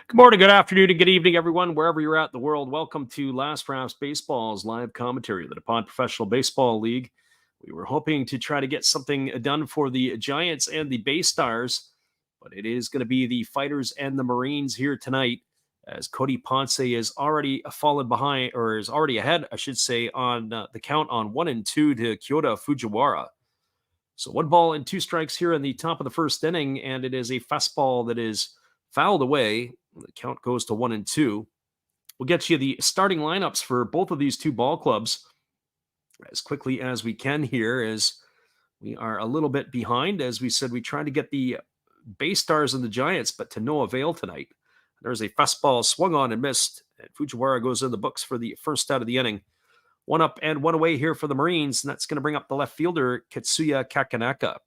Good morning, good afternoon, and good evening, everyone, wherever you're at in the world. Welcome to Last Raps Baseball's live commentary of the DuPont Professional Baseball League. We were hoping to try to get something done for the Giants and the BayStars, but it is going to be the Fighters and the Marines here tonight, as Cody Ponce is already fallen behind, or is already ahead, I should say, on the count on 1-2 to Kyoto Fujiwara. So 1-2 strikes here in the top of the first inning, and it is a fastball that is fouled away. The count goes to 1-2. We'll get you the starting lineups for both of these two ball clubs as quickly as we can here, as we are a little bit behind. As we said, we tried to get the BayStars and the Giants, but to no avail tonight. There's a fastball swung on and missed, and Fujiwara goes in the books for the first out of the inning. 1 up and 1 away here for the Marines, and that's going to bring up the left fielder, Katsuya Kakanaka.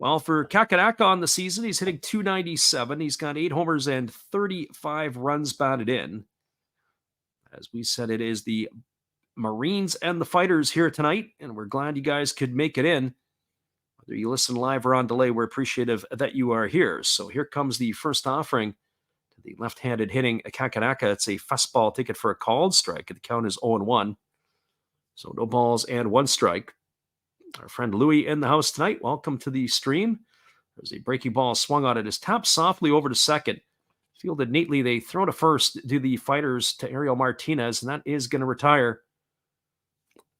Well, for Kakanaka on the season, he's hitting .297. He's got 8 homers and 35 runs batted in. As we said, it is the Marines and the Fighters here tonight, and we're glad you guys could make it in. Whether you listen live or on delay, we're appreciative that you are here. So here comes the first offering to the left-handed hitting Kakanaka. It's a fastball taken for a called strike. The count is 0-1. So no balls and 1 strike. Our friend Louie in the house tonight. Welcome to the stream. There's a breaking ball swung on it. Is tapped softly over to second. Fielded neatly. They throw to first to the Fighters to Ariel Martinez, and that is going to retire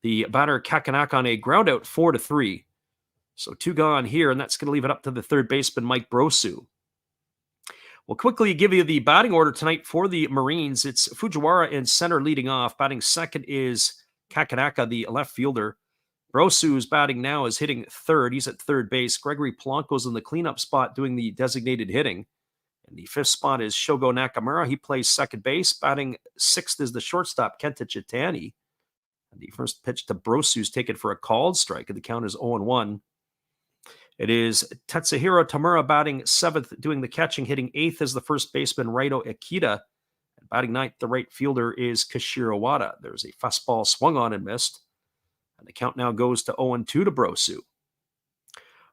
the batter Kakanaka on a ground out 4-3. So 2 gone here, and that's going to leave it up to the third baseman, Mike Brosu. We'll quickly give you the batting order tonight for the Marines. It's Fujiwara in center leading off. Batting second is Kakanaka, the left fielder. Brosu, who's batting now, is hitting third. He's at third base. Gregory Polanco's in the cleanup spot doing the designated hitting. And the fifth spot is Shogo Nakamura. He plays second base. Batting sixth is the shortstop, Kenta Chitani. And the first pitch to Brosu is taken for a called strike, and the count is 0-1. It is Tetsuhiro Tamura batting seventh, doing the catching. Hitting eighth is the first baseman, Raito Ikeda. And batting ninth, the right fielder, is Kashiro Wada. There's a fastball swung on and missed. And the count now goes to 0-2 to Brosu.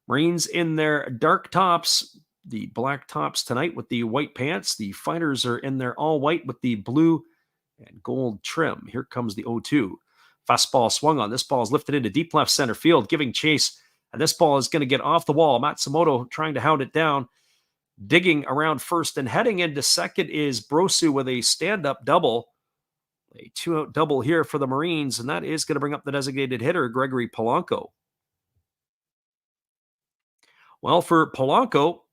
Marines in their dark tops, the black tops tonight with the white pants. The Fighters are in their all white with the blue and gold trim. Here comes the 0-2. Fastball swung on. This ball is lifted into deep left center field, giving chase. And this ball is going to get off the wall. Matsumoto trying to hound it down, digging around first, and heading into second is Brosu with a stand-up double. A 2-out double here for the Marines, and that is going to bring up the designated hitter, Gregory Polanco. Well, for Polanco,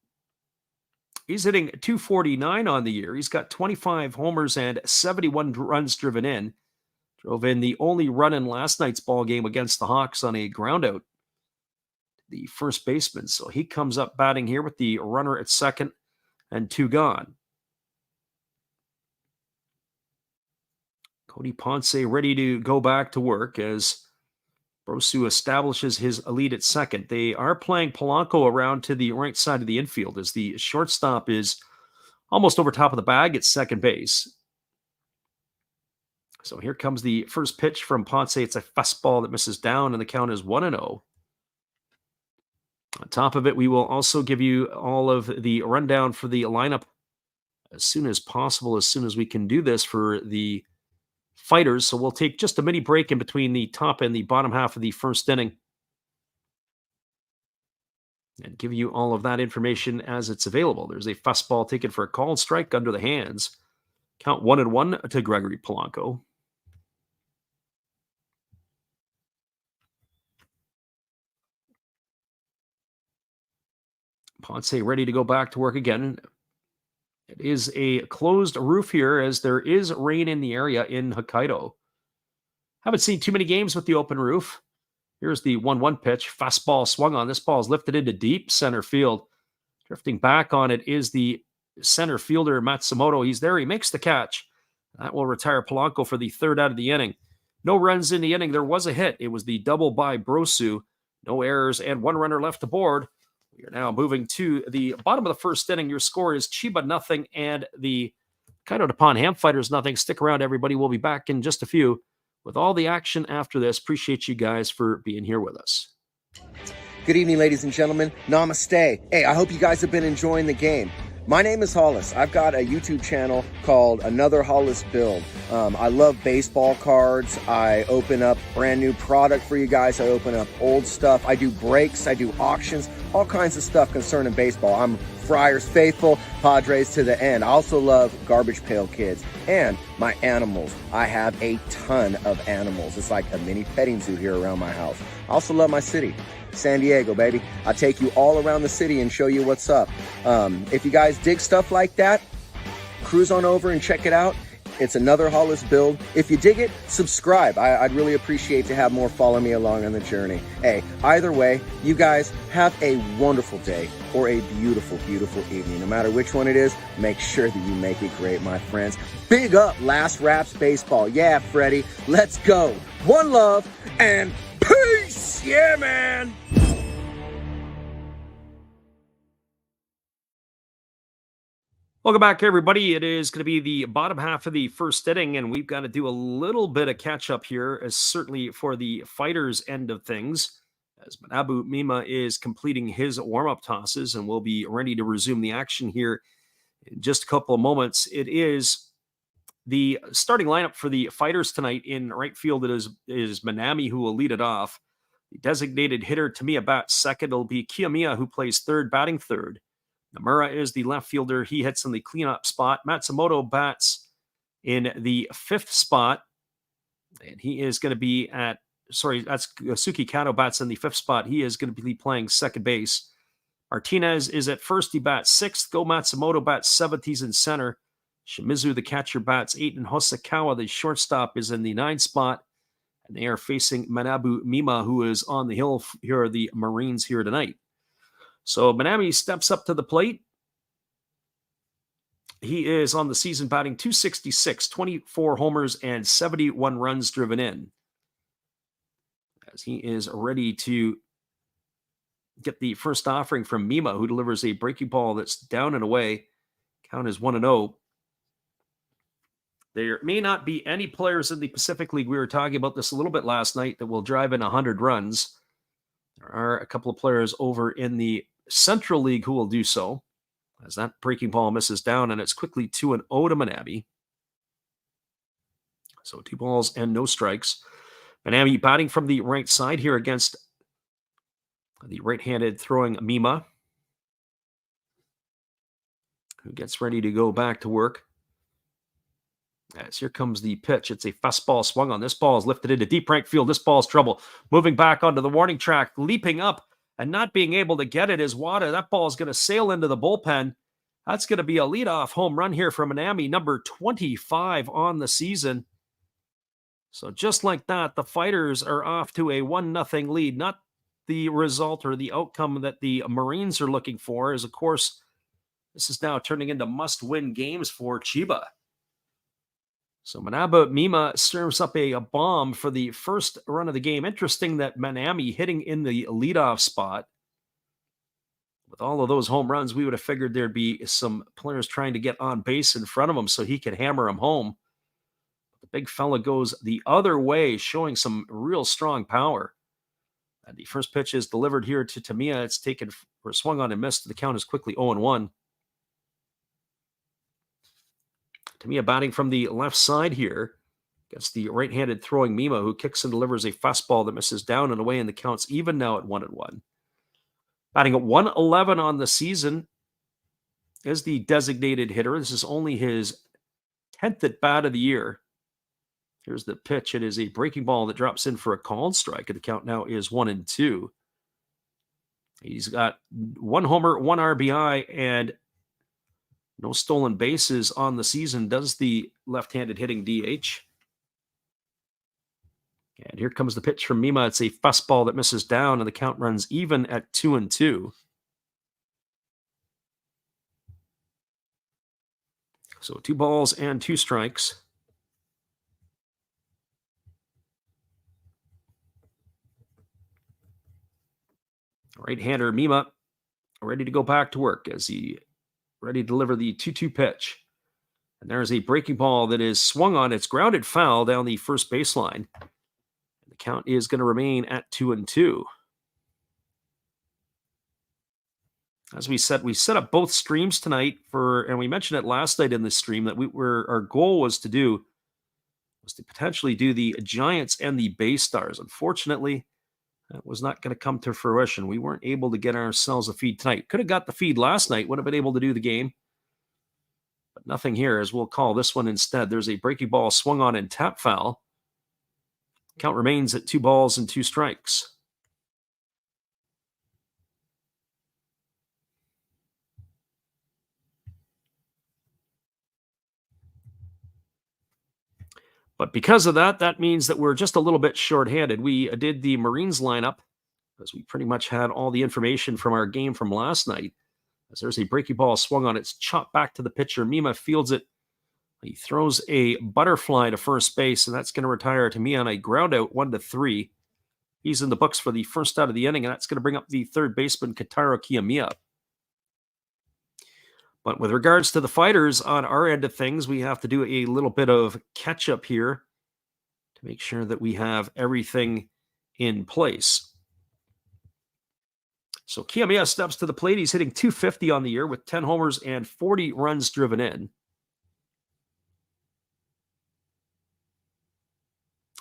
he's hitting .249 on the year. He's got 25 homers and 71 runs driven in. Drove in the only run in last night's ball game against the Hawks on a groundout. The first baseman. So he comes up batting here with the runner at second and 2 gone. Cody Ponce ready to go back to work as Brosu establishes his lead at second. They are playing Polanco around to the right side of the infield as the shortstop is almost over top of the bag at second base. So here comes the first pitch from Ponce. It's a fastball that misses down, and the count is 1-0. On top of it, we will also give you all of the rundown for the lineup as soon as possible, as soon as we can do this for the Fighters. So we'll take just a mini break in between the top and the bottom half of the first inning and give you all of that information as it's available. There's a fastball taken for a called strike under the hands. Count 1-1 to Gregory Polanco. Ponce ready to go back to work again. It is a closed roof here as there is rain in the area in Hokkaido. Haven't seen too many games with the open roof. Here's the 1-1 pitch. Fastball swung on. This ball is lifted into deep center field. Drifting back on it is the center fielder, Matsumoto. He's there. He makes the catch. That will retire Polanco for the third out of the inning. No runs in the inning. There was a hit. It was the double by Brosu. No errors and one runner left aboard. We are now moving to the bottom of the first inning. Your score is Chiba 0 and the Kaido Nippon Ham Fighters 0. Stick around, everybody. We'll be back in just a few with all the action after this. Appreciate you guys for being here with us. Good evening, ladies and gentlemen. Namaste. Hey, I hope you guys have been enjoying the game. My name is Hollis. I've got a YouTube channel called Another Hollis Build. I love baseball cards. I open up brand new product for you guys. I open up old stuff. I do breaks. I do auctions. All kinds of stuff concerning baseball. I'm Friars faithful, Padres to the end. I also love Garbage Pail Kids and my animals. I have a ton of animals. It's like a mini petting zoo here around my house. I also love my city. San Diego, baby. I'll take you all around the city and show you what's up. If you guys dig stuff like that, cruise on over and check it out. It's Another Hollis Build. If you dig it, subscribe. I'd really appreciate to have more follow me along on the journey. Hey, either way, you guys have a wonderful day or a beautiful, beautiful evening. No matter which one it is, make sure that you make it great, my friends. Big up Last Raps Baseball. Yeah, Freddie, let's go. One love and peace. Yeah, man. Welcome back, everybody. It is going to be the bottom half of the first inning, and we've got to do a little bit of catch-up here, as certainly for the fighters' end of things, as Manabu Mima is completing his warm-up tosses, and we'll be ready to resume the action here in just a couple of moments. It is the starting lineup for the fighters tonight. In right field, it is Manami who will lead it off. The designated hitter, Tamiya, bats second. It'll be Kiyomiya who plays third, batting third. Namura is the left fielder. He hits in the cleanup spot. Matsumoto bats in the fifth spot. And he is going to be that's Suki Kato bats in the fifth spot. He is going to be playing second base. Martinez is at first. He bats sixth. Go Matsumoto bats seventh. He's in center. Shimizu, the catcher, bats eight. And Hosokawa, the shortstop, is in the ninth spot. And they are facing Manabu Mima, who is on the hill. Here are the Marines here tonight. So Manami steps up to the plate. He is on the season batting .266, 24 homers, and 71 runs driven in. As he is ready to get the first offering from Mima, who delivers a breaking ball that's down and away. Count is 1-0. There may not be any players in the Pacific League, we were talking about this a little bit last night, that will drive in 100 runs. There are a couple of players over in the Central League who will do so, as that breaking ball misses down, and it's quickly 2-0 to Manami. So 2 balls and no strikes. Manami batting from the right side here against the right-handed throwing Mima, who gets ready to go back to work. As here comes the pitch. It's a fastball swung on. This ball is lifted into deep right field. This ball's trouble. Moving back onto the warning track, leaping up and not being able to get it is Wada. That ball is going to sail into the bullpen. That's going to be a leadoff home run here for Manami, number 25 on the season. So just like that, the Fighters are off to a 1-0 lead. Not the result or the outcome that the Marines are looking for, as of course, this is now turning into must-win games for Chiba. So Manabu Mima serves up a bomb for the first run of the game. Interesting that Manami hitting in the leadoff spot. With all of those home runs, we would have figured there'd be some players trying to get on base in front of him so he could hammer him home. The big fella goes the other way, showing some real strong power. And the first pitch is delivered here to Tamiya. It's taken or swung on and missed. The count is quickly 0-1. Tamiya batting from the left side here against the right-handed throwing Mima, who kicks and delivers a fastball that misses down and away, and the count's even now at 1-1. Batting at 111 on the season is the designated hitter. This is only his 10th at bat of the year. Here's the pitch. It is a breaking ball that drops in for a called strike, and the count now is 1-2. He's got 1 homer, 1 RBI, and no stolen bases on the season. Does the left-handed hitting DH. And here comes the pitch from Mima. It's a fastball that misses down, and the count runs even at 2-2. So 2 balls and 2 strikes. Right-hander Mima ready to go back to work as he ready to deliver the 2-2 pitch. And there's a breaking ball that is swung on. It's grounded foul down the first baseline. The count is going to remain at 2-2. As we said, we set up both streams tonight and we mentioned it last night in the stream that our goal was to potentially do the Giants and the BayStars. Unfortunately, that was not going to come to fruition. We weren't able to get ourselves a feed tonight. Could have got the feed last night, would have been able to do the game. But nothing here, as we'll call this one instead. There's a breaking ball swung on and tap foul. Count remains at 2 balls and 2 strikes. But because of that, that means that we're just a little bit shorthanded. We did the Marines lineup as we pretty much had all the information from our game from last night. As there's a breaking ball swung on, it's chopped back to the pitcher. Mima fields it. He throws a butterfly to first base, and that's going to retire to me on a ground out 1-3. He's in the books for the first out of the inning, and that's going to bring up the third baseman, Kentaro Kiyomiya. But with regards to the fighters on our end of things, we have to do a little bit of catch up here to make sure that we have everything in place. So Kiyomiya steps to the plate. He's hitting .250 on the year with 10 homers and 40 runs driven in.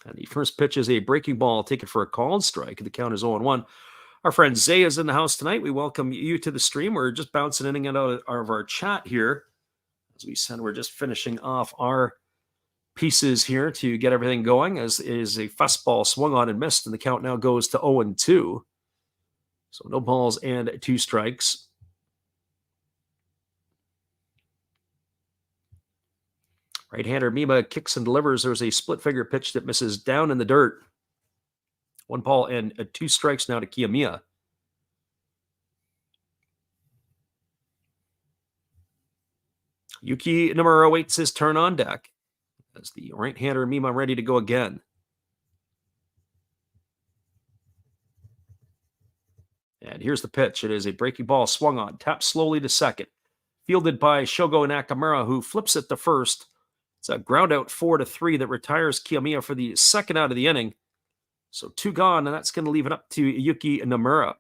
And the first pitch is a breaking ball taken for a called strike. The count is 0-1. Our friend Zay is in the house tonight. We welcome you to the stream. We're just bouncing in and out of our chat here. As we said, we're just finishing off our pieces here to get everything going. As is a fastball swung on and missed, and the count now goes to 0-2. So no balls and 2 strikes. Right-hander Mima kicks and delivers. There's a split-finger pitch that misses down in the dirt. 1 ball and 2 strikes now to Kiyomiya. Yuki Nomura awaits his turn on deck as the right-hander Mima ready to go again. And here's the pitch. It is a breaking ball swung on, tapped slowly to second. Fielded by Shogo Nakamura, who flips it to first. It's a ground out 4-3 that retires Kiyomiya for the second out of the inning. So 2 gone, and that's going to leave it up to Yuki Nomura.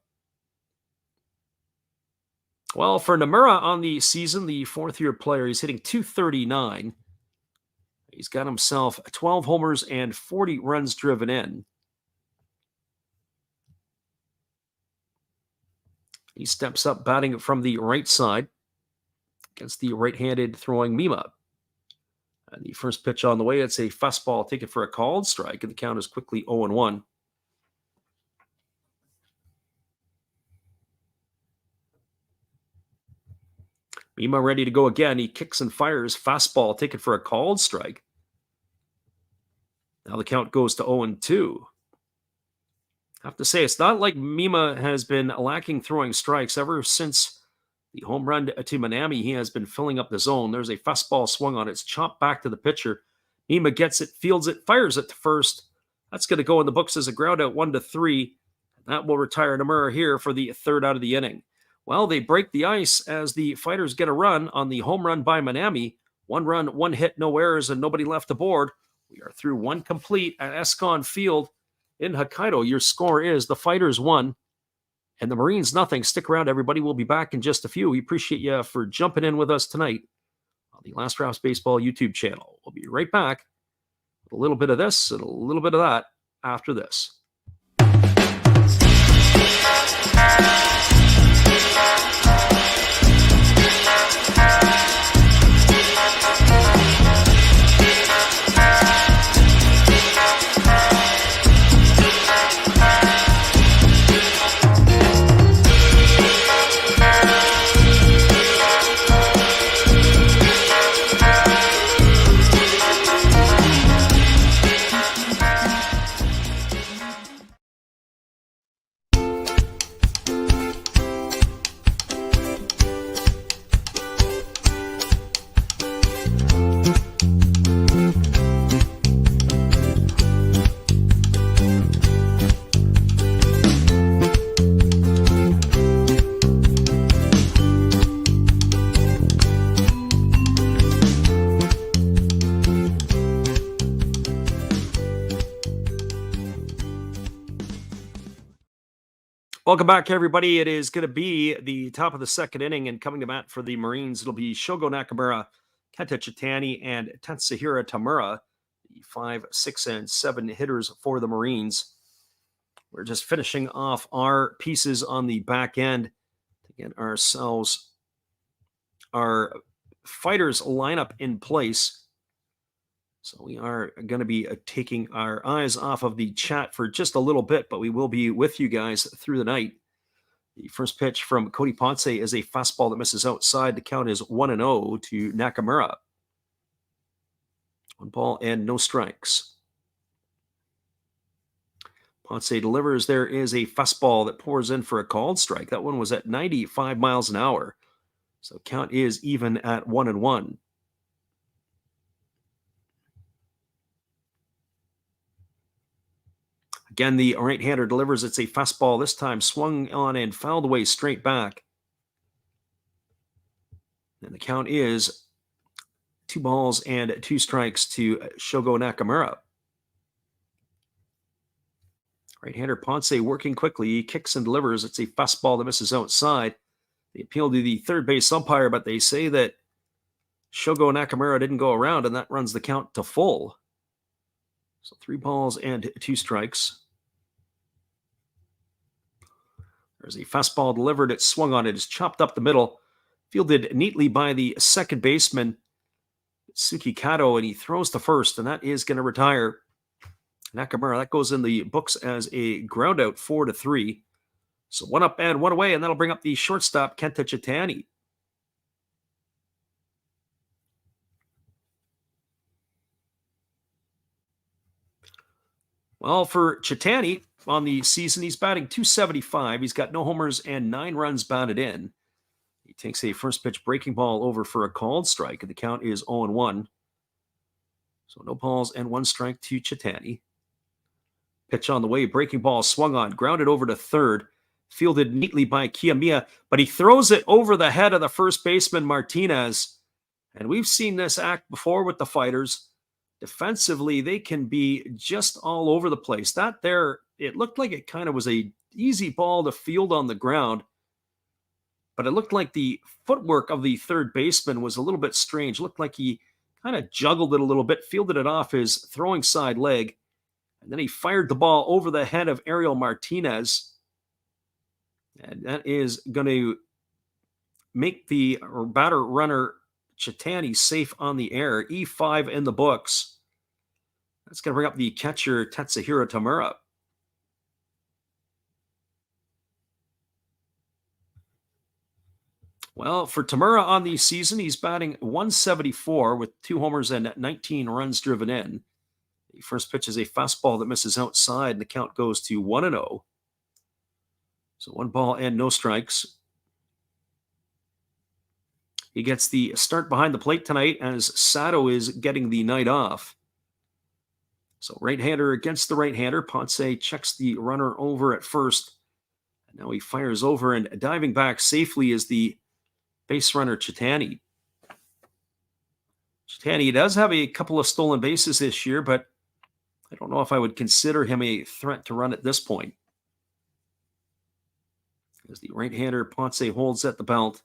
Well, for Nomura on the season, the 4th-year player, he's hitting .239. He's got himself 12 homers and 40 runs driven in. He steps up batting from the right side against the right-handed throwing Mima. And the first pitch on the way, it's a fastball taken for a called strike, and the count is quickly 0-1. Mima ready to go again. He kicks and fires. Fastball taken for a called strike. Now the count goes to 0-2. I have to say, it's not like Mima has been lacking throwing strikes. Ever since the home run to Minami, he has been filling up the zone. There's a fastball swung on. It's chopped back to the pitcher. Mima gets it, fields it, fires it to first. That's going to go in the books as a ground out 1-3. That will retire Nomura here for the third out of the inning. Well, they break the ice as the fighters get a run on the home run by Minami. 1 run, 1 hit, no errors, and nobody left aboard. We are through 1 complete at Escon Field in Hokkaido. Your score is the Fighters 1 and the Marines nothing. Stick around, everybody. We'll be back in just a few. We appreciate you for jumping in with us tonight on the Last Drafts Baseball YouTube channel. We'll be right back with a little bit of this and a little bit of that after this. Welcome back, everybody. It is going to be the top of the second inning, and coming to bat for the Marines, it'll be Shogo Nakamura, Kenta Chitani, and Tatsuhiro Tamura, the 5, 6, and 7 hitters for the Marines. We're just finishing off our pieces on the back end to get ourselves our fighters lineup in place. So we are going to be taking our eyes off of the chat for just a little bit, but we will be with you guys through the night. The first pitch from Cody Ponce is a fastball that misses outside. The count is 1-0 to Nakamura. 1 ball and no strikes. Ponce delivers. There is a fastball that pours in for a called strike. That one was at 95 miles an hour. So count is even at 1-1. Again, the right-hander delivers. It's a fastball, this time swung on and fouled away straight back. And the count is 2 balls and 2 strikes to Shogo Nakamura. Right-hander Ponce working quickly. He kicks and delivers. It's a fastball that misses outside. They appeal to the third base umpire, but they say that Shogo Nakamura didn't go around, and that runs the count to full. So 3 balls and 2 strikes. There's a fastball delivered. It's swung on. It is chopped up the middle. Fielded neatly by the second baseman, Suki Kato, and he throws to first, and that is going to retire Nakamura. That goes in the books as a ground out, 4-3. So 1 up and 1 away, and that'll bring up the shortstop, Kenta Chitani. Well, for Chitani on the season, he's batting .275. He's got no homers and 9 runs batted in. He takes a first pitch breaking ball over for a called strike, and the count is 0-1. So no balls and 1 strike to Chitani. Pitch on the way, breaking ball swung on, grounded over to third, fielded neatly by Kiyomiya, but he throws it over the head of the first baseman, Martinez. And we've seen this act before with the fighters. Defensively, they can be just all over the place. That there, it looked like it kind of was a easy ball to field on the ground, but it looked like the footwork of the third baseman was a little bit strange. Looked like he kind of juggled it a little bit, fielded it off his throwing side leg, and then he fired the ball over the head of Ariel Martinez. And that is going to make the batter runner Chitani safe on the air. E5 in the books. That's going to bring up the catcher Tatsuhiro Tamura. Well, for Tamura on the season, he's batting .174 with 2 homers and 19 runs driven in. The first pitch is a fastball that misses outside, and the count goes to 1-0. So 1 ball and no strikes. He gets the start behind the plate tonight as Sato is getting the night off. So right-hander against the right-hander. Ponce checks the runner over at first. And now he fires over, and diving back safely is the base runner Chitani. Chitani does have a couple of stolen bases this year, but I don't know if I would consider him a threat to run at this point. As the right-hander Ponce holds at the belt.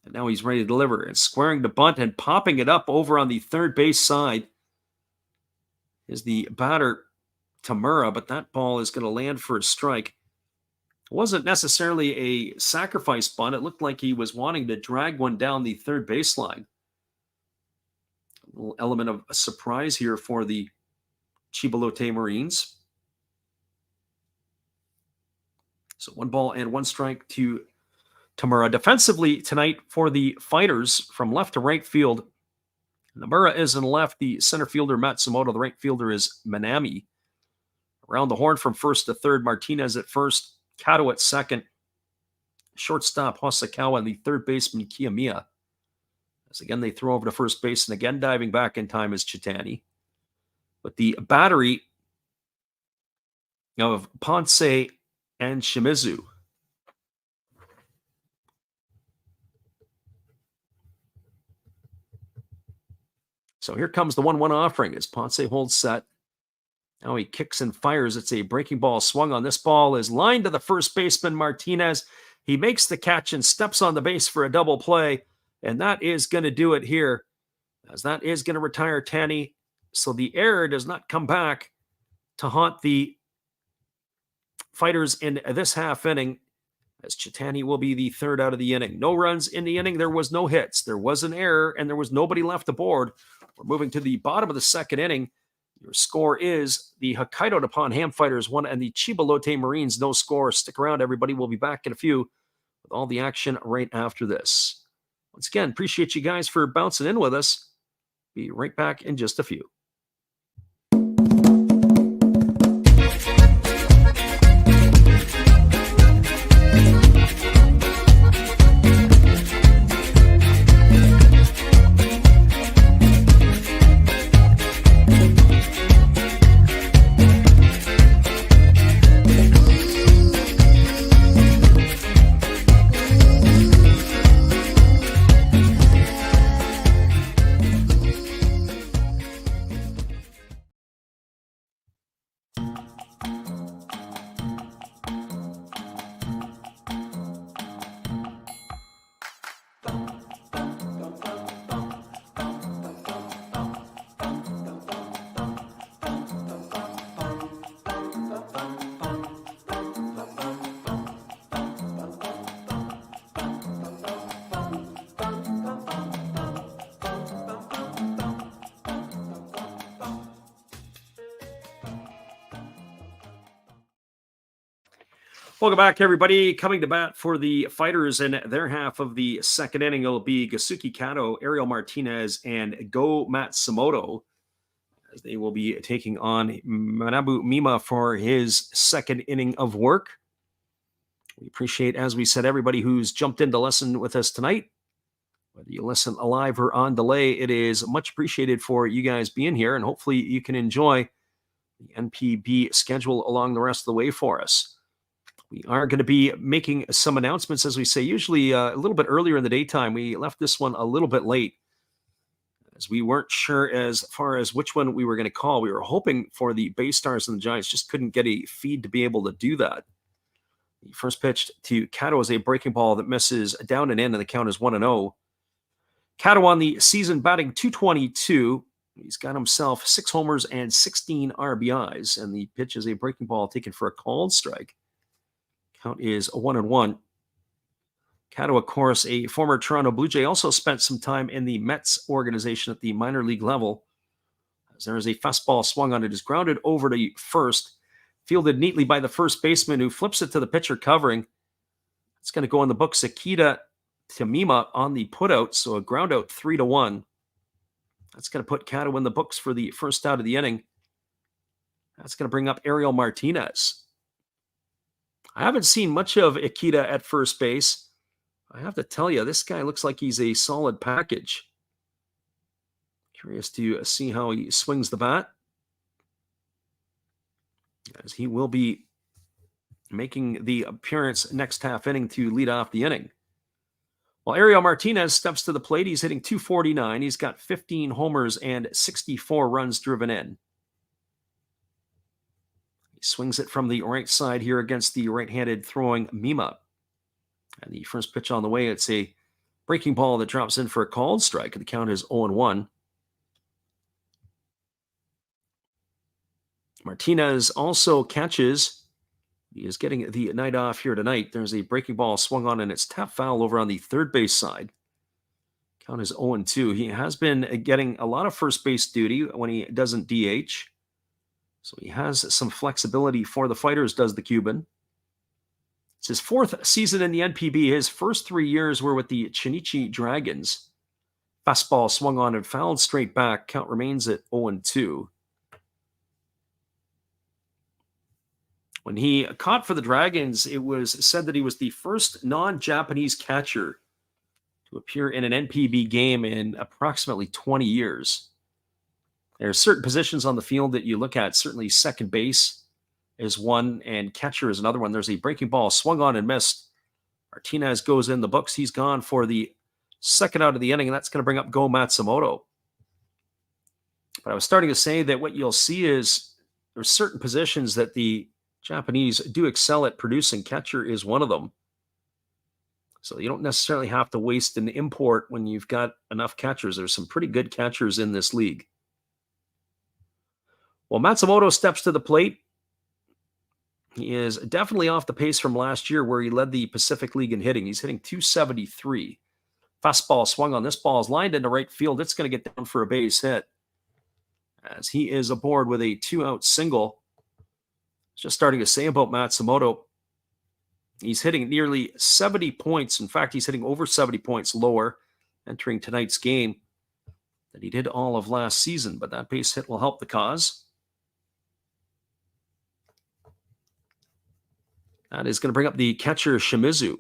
And now he's ready to deliver. And squaring to bunt and popping it up over on the third base side is the batter Tamura, but that ball is going to land for a strike. It wasn't necessarily a sacrifice bunt. It looked like he was wanting to drag one down the third baseline. A little element of a surprise here for the Chibalote Marines. So 1 ball and 1 strike to Tamura. Defensively tonight for the fighters from left to right field, Nomura is in left, the center fielder Matsumoto, the right fielder is Manami. Around the horn from first to third, Martinez at first, Kato at second, shortstop Hosokawa, and the third baseman Kiyomiya. As again they throw over to first base, and again diving back in time is Chitani. But the battery of Ponce and Shimizu. So here comes the 1-1 offering as Ponce holds set. Now he kicks and fires. It's a breaking ball swung on. This ball is lined to the first baseman, Martinez. He makes the catch and steps on the base for a double play. And that is going to do it here, as that is going to retire Tanny. So the error does not come back to haunt the Fighters in this half inning, as Chitani will be the third out of the inning. No runs in the inning. There was no hits. There was an error, and there was nobody left aboard. We're moving to the bottom of the second inning. Your score is the Hokkaido Nippon Ham Fighters 1 and the Chiba Lotte Marines no score. Stick around, everybody. We'll be back in a few with all the action right after this. Once again, appreciate you guys for bouncing in with us. Be right back in just a few. Welcome back, everybody. Coming to bat for the Fighters in their half of the second inning, it'll be Gasuki Kato, Ariel Martinez, and Go Matsumoto, as they will be taking on Manabu Mima for his second inning of work. We appreciate, as we said, everybody who's jumped in to listen with us tonight. Whether you listen live or on delay, it is much appreciated for you guys being here, and hopefully you can enjoy the NPB schedule along the rest of the way for us. We are going to be making some announcements, as we say, usually a little bit earlier in the daytime. We left this one a little bit late, as we weren't sure as far as which one we were going to call. We were hoping for the BayStars and the Giants, just couldn't get a feed to be able to do that. The first pitch to Kato is a breaking ball that misses down and in, and the count is 1-0. Kato on the season batting .222. He's got himself 6 homers and 16 RBIs, and the pitch is a breaking ball taken for a called strike. Count is 1-1. Kato, of course, a former Toronto Blue Jay, also spent some time in the Mets organization at the minor league level. As there is a fastball swung on, it is grounded over to first, fielded neatly by the first baseman, who flips it to the pitcher covering. It's going to go in the books. Akita Tamima on the putout, so a ground out 3-1. That's going to put Kato in the books for the first out of the inning. That's going to bring up Ariel Martinez. I haven't seen much of Akita at first base. I have to tell you, this guy looks like he's a solid package. Curious to see how he swings the bat, as he will be making the appearance next half inning to lead off the inning. While Ariel Martinez steps to the plate, he's hitting .249. He's got 15 homers and 64 runs driven in. Swings it from the right side here against the right-handed throwing Mima. And the first pitch on the way, it's a breaking ball that drops in for a called strike. The count is 0-1. Martinez also catches. He is getting the night off here tonight. There's a breaking ball swung on, and it's tap foul over on the third base side. Count is 0-2. He has been getting a lot of first base duty when he doesn't DH. So he has some flexibility for the Fighters, does the Cuban. It's his 4th season in the NPB. His first 3 years were with the Chinichi Dragons. Fastball swung on and fouled straight back. Count remains at 0-2. When he caught for the Dragons, it was said that he was the first non-Japanese catcher to appear in an NPB game in approximately 20 years. There are certain positions on the field that you look at. Certainly second base is one, and catcher is another one. There's a breaking ball swung on and missed. Martinez goes in the books. He's gone for the second out of the inning, and that's going to bring up Go Matsumoto. But I was starting to say that what you'll see is there's certain positions that the Japanese do excel at producing. Catcher is one of them. So you don't necessarily have to waste an import when you've got enough catchers. There's some pretty good catchers in this league. Well, Matsumoto steps to the plate. He is definitely off the pace from last year where he led the Pacific League in hitting. He's hitting .273. Fastball swung on. This ball is lined into right field. It's going to get down for a base hit as he is aboard with a 2-out single. Just starting to say about Matsumoto, he's hitting nearly 70 points. In fact, he's hitting over 70 points lower entering tonight's game than he did all of last season. But that base hit will help the cause. That is going to bring up the catcher, Shimizu.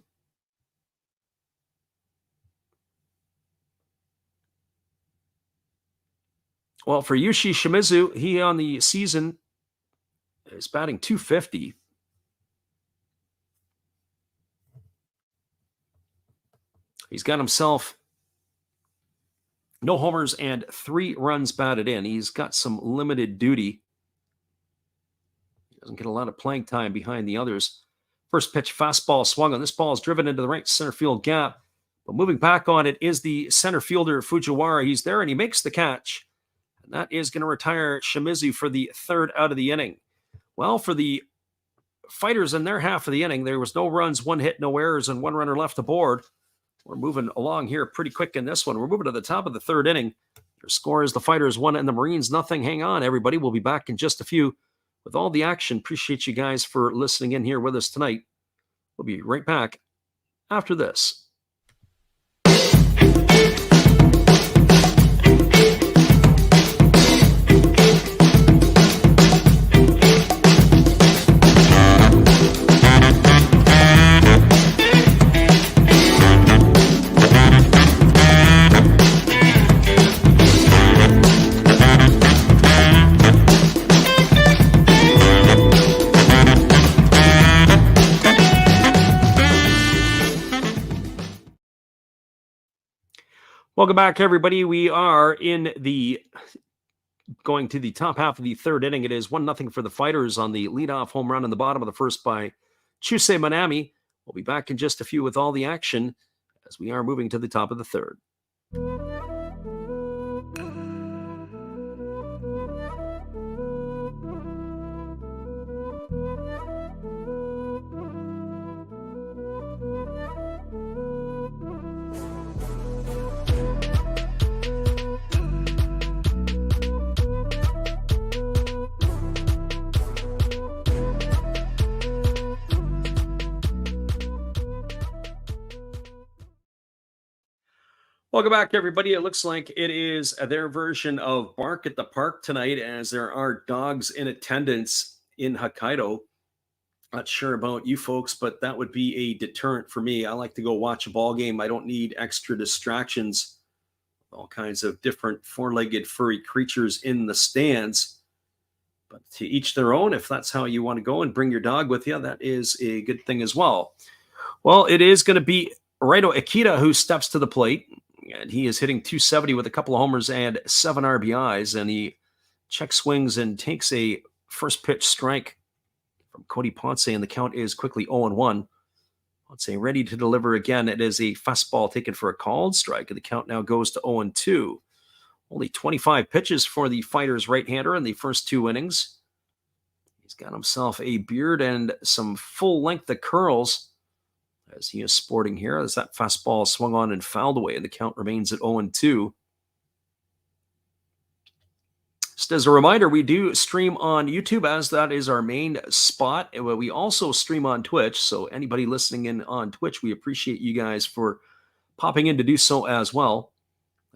Well, for Yushi Shimizu, he on the season is batting .250. He's got himself no homers and 3 runs batted in. He's got some limited duty. He doesn't get a lot of playing time behind the others. First pitch fastball swung on. This ball is driven into the right center field gap. But moving back on it is the center fielder, Fujiwara. He's there and he makes the catch. And that is going to retire Shimizu for the 3rd out of the inning. Well, for the Fighters in their half of the inning, there was no runs, 1 hit, no errors, and 1 runner left aboard. We're moving along here pretty quick in this one. We're moving to the top of the 3rd inning. Your score is the Fighters 1 and the Marines nothing. Hang on, everybody. We'll be back in just a few with all the action. Appreciate you guys for listening in here with us tonight. We'll be right back after this. Welcome back, everybody. We are going to the top half of the 3rd inning. It is 1-0 for the Fighters on the leadoff home run in the bottom of the 1st by Chusei Manami. We'll be back in just a few with all the action as we are moving to the top of the 3rd. Welcome back, everybody. It looks like it is their version of Bark at the Park tonight, as there are dogs in attendance in Hokkaido. Not sure about you folks, but that would be a deterrent for me. I like to go watch a ball game. I don't need extra distractions. All kinds of different 4-legged furry creatures in the stands. But to each their own. If that's how you want to go and bring your dog with you, that is a good thing as well. Well, it is going to be Raito Ikeda who steps to the plate. And he is hitting .270 with a couple of homers and 7 RBIs. And he check swings and takes a first pitch strike from Cody Ponce. And the count is quickly 0-1. Ponce ready to deliver again. It is a fastball taken for a called strike. And the count now goes to 0-2. Only 25 pitches for the Fighters right-hander in the first 2 innings. He's got himself a beard and some full length of curls, as he is sporting here, as that fastball swung on and fouled away, and the count remains at 0-2. Just as a reminder, we do stream on YouTube, as that is our main spot. And we also stream on Twitch, so anybody listening in on Twitch, we appreciate you guys for popping in to do so as well.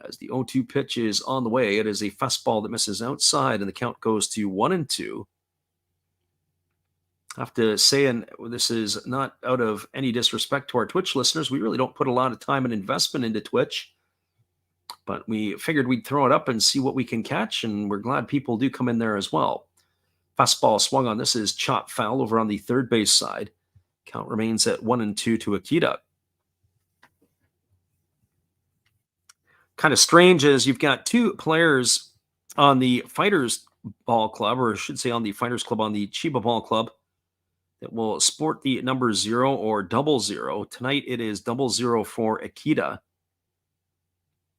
As the 0-2 pitch is on the way, it is a fastball that misses outside, and the count goes to 1-2. I have to say, and this is not out of any disrespect to our Twitch listeners, we really don't put a lot of time and investment into Twitch, but we figured we'd throw it up and see what we can catch, and we're glad people do come in there as well. Fastball swung on. This is chop foul over on the third base side. Count remains at 1-2 to Ikeda. Kind of strange as you've got 2 players on the Fighters Ball Club, or I should say on the Fighters Club, on the Chiba Ball Club, that will sport the number 0 or 00. Tonight it is 00 for Akita.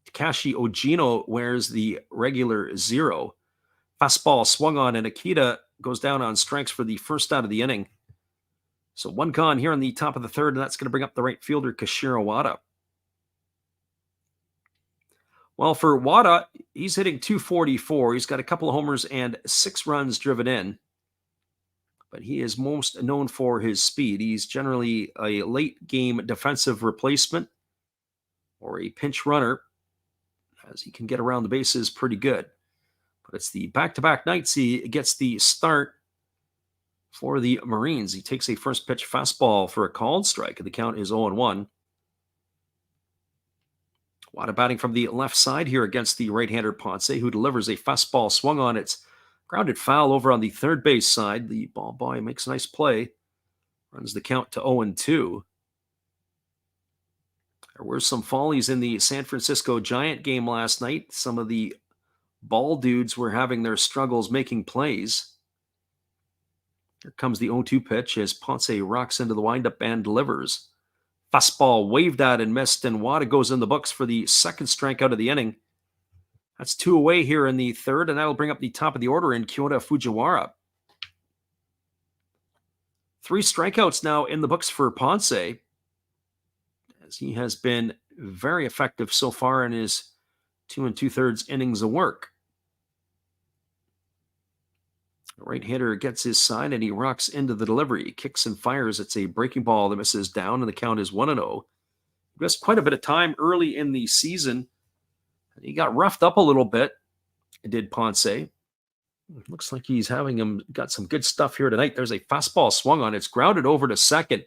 Takashi Ojino wears the regular 0. Fastball swung on, and Akita goes down on strikes for the first out of the inning. So one gone here on the top of the third, and that's going to bring up the right fielder, Kashiro Wada. Well, for Wada, he's hitting .244. He's got a couple of homers and 6 runs driven in. But he is most known for his speed. He's generally a late-game defensive replacement or a pinch runner, as he can get around the bases pretty good. But it's the back-to-back nights he gets the start for the Marines. He takes a first pitch fastball for a called strike, and the count is 0-1. Wada batting from the left side here against the right-hander Ponce, who delivers a fastball swung on. It's grounded foul over on the third base side. The ball boy makes a nice play, runs the count to 0-2. There were some follies in the San Francisco Giant game last night. Some of the ball dudes were having their struggles making plays. Here comes the 0-2 pitch as Ponce rocks into the windup and delivers. Fastball waved at and missed, and Wada goes in the books for the second strikeout of the inning. That's 2 away here in the third, and that'll bring up the top of the order in Kyoto Fujiwara. 3 strikeouts now in the books for Ponce, as he has been very effective so far in his 2 2/3 innings of work. The right hitter gets his side, and he rocks into the delivery. He kicks and fires. It's a breaking ball that misses down, and the count is 1-0. He missed quite a bit of time early in the season. He got roughed up a little bit, did Ponce. Looks like he's got some good stuff here tonight. There's a fastball swung on. It's grounded over to second.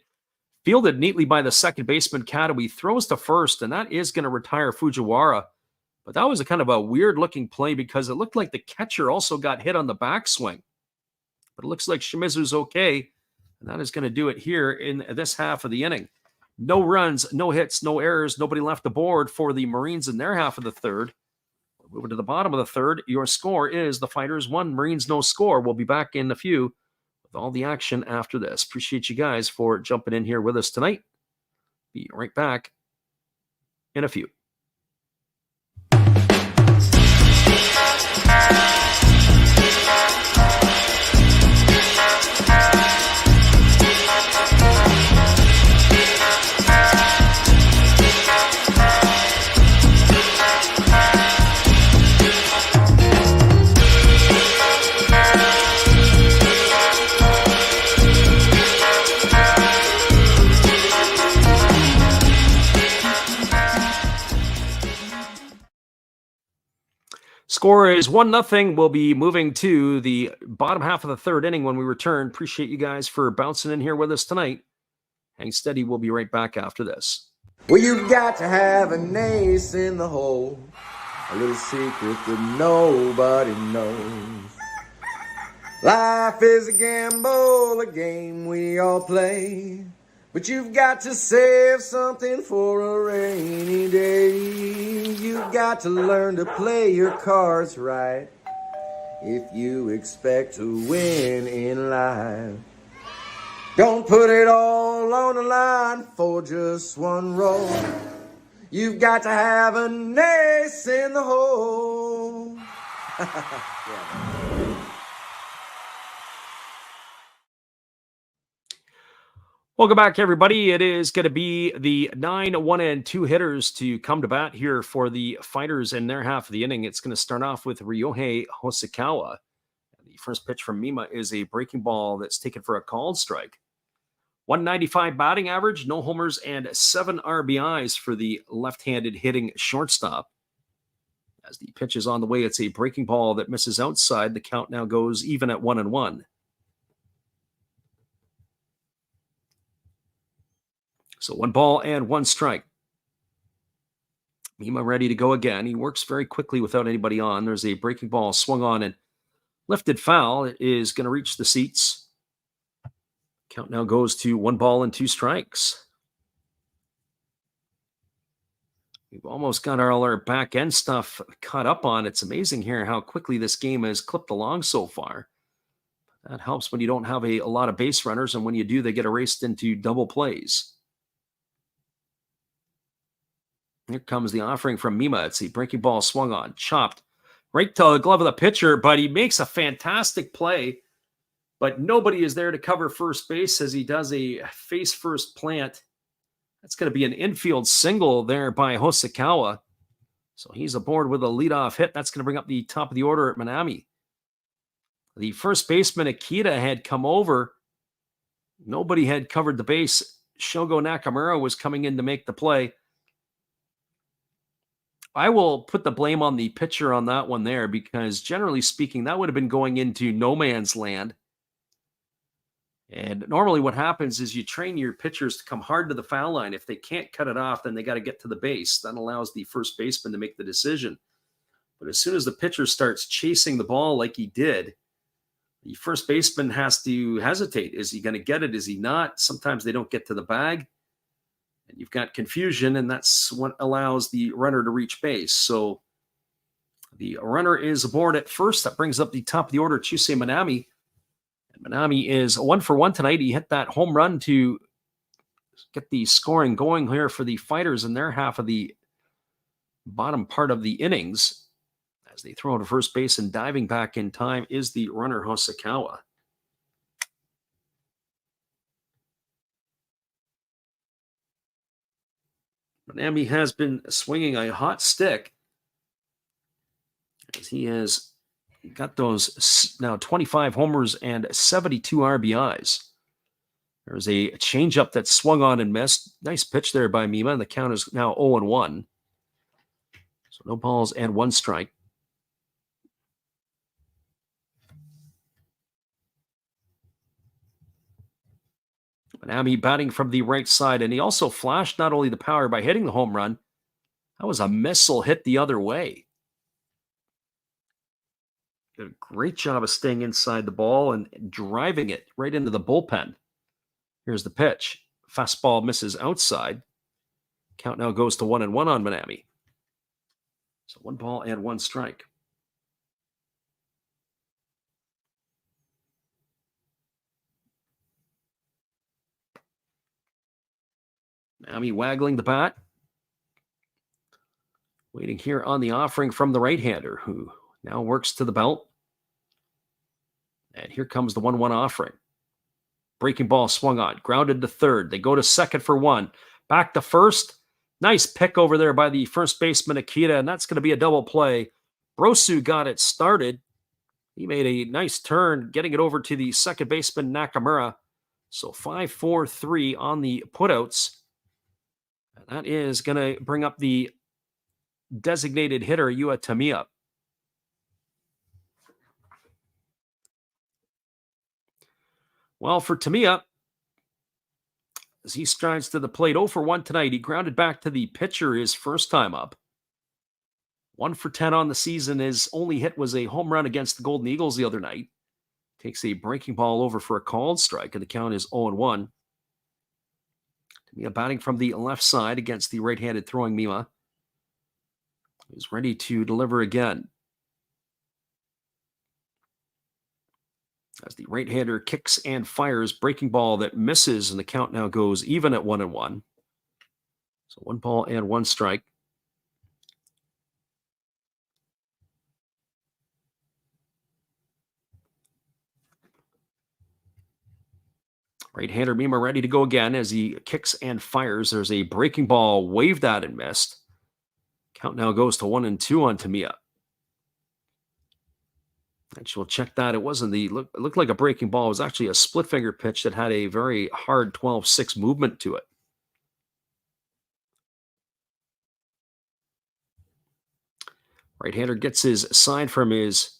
Fielded neatly by the second baseman, Katawi. Throws to first, and that is going to retire Fujiwara. But that was a kind of a weird-looking play because it looked like the catcher also got hit on the backswing. But it looks like Shimizu's okay, and that is going to do it here in this half of the inning. No runs, no hits, no errors, nobody left the board for the Marines in their half of the third. Moving to the bottom of the third, your score is the Fighters 1, Marines no score. We'll be back in a few with all the action after this. Appreciate you guys for jumping in here with us tonight. Be right back in a few. Score is 1-0. We'll be moving to the bottom half of the third inning when we return. Appreciate you guys for bouncing in here with us tonight. Hang steady. We'll be right back after this. Well, you've got to have an ace in the hole, a little secret that nobody knows. Life is a gamble, a game we all play, but you've got to save something for a rainy day. You've got to learn to play your cards right if you expect to win in life. Don't put it all on the line for just one roll. You've got to have an ace in the hole. Welcome back, everybody. It is going to be the 9, 1, and 2 hitters to come to bat here for the Fighters in their half of the inning. It's going to start off with Ryohei Hosokawa. The first pitch from Mima is a breaking ball that's taken for a called strike. 195 batting average, no homers, and 7 RBIs for the left-handed hitting shortstop. As the pitch is on the way, it's a breaking ball that misses outside. The count now goes even at 1-1. So 1 ball and 1 strike. Mima ready to go again. He works very quickly without anybody on. There's a breaking ball swung on and lifted foul. It is going to reach the seats. Count now goes to 1 ball and 2 strikes. We've almost got all our back end stuff caught up on. It's amazing here how quickly this game has clipped along so far. That helps when you don't have a lot of base runners, and when you do, they get erased into double plays. Here comes the offering from Mima. It's the breaking ball swung on, chopped right to the glove of the pitcher, but he makes a fantastic play. But nobody is there to cover first base as he does a face first plant. That's going to be an infield single there by Hosokawa. So he's aboard with a leadoff hit. That's going to bring up the top of the order at Minami. The first baseman, Akita, had come over. Nobody had covered the base. Shogo Nakamura was coming in to make the play. I will put the blame on the pitcher on that one there because generally speaking, that would have been going into no man's land. And normally what happens is you train your pitchers to come hard to the foul line. If they can't cut it off, then they got to get to the base. That allows the first baseman to make the decision. But as soon as the pitcher starts chasing the ball like he did, the first baseman has to hesitate. Is he going to get it? Is he not? Sometimes they don't get to the bag. And you've got confusion, and that's what allows the runner to reach base. So the runner is aboard at first. That brings up the top of the order, Chusei Minami. Minami is 1-for-1 tonight. He hit that home run to get the scoring going here for the Fighters in their half of the bottom part of the innings. As they throw to first base and diving back in time is the runner Hosokawa. Minami has been swinging a hot stick as he has got those now 25 homers and 72 RBIs. There's a changeup that swung on and missed. Nice pitch there by Mima, and the count is now 0-1. So no balls and one strike. Minami batting from the right side, and he also flashed not only the power by hitting the home run, that was a missile hit the other way. Did a great job of staying inside the ball and driving it right into the bullpen. Here's the pitch. Fastball misses outside. Count now goes to 1-1 on Minami. So 1 ball and 1 strike. Minami waggling the bat. Waiting here on the offering from the right-hander, who now works to the belt. And here comes the 1-1 offering. Breaking ball swung on, grounded to third. They go to second for 1. Back to first. Nice pick over there by the first baseman, Akita, and that's going to be a double play. Brosu got it started. He made a nice turn, getting it over to the second baseman, Nakamura. So 5-4-3 on the putouts. And that is going to bring up the designated hitter, Yua Tamiya. Well, for Tamiya, as he strides to the plate, 0-for-1 tonight. He grounded back to the pitcher his first time up. 1-for-10 on the season. His only hit was a home run against the Golden Eagles the other night. Takes a breaking ball over for a called strike, and the count is 0-1. Tamiya batting from the left side against the right-handed throwing Mima. He's ready to deliver again. As the right-hander kicks and fires, breaking ball that misses, and the count now goes even at 1-1. So 1 ball and 1 strike. Right-hander Mima ready to go again as he kicks and fires. There's a breaking ball waved at and missed. Count now goes to 1-2 on Tamiya. And she'll check that. It wasn't it looked like a breaking ball. It was actually a split finger pitch that had a very hard 12-6 movement to it. Right-hander gets his sign from his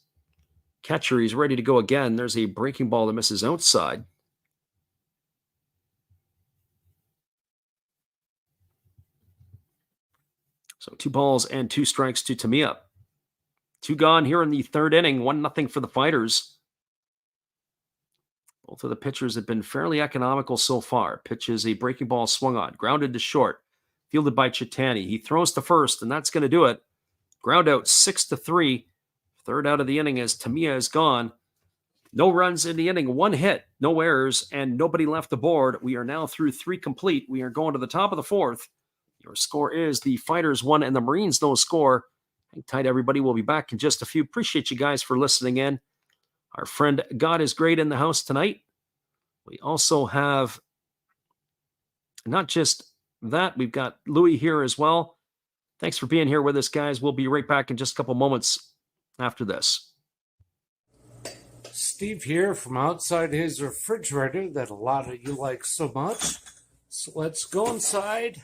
catcher. He's ready to go again. There's a breaking ball that misses outside. So 2 balls and 2 strikes to Tamiya. 2 gone here in the third inning, 1-0 for the Fighters. Both of the pitchers have been fairly economical so far. Pitches a breaking ball swung on, grounded to short. fielded by Chitani. He throws to first, and that's going to do it. Ground out 6-3. Third out of the inning as Tamiya is gone. No runs in the inning, 1 hit, no errors, and nobody left the board. We are now through 3 complete. We are going to the top of the 4th. Your score is the Fighters 1 and the Marines no score. Hang tight, everybody. We'll be back in just a few. Appreciate you guys for listening in. Our friend God is Great in the house tonight. We also have not just that, we've got Louis here as well. Thanks for being here with us, guys. We'll be right back in just a couple moments after this. Steve here from outside his refrigerator that a lot of you like so much. So let's go inside.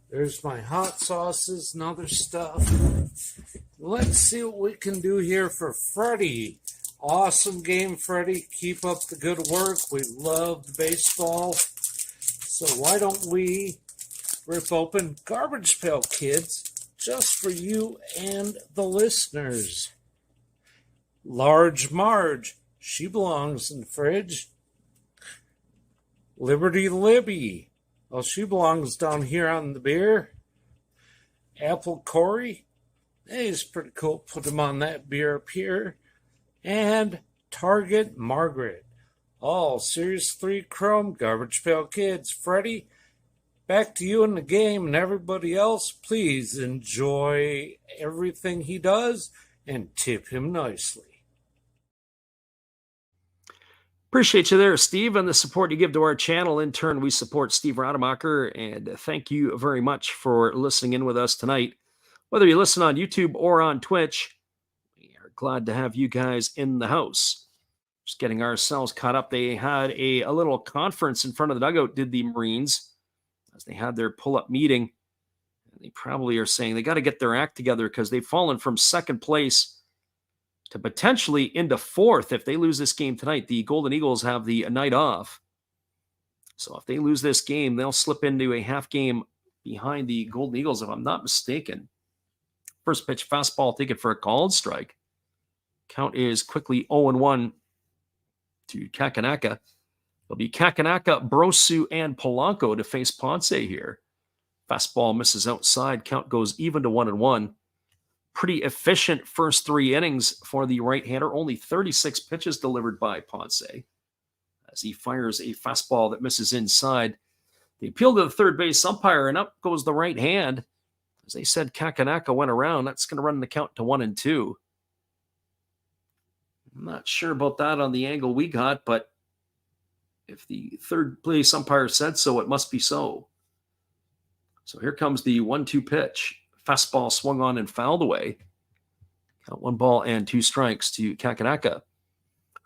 There's my hot sauces and other stuff. Let's see what we can do here for Freddie. Awesome game, Freddie. Keep up the good work. We love the baseball. So why don't we rip open Garbage Pail Kids just for you and the listeners. Large Marge, she belongs in the fridge. Liberty Libby, well, she belongs down here on the beer. Apple Corey, hey, he's pretty cool. Put him on that beer up here. And Target Margaret. All Series 3 Chrome Garbage Pail Kids. Freddie, back to you in the game, and everybody else, please enjoy everything he does and tip him nicely. Appreciate you there, Steve, and the support you give to our channel. In turn, we support Steve Rademacher, and thank you very much for listening in with us tonight. Whether you listen on YouTube or on Twitch, we are glad to have you guys in the house. Just getting ourselves caught up. They had a little conference in front of the dugout, did the Marines, as they had their pull-up meeting. They probably are saying they got to get their act together because they've fallen from second place to potentially into 4th. If they lose this game tonight, the Golden Eagles have the night off. So if they lose this game, they'll slip into a half game behind the Golden Eagles, if I'm not mistaken. First pitch fastball, take it for a called strike. Count is quickly 0-1 to Kakanaka. It'll be Kakanaka, Brosu, and Polanco to face Ponce here. Fastball misses outside. Count goes even to 1-1. Pretty efficient first 3 innings for the right-hander. Only 36 pitches delivered by Ponce as he fires a fastball that misses inside. They appeal to the third base umpire, and up goes the right hand. As they said, Kakanaka went around. That's going to run the count to 1-2. I'm not sure about that on the angle we got, but if the third base umpire said so, it must be so. So here comes the 1-2 pitch. Fastball swung on and fouled away. Count 1-2 strikes to Kakanaka.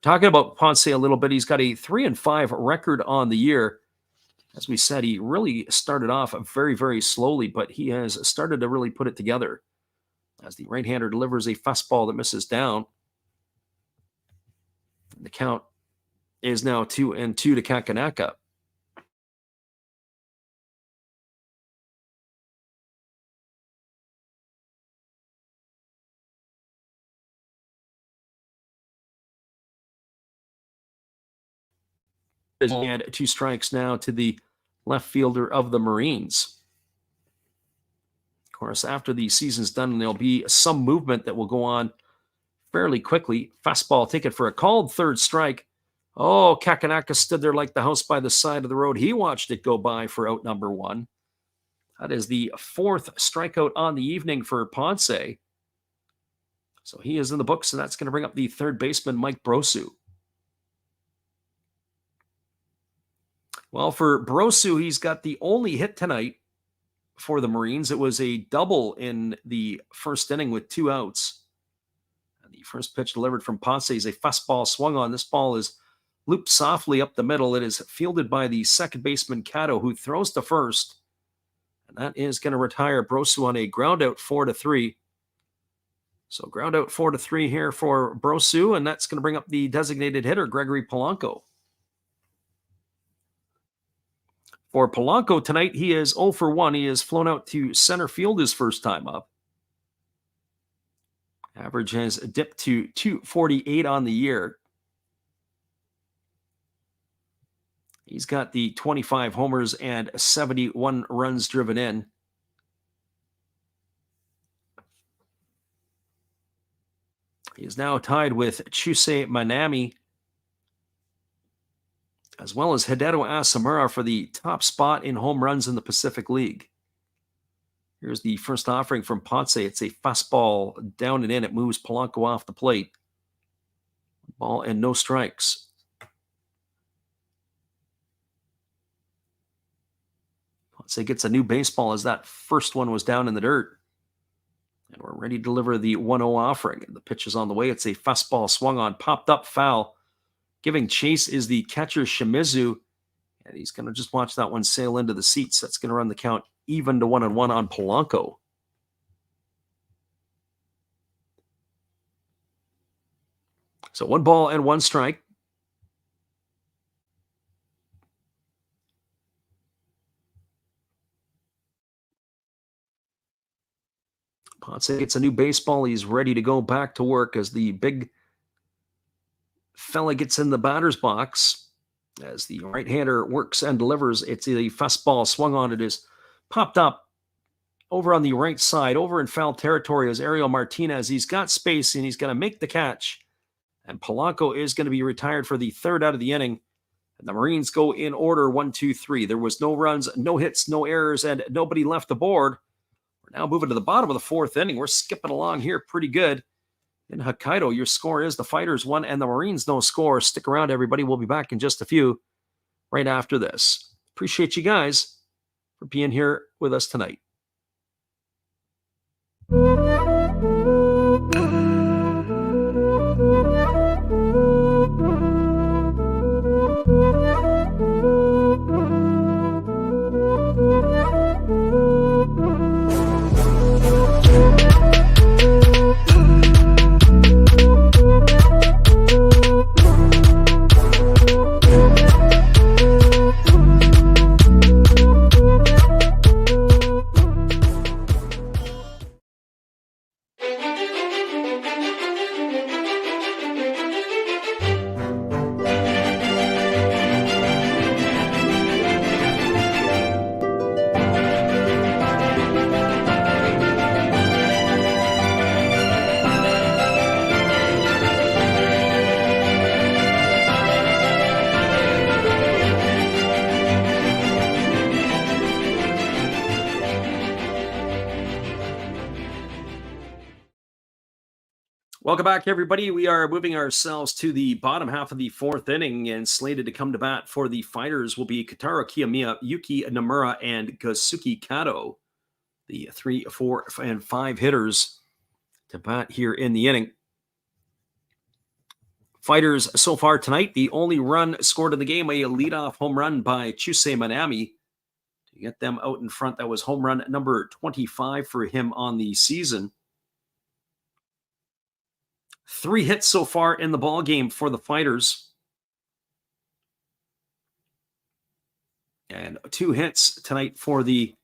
Talking about Ponce a little bit, he's got a 3-5 record on the year. As we said, he really started off very, very slowly, but he has started to really put it together. As the right-hander delivers a fastball that misses down. The count is now 2-2 to Kakanaka. And 2 strikes now to the left fielder of the Marines. Of course, after the season's done, there'll be some movement that will go on fairly quickly. Fastball, take it for a called third strike. Oh, Kakanaka stood there like the house by the side of the road. He watched it go by for out number 1. That is the 4th strikeout on the evening for Ponce. So he is in the books, and that's going to bring up the third baseman, Mike Brosu. Well, for Brosu, he's got the only hit tonight for the Marines. It was a double in the first inning with 2 outs. And the first pitch delivered from Ponce is a fastball swung on. This ball is looped softly up the middle. It is fielded by the second baseman, Cato, who throws to first. And that is going to retire Brosu on a ground out 4-3. So ground out 4-3 here for Brosu, and that's going to bring up the designated hitter, Gregory Polanco. For Polanco tonight, he is 0 for 1. He has flown out to center field his first time up. Average has dipped to 248 on the year. He's got the 25 homers and 71 runs driven in. He is now tied with Chusei Manami, as well as Hideo Asamura for the top spot in home runs in the Pacific League. Here's the first offering from Ponce. It's a fastball down and in. It moves Polanco off the plate. Ball and no strikes. Ponce gets a new baseball as that first one was down in the dirt. And we're ready to deliver the 1-0 offering. The pitch is on the way. It's a fastball swung on, popped up foul. Giving chase is the catcher Shimizu. And he's going to just watch that one sail into the seats. That's going to run the count even to 1-1 on Polanco. So 1 ball and 1 strike. Ponce gets a new baseball. He's ready to go back to work as the big fella gets in the batter's box. As the right-hander works and delivers, it's a fastball swung on. It is popped up over on the right side, over in foul territory as Ariel Martinez. He's got space and he's going to make the catch. And Polanco is going to be retired for the 3rd out of the inning. And the Marines go in order 1, 2, 3. There was no runs, no hits, no errors, and nobody left the board. We're now moving to the bottom of the 4th inning. We're skipping along here pretty good. In Hokkaido, your score is the Fighters 1 and the Marines no score. Stick around, everybody. We'll be back in just a few right after this. Appreciate you guys for being here with us tonight. Welcome back, everybody. We are moving ourselves to the bottom half of the 4th inning, and slated to come to bat for the Fighters will be Kotaro Kiyomiya, Yuki Nomura, and Gosuke Kato, the 3, 4, and 5 hitters to bat here in the inning. Fighters so far tonight, the only run scored in the game, a leadoff home run by Chusei Manami to get them out in front. That was home run number 25 for him on the season. 3 hits so far in the ball game for the Fighters. And 2 hits tonight for the,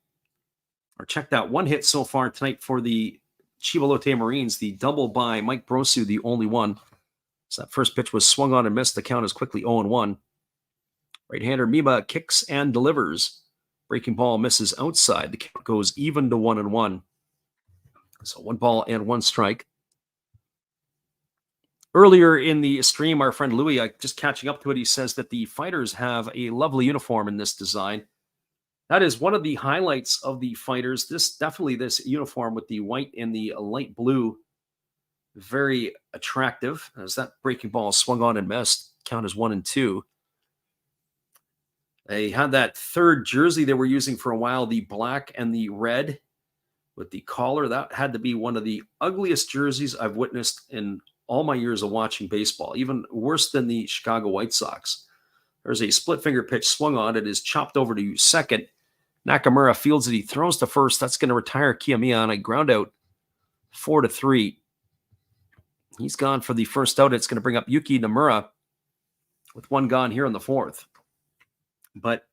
or check that, 1 hit so far tonight for the Chibalote Marines. The double by Mike Brosu, the only one. So that first pitch was swung on and missed. The count is quickly 0-1. Right-hander Miba kicks and delivers. Breaking ball misses outside. The count goes even to 1-1. So 1 ball and 1 strike. Earlier in the stream, our friend Louis, just catching up to it, he says that the Fighters have a lovely uniform in this design. That is one of the highlights of the Fighters. This uniform with the white and the light blue, very attractive. As that breaking ball swung on and missed, count is 1-2. They had that 3rd jersey they were using for a while, the black and the red with the collar. That had to be one of the ugliest jerseys I've witnessed in all my years of watching baseball, even worse than the Chicago White Sox. There's a split finger pitch swung on. It is chopped over to second. Nakamura fields it. He throws to first. That's going to retire Kiyomiya on a ground out, 4-3. He's gone for the first out. It's going to bring up Yuki Nomura with 1 gone here in the 4th. But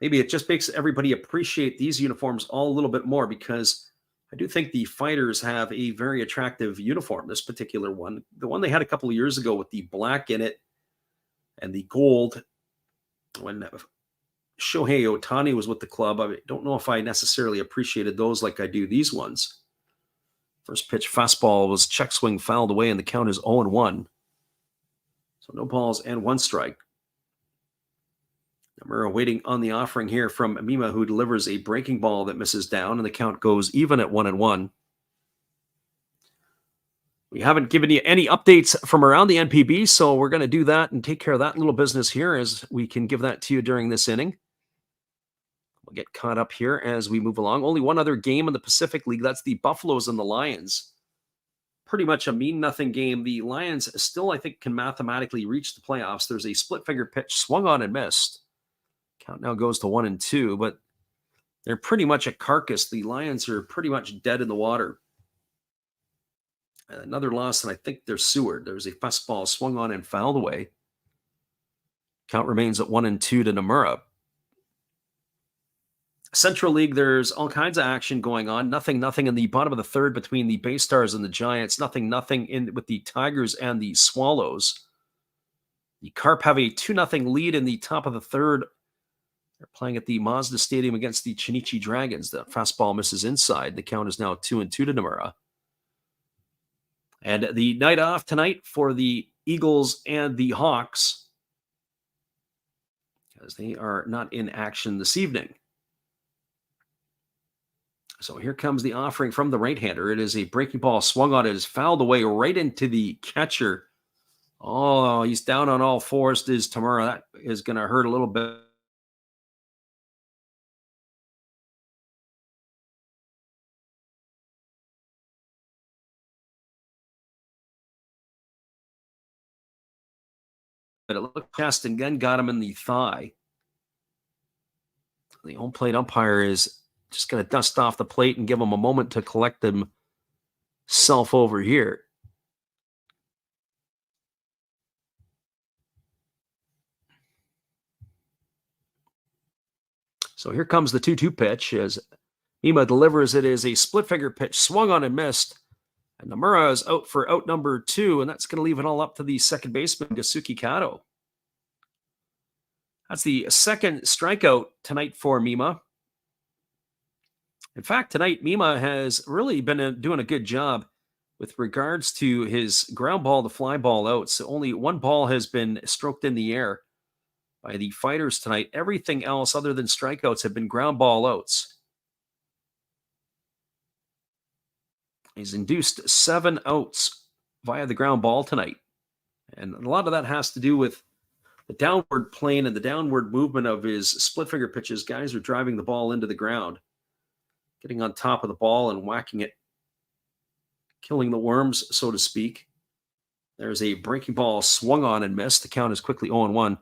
maybe it just makes everybody appreciate these uniforms all a little bit more, because I do think the Fighters have a very attractive uniform, this particular one. The one they had a couple of years ago with the black in it and the gold when Shohei Ohtani was with the club. I don't know if I necessarily appreciated those like I do these ones. First pitch fastball was check swing fouled away, and the count is 0-1. So no balls and one strike. Nomura waiting on the offering here from Mima, who delivers a breaking ball that misses down, and the count goes even at 1-1. We haven't given you any updates from around the NPB, so we're going to do that and take care of that little business here as we can give that to you during this inning. We'll get caught up here as we move along. Only one other game in the Pacific League. That's the Buffaloes and the Lions. Pretty much a mean nothing game. The Lions still, I think, can mathematically reach the playoffs. There's a split finger pitch swung on and missed. Count now goes to 1-2, but they're pretty much a carcass. The Lions are pretty much dead in the water. Another loss, and I think they're Seward. There's a fastball swung on and fouled away. Count remains at 1-2 to Nomura. Central League, there's all kinds of action going on. Nothing in the bottom of the third between the BayStars and the Giants. Nothing in with the Tigers and the Swallows. The Carp have a 2-0 lead in the top of the third. They're playing at the Mazda Stadium against the Chinichi Dragons. The fastball misses inside. The count is now 2-2 to Nomura. And the night off tonight for the Eagles and the Hawks, as they are not in action this evening. So here comes the offering from the right-hander. It is a breaking ball swung on. It is fouled away right into the catcher. Oh, he's down on all fours. Is Tamura. That is going to hurt a little bit. But it looked chest and then got him in the thigh. The home plate umpire is just going to dust off the plate and give him a moment to collect himself over here. So here comes the 2-2 pitch as Mima delivers. It is a split finger pitch swung on and missed. And Nomura is out for out number 2, and that's going to leave it all up to the second baseman, Yasuki Kato. That's the second strikeout tonight for Mima. In fact, tonight, Mima has really been doing a good job with regards to his ground ball to fly ball outs. Only one ball has been stroked in the air by the fighters tonight. Everything else other than strikeouts have been ground ball outs. He's induced 7 outs via the ground ball tonight. And a lot of that has to do with the downward plane and the downward movement of his split finger pitches. Guys are driving the ball into the ground, getting on top of the ball and whacking it, killing the worms, so to speak. There's a breaking ball swung on and missed. The count is quickly 0-1.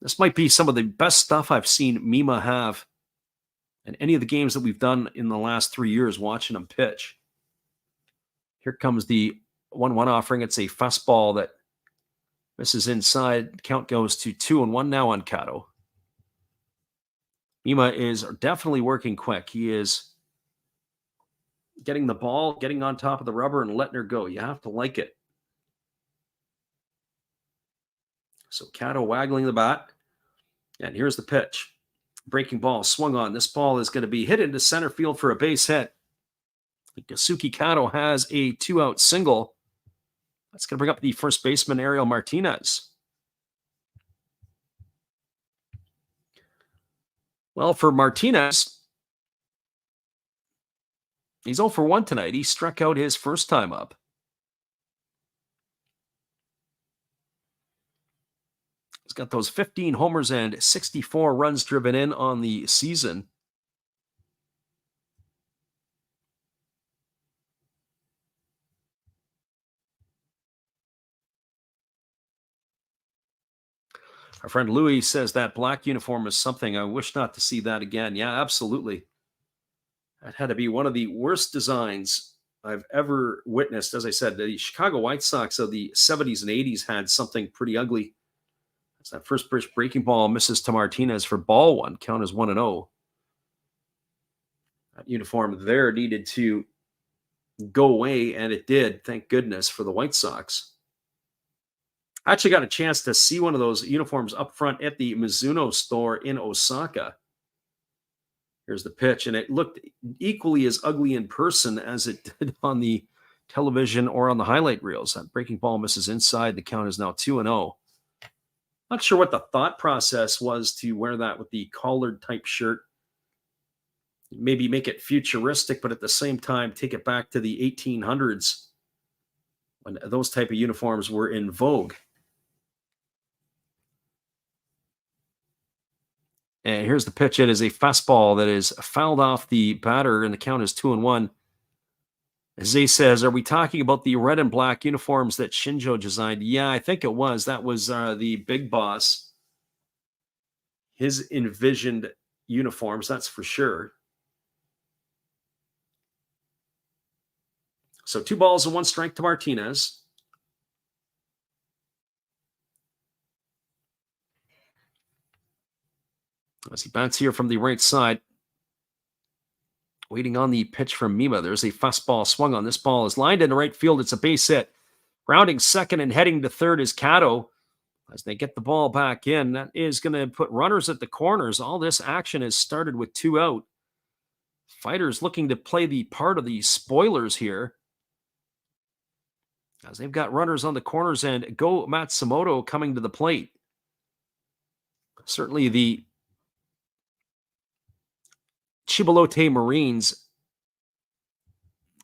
This might be some of the best stuff I've seen Mima have in any of the games that we've done in the last 3 years watching him pitch. Here comes the 1-1 offering. It's a fastball that misses inside. Count goes to 2-1 now on Kato. Mima is definitely working quick. He is getting the ball, getting on top of the rubber, and letting her go. You have to like it. So Kato waggling the bat. And here's the pitch. Breaking ball swung on. This ball is going to be hit into center field for a base hit. Yasuki Kato has a 2-out single. That's going to bring up the first baseman, Ariel Martinez. Well, for Martinez, he's 0 for 1 tonight. He struck out his first time up. He's got those 15 homers and 64 runs driven in on the season. Our friend Louis says that black uniform is something. I wish not to see that again. Yeah, absolutely. That had to be one of the worst designs I've ever witnessed. As I said, the Chicago White Sox of the 70s and 80s had something pretty ugly. As that first breaking ball misses to Martinez for ball 1. Count is 1-0. That uniform there needed to go away, and it did. Thank goodness for the White Sox. I actually got a chance to see one of those uniforms up front at the Mizuno store in Osaka. Here's the pitch, and it looked equally as ugly in person as it did on the television or on the highlight reels. That breaking ball misses inside. The count is now 2-0. Not sure what the thought process was to wear that with the collared type shirt. Maybe make it futuristic, but at the same time, take it back to the 1800s when those type of uniforms were in vogue. And here's the pitch. It is a fastball that is fouled off the batter, and the count is 2-1. Zay says, are we talking about the red and black uniforms that Shinjo designed? Yeah, I think it was. That was the big boss. His envisioned uniforms, that's for sure. So 2 balls and 1 strike to Martinez. As he bats here from the right side. Waiting on the pitch from Mima. There's a fastball swung on. This ball is lined into right field. It's a base hit. Rounding second and heading to third is Cato. As they get the ball back in, that is going to put runners at the corners. All this action has started with 2 out. Fighters looking to play the part of the spoilers here, as they've got runners on the corners and Go Matsumoto coming to the plate. Certainly the Chibolote Marines,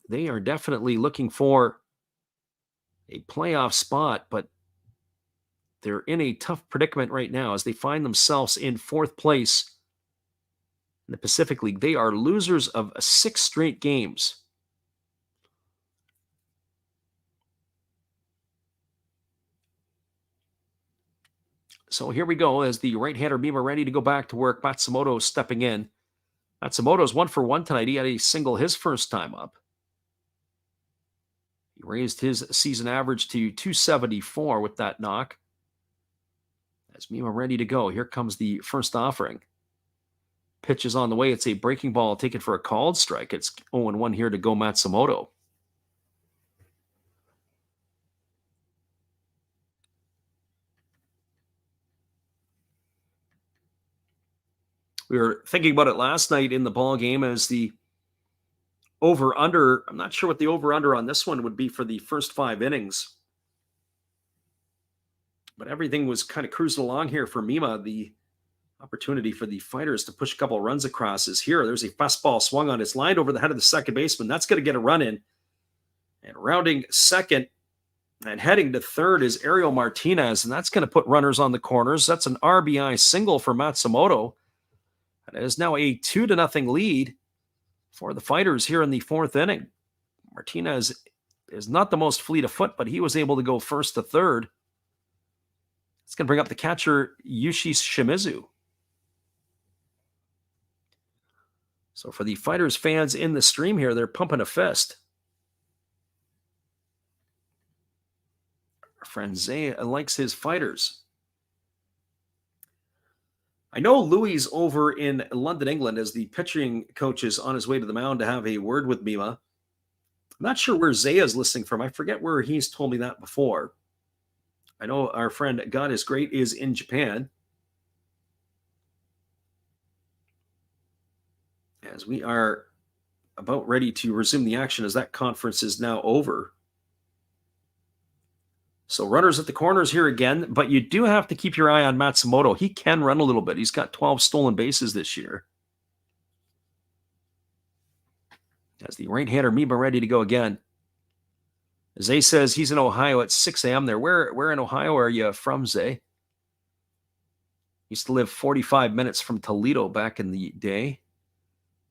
they are definitely looking for a playoff spot, but they're in a tough predicament right now as they find themselves in 4th place in the Pacific League. They are losers of 6 straight games. So here we go as the right-hander Mima ready to go back to work. Matsumoto stepping in. Matsumoto's 1 for 1 tonight. He had a single his first time up. He raised his season average to 274 with that knock. As Mima ready to go. Here comes the first offering. Pitch is on the way. It's a breaking ball taken for a called strike. It's 0-1 here to Go Matsumoto. We were thinking about it last night in the ball game as the over-under. I'm not sure what the over-under on this one would be for the first 5 innings. But everything was kind of cruising along here for Mima. The opportunity for the Fighters to push a couple of runs across is here. There's a fastball swung on. It's lined over the head of the second baseman. That's going to get a run in. And rounding second and heading to third is Ariel Martinez, and that's going to put runners on the corners. That's an RBI single for Matsumoto. And it is now a 2-0 lead for the Fighters here in the 4th inning. Martinez is not the most fleet of foot, but he was able to go first to third. It's going to bring up the catcher, Yushi Shimizu. So for the Fighters fans in the stream here, they're pumping a fist. Our friend Zay likes his Fighters. I know Louis over in London, England, as the pitching coach is on his way to the mound to have a word with Mima. I'm not sure where Zaya is listening from. I forget where he's told me that before. I know our friend God is Great is in Japan. As we are about ready to resume the action as that conference is now over. So runners at the corners here again, but you do have to keep your eye on Matsumoto. He can run a little bit. He's got 12 stolen bases this year. As the right-hander Mima ready to go again. Zay says he's in Ohio at 6 a.m. there. Where in Ohio are you from, Zay? Used to live 45 minutes from Toledo back in the day.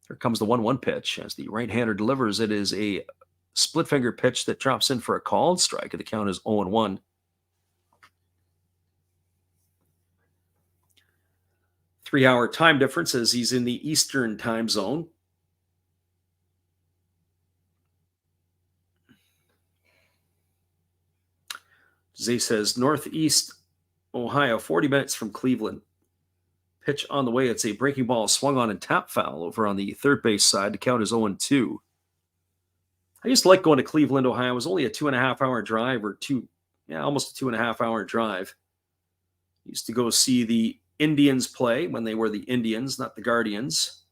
Here comes the 1-1 pitch. As the right-hander delivers, it is a split finger pitch that drops in for a called strike. The count is 0-1. Three-hour time difference as he's in the Eastern time zone. Zay says Northeast Ohio, 40 minutes from Cleveland. Pitch on the way. It's a breaking ball swung on and tap foul over on the third base side. The count is 0-2. I used to like going to Cleveland, Ohio. It was only a 2.5-hour drive or 2 almost a 2.5-hour drive. Used to go see the Indians play when they were the Indians, not the Guardians.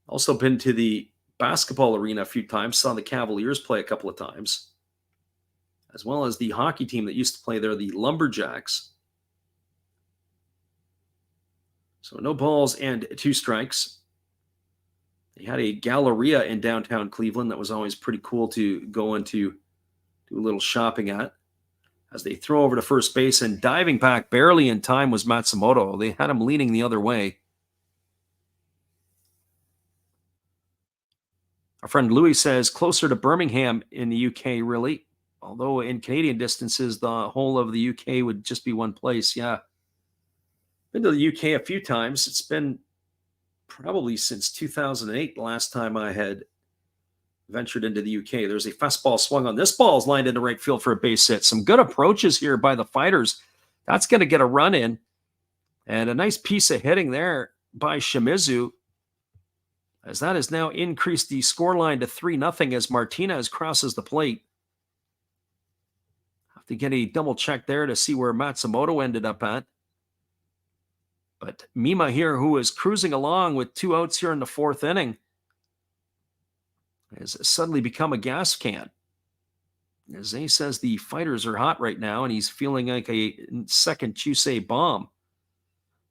Also been to the basketball arena a few times, saw the Cavaliers play a couple of times, as well as the hockey team that used to play there, the Lumberjacks. So no balls and 2 strikes. They had a Galleria in downtown Cleveland that was always pretty cool to go into, do a little shopping at. As they throw over to first base, and diving back barely in time was Matsumoto. They had him leaning the other way. Our friend Louis says closer to Birmingham in the UK, really. Although in Canadian distances, the whole of the UK would just be one place. Yeah. Been to the UK a few times. It's been probably since 2008, the last time I had ventured into the UK. There's a fastball swung on. This ball is lined into right field for a base hit. Some good approaches here by the Fighters. That's going to get a run in. And a nice piece of hitting there by Shimizu, as that has now increased the scoreline to 3-0 as Martinez crosses the plate. Have to get a double check there to see where Matsumoto ended up at. But Mima here, who is cruising along with 2 outs here in the 4th inning, has suddenly become a gas can. As Zay says, the Fighters are hot right now, and he's feeling like a second Chusei bomb.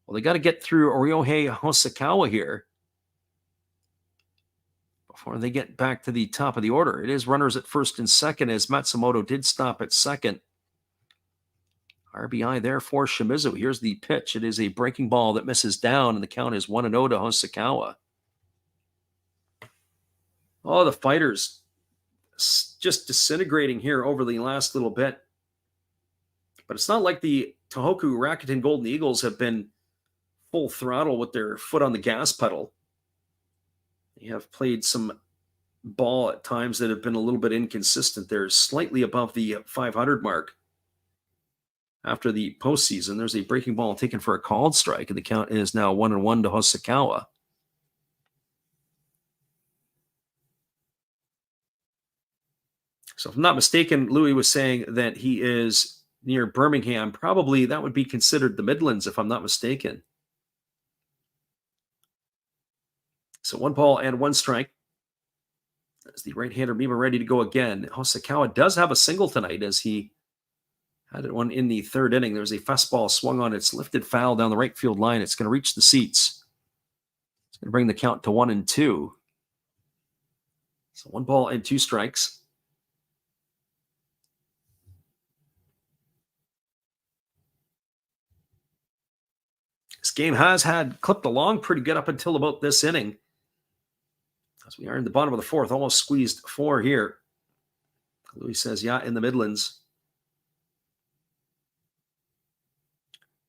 Well, they got to get through Ryohei Hosokawa here before they get back to the top of the order. It is runners at first and second, as Matsumoto did stop at second. RBI there for Shimizu. Here's the pitch. It is a breaking ball that misses down, and the count is 1-0 to Hosokawa. Oh, the Fighters just disintegrating here over the last little bit. But it's not like the Tohoku Rakuten Golden Eagles have been full throttle with their foot on the gas pedal. They have played some ball at times that have been a little bit inconsistent. They're slightly above the 500 mark. After the postseason, there's a breaking ball taken for a called strike, and the count is now 1-1 to Hosokawa. So if I'm not mistaken, Louis was saying that he is near Birmingham. Probably that would be considered the Midlands, if I'm not mistaken. So 1 ball and 1 strike. As the right-hander Mima ready to go again. Hosokawa does have a single tonight, as he had one in the 3rd inning. There was a fastball swung on. It's lifted foul down the right field line. It's going to reach the seats. It's going to bring the count to 1-2. So 1 ball and 2 strikes. This game has had clipped along pretty good up until about this inning, as we are in the bottom of the 4th, almost squeezed 4 here. Louis says, yeah, in the Midlands.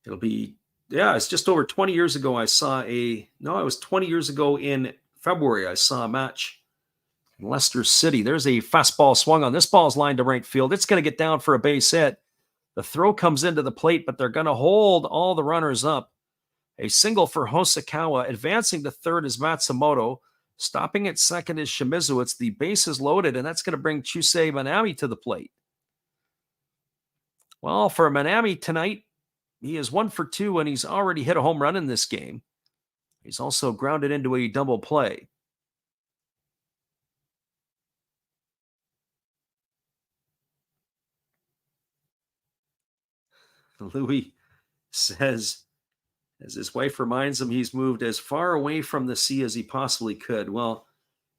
It'll be, it's just over 20 years ago it was 20 years ago in February I saw a match in Leicester City. There's a fastball swung on. This ball's lined to right field. It's going to get down for a base hit. The throw comes into the plate, but they're going to hold all the runners up. A single for Hosokawa. Advancing to 3rd is Matsumoto. Stopping at 2nd is Shimizu. It's the bases loaded, and that's going to bring Chusei Manami to the plate. Well, for Manami tonight, he is 1 for 2, and he's already hit a home run in this game. He's also grounded into a double play. Louis says, as his wife reminds him, he's moved as far away from the sea as he possibly could. Well,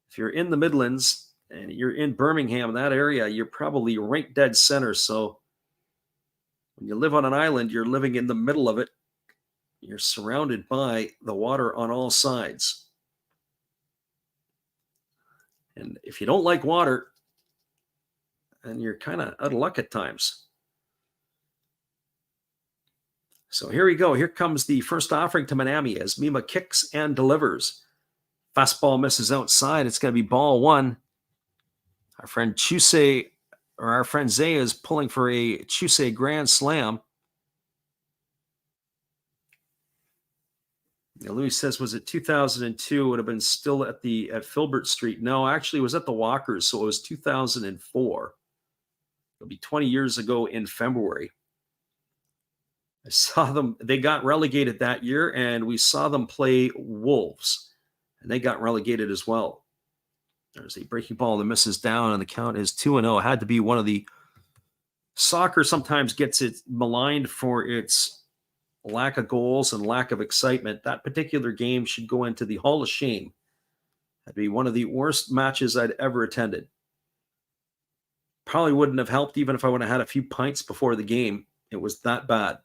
if you're in the Midlands and you're in Birmingham, that area, you're probably right dead center. So when you live on an island, you're living in the middle of it. You're surrounded by the water on all sides. And if you don't like water, then you're kind of out of luck at times. So here we go. Here comes the first offering to Manami as Mima kicks and delivers. Fastball misses outside. It's going to be ball 1. Our friend Chusei, or our friend Zay, is pulling for a Chusei grand slam. Now, Louis says, was it 2002? It would have been still at Filbert Street. No, actually it was at the Walkers, so it was 2004. It'll be 20 years ago in February. I saw them. They got relegated that year, and we saw them play Wolves, and they got relegated as well. There's a breaking ball that misses down, and the count is 2-0. It had to be one of the soccer sometimes gets it maligned for its lack of goals and lack of excitement. That particular game should go into the Hall of Shame. That'd be one of the worst matches I'd ever attended. Probably wouldn't have helped even if I would have had a few pints before the game. It was that bad.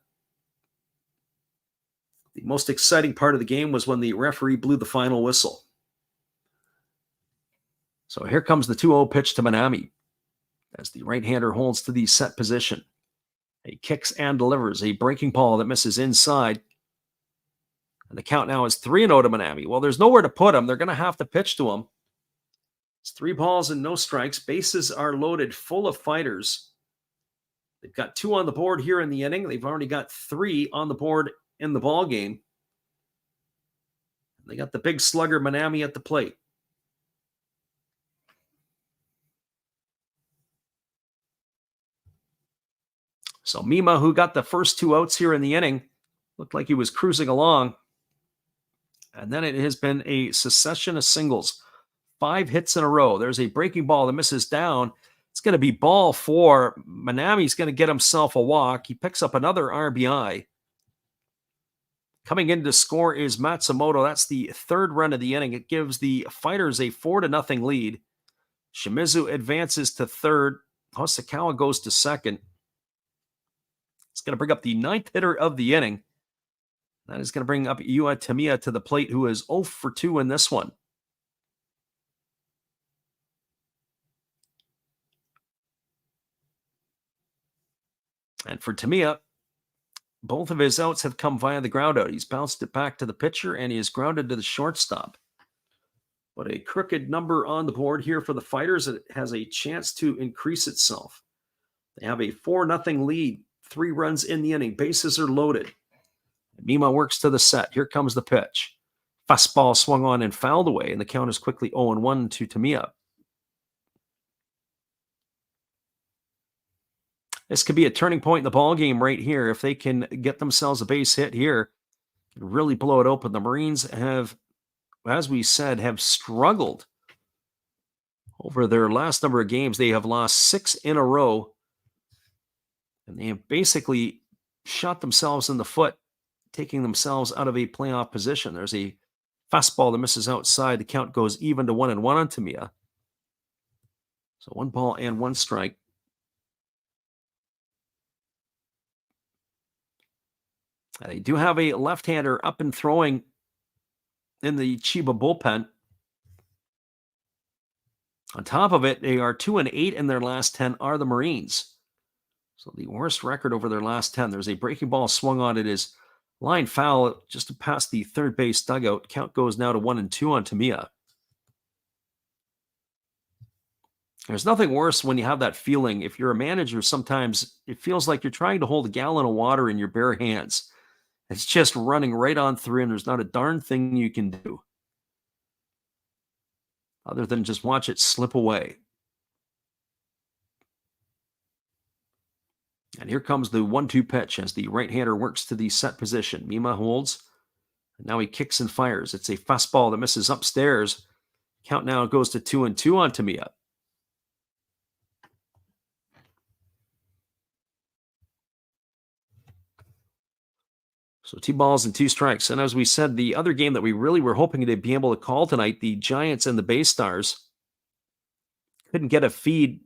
The most exciting part of the game was when the referee blew the final whistle. So here comes the 2-0 pitch to Manami as the right-hander holds to the set position. He kicks and delivers a breaking ball that misses inside. And the count now is 3-0 to Manami. Well, there's nowhere to put him. They're going to have to pitch to him. It's 3 balls and no strikes. Bases are loaded full of fighters. They've got 2 on the board here in the inning. They've already got 3 on the board in the ball game. They got the big slugger Manami at the plate. So Mima, who got the first 2 outs here in the inning, looked like he was cruising along. And then it has been a succession of singles. 5 hits in a row. There's a breaking ball that misses down. It's going to be ball 4. Manami's going to get himself a walk. He picks up another RBI. Coming in to score is Matsumoto. That's the 3rd run of the inning. It gives the Fighters a 4-0 lead. Shimizu advances to 3rd. Hosokawa goes to 2nd. It's going to bring up the 9th hitter of the inning. That is going to bring up Yua Tamiya to the plate, who is 0 for 2 in this one. And for Tamiya, both of his outs have come via the ground out. He's bounced it back to the pitcher, and he is grounded to the shortstop. But a crooked number on the board here for the Fighters. It has a chance to increase itself. They have a 4-0 lead. 3 runs in the inning. Bases are loaded. Mima works to the set. Here comes the pitch. Fastball swung on and fouled away, and the count is quickly 0-1 to Tamiya. This could be a turning point in the ball game right here. If they can get themselves a base hit here, can really blow it open. The Marines have, as we said, have struggled over their last number of games. They have lost 6 in a row. And they have basically shot themselves in the foot, taking themselves out of a playoff position. There's a fastball that misses outside. The count goes even to 1-1 on Tamiya. So 1 ball and 1 strike. They do have a left-hander up and throwing in the Chiba bullpen. On top of it, they are 2-8 in their last 10 are the Marines. So the worst record over their last 10. There's a breaking ball swung on. It is line foul just to pass the 3rd base dugout. Count goes now to 1-2 on Tamiya. There's nothing worse when you have that feeling. If you're a manager, sometimes it feels like you're trying to hold a gallon of water in your bare hands. It's just running right on through, and there's not a darn thing you can do other than just watch it slip away. And here comes the 1-2 pitch as the right-hander works to the set position. Mima holds. And now he kicks and fires. It's a fastball that misses upstairs. Count now goes to 2-2 on Tamiya. So 2 balls and 2 strikes. And as we said, the other game that we really were hoping to be able to call tonight, the Giants and the BayStars, couldn't get a feed.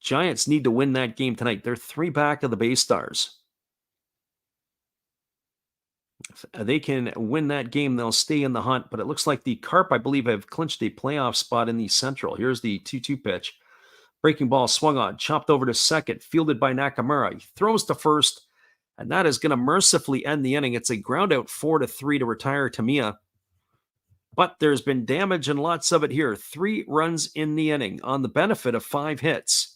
Giants need to win that game tonight. They're 3 back of the BayStars. If they can win that game, they'll stay in the hunt. But it looks like the Carp, I believe, have clinched a playoff spot in the Central. Here's the 2-2 pitch. Breaking ball swung on, chopped over to second, fielded by Nakamura. He throws to first, and that is going to mercifully end the inning. It's a ground out 4-3 to retire Tamiya. But there's been damage and lots of it here. 3 runs in the inning on the benefit of 5 hits.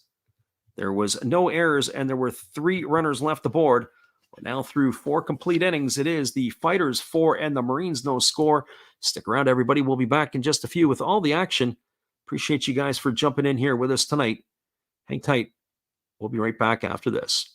There was no errors, and there were 3 runners left aboard. But now through 4 complete innings, it is the Fighters 4 and the Marines no score. Stick around, everybody. We'll be back in just a few with all the action. Appreciate you guys for jumping in here with us tonight. Hang tight. We'll be right back after this.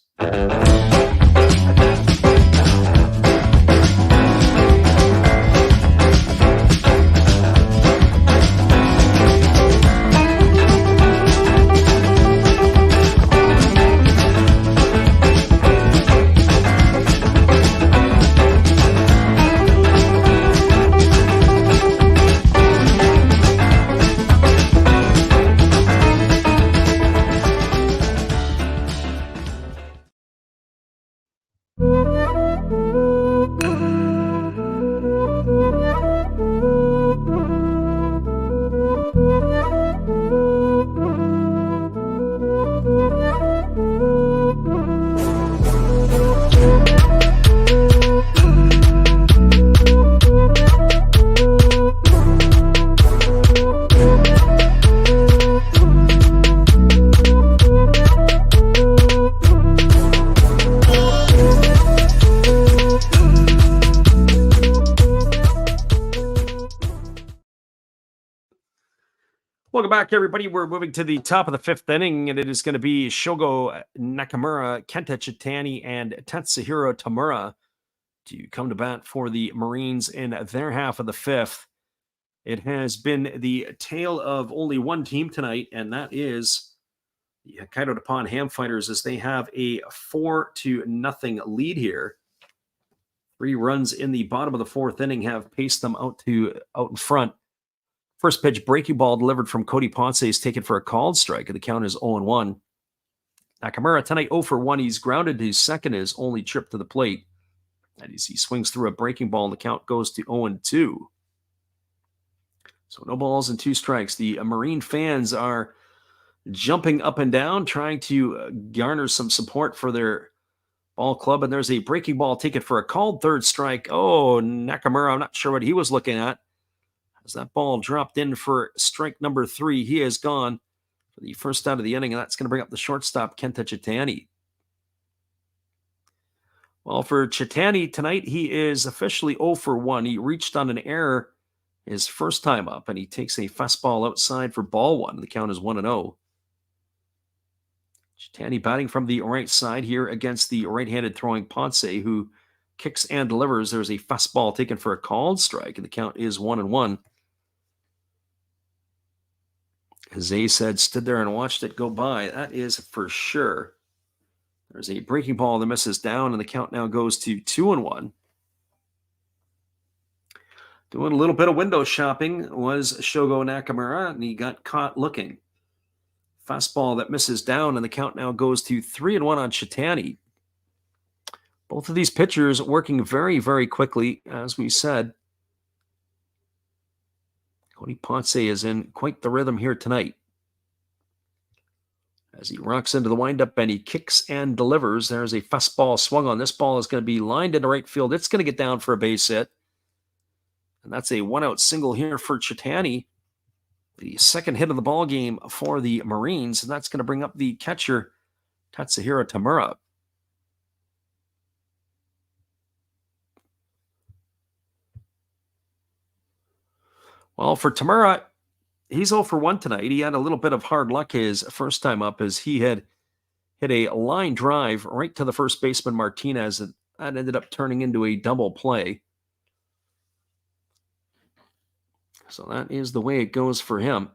Welcome back, everybody. We're moving to the top of the fifth inning, and it is going to be Shogo Nakamura, Kenta Chitani, and Tatsuhiro Tamura to come to bat for the Marines in their half of the fifth. It has been the tale of only one team tonight, and that is the Hokkaido Nippon Ham Fighters, as they have a 4-0 lead here. 3 runs in the bottom of the fourth inning have paced them out in front. First pitch breaking ball delivered from Cody Ponce is taken for a called strike, and the count is 0-1. Nakamura tonight 0 for 1. He's grounded his second, his only trip to the plate. And as he swings through a breaking ball, and the count goes to 0-2. So no balls and 2 strikes. The Marine fans are jumping up and down, trying to garner some support for their ball club. And there's a breaking ball taken for a called third strike. Oh, Nakamura, I'm not sure what he was looking at. As that ball dropped in for strike number 3, he is gone for the first out of the inning, and that's going to bring up the shortstop, Kenta Chitani. Well, for Chitani tonight, he is officially 0 for 1. He reached on an error his first time up, and he takes a fastball outside for ball 1. The count is 1-0. Chitani batting from the right side here against the right-handed throwing Ponce, who kicks and delivers. There's a fastball taken for a called strike, and the count is 1-1. As Zay said, stood there and watched it go by. That is for sure. There's a breaking ball that misses down, and the count now goes to 2-1. Doing a little bit of window shopping was Shogo Nakamura, and he got caught looking. Fastball that misses down, and the count now goes to 3-1 on Chitani. Both of these pitchers working very, very quickly, as we said. Cody Ponce is in quite the rhythm here tonight. As he rocks into the windup and he kicks and delivers, there's a fastball swung on. This ball is going to be lined into right field. It's going to get down for a base hit. And that's a 1-out single here for Chitani. The second hit of the ball game for the Marines. And that's going to bring up the catcher, Tatsuhiro Tamura. Well, for Tamura, he's 0 for 1 tonight. He had a little bit of hard luck his first time up, as he had hit a line drive right to the first baseman, Martinez, and that ended up turning into a double play. So that is the way it goes for him.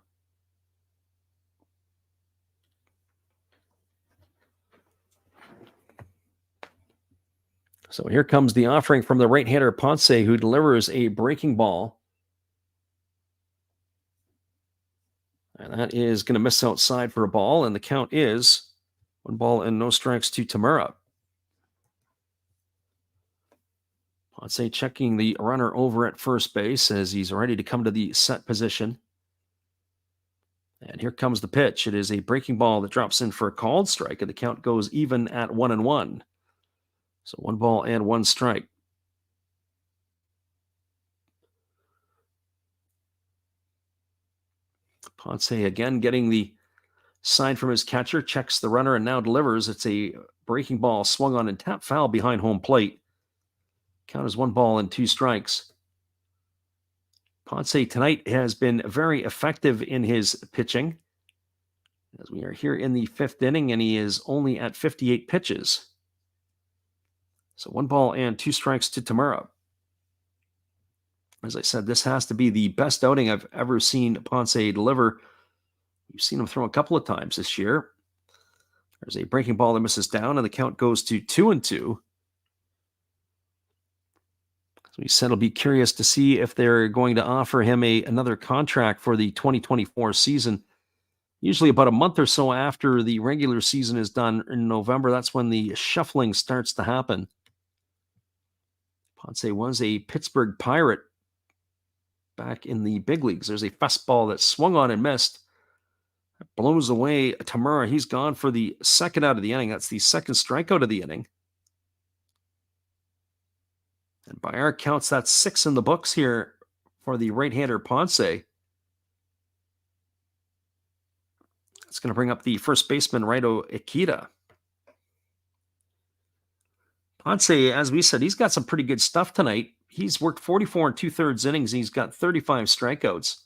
So here comes the offering from the right-hander Ponce, who delivers a breaking ball. And that is going to miss outside for a ball, and the count is 1 ball and no strikes to Tamura. Ponce checking the runner over at first base as he's ready to come to the set position. And here comes the pitch. It is a breaking ball that drops in for a called strike, and the count goes even at 1-1. So 1 ball and 1 strike. Ponce again getting the sign from his catcher, checks the runner, and now delivers. It's a breaking ball swung on and tap foul behind home plate. Count is 1 ball and 2 strikes. Ponce tonight has been very effective in his pitching. as we are here in the 5th inning, and he is only at 58 pitches. So 1 ball and 2 strikes to Tamura. As I said, this has to be the best outing I've ever seen Ponce deliver. You've seen him throw a couple of times this year. There's a breaking ball that misses down, and the count goes to 2-2. So we said, I'll be curious to see if they're going to offer him another contract for the 2024 season. Usually about a month or so after the regular season is done in November, that's when the shuffling starts to happen. Ponce was a Pittsburgh Pirate back in the big leagues. There's a fastball that swung on and missed. That blows away Tamura. He's gone for the 2nd out of the inning. That's the 2nd strikeout of the inning. And by our counts, that's 6 in the books here for the right-hander Ponce. That's going to bring up the first baseman, Raito Ikeda. Ponce, as we said, he's got some pretty good stuff tonight. He's worked 44 2/3 innings. He's got 35 strikeouts.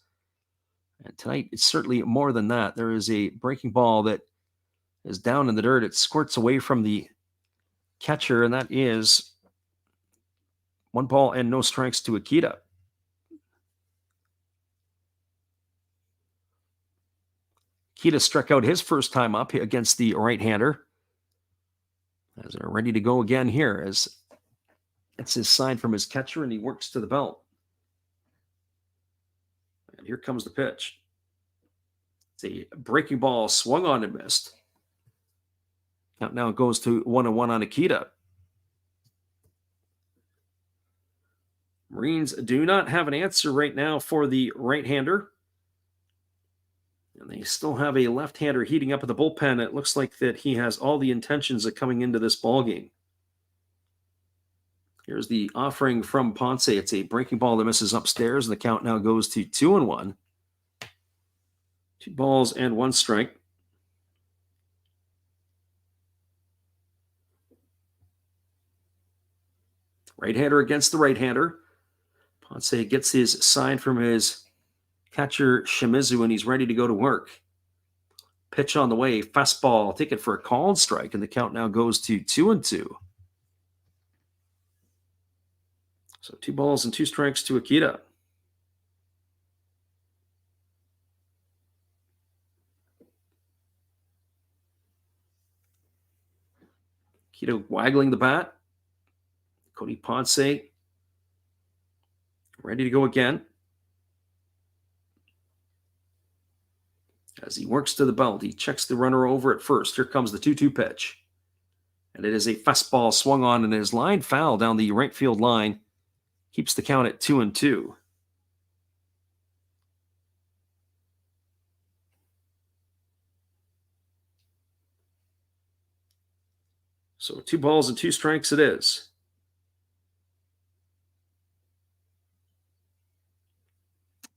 And tonight, it's certainly more than that. There is a breaking ball that is down in the dirt. It squirts away from the catcher, and that is 1 ball and no strikes to Ikeda. Ikeda struck out his first time up against the right-hander. As they're ready to go again here, as it's his sign from his catcher, and he works to the belt. And here comes the pitch. It's a breaking ball, swung on and missed. Count now goes to 1-1 on Ikeda. Marines do not have an answer right now for the right-hander. And they still have a left-hander heating up at the bullpen. It looks like that he has all the intentions of coming into this ballgame. Here's the offering from Ponce. It's a breaking ball that misses upstairs, and the count now goes to 2-1. 2 balls and 1 strike. Right-hander against the right-hander. Ponce gets his sign from his catcher Shimizu, and he's ready to go to work. Pitch on the way, fastball, take it for a called strike, and the count now goes to 2-2. So 2 balls and 2 strikes to Ikeda. Ikeda waggling the bat. Cody Ponce ready to go again. As he works to the belt, he checks the runner over at first. Here comes the 2-2 pitch. And it is a fastball swung on, and his line foul down the right field line. Keeps the count at 2-2. So 2 balls and 2 strikes it is.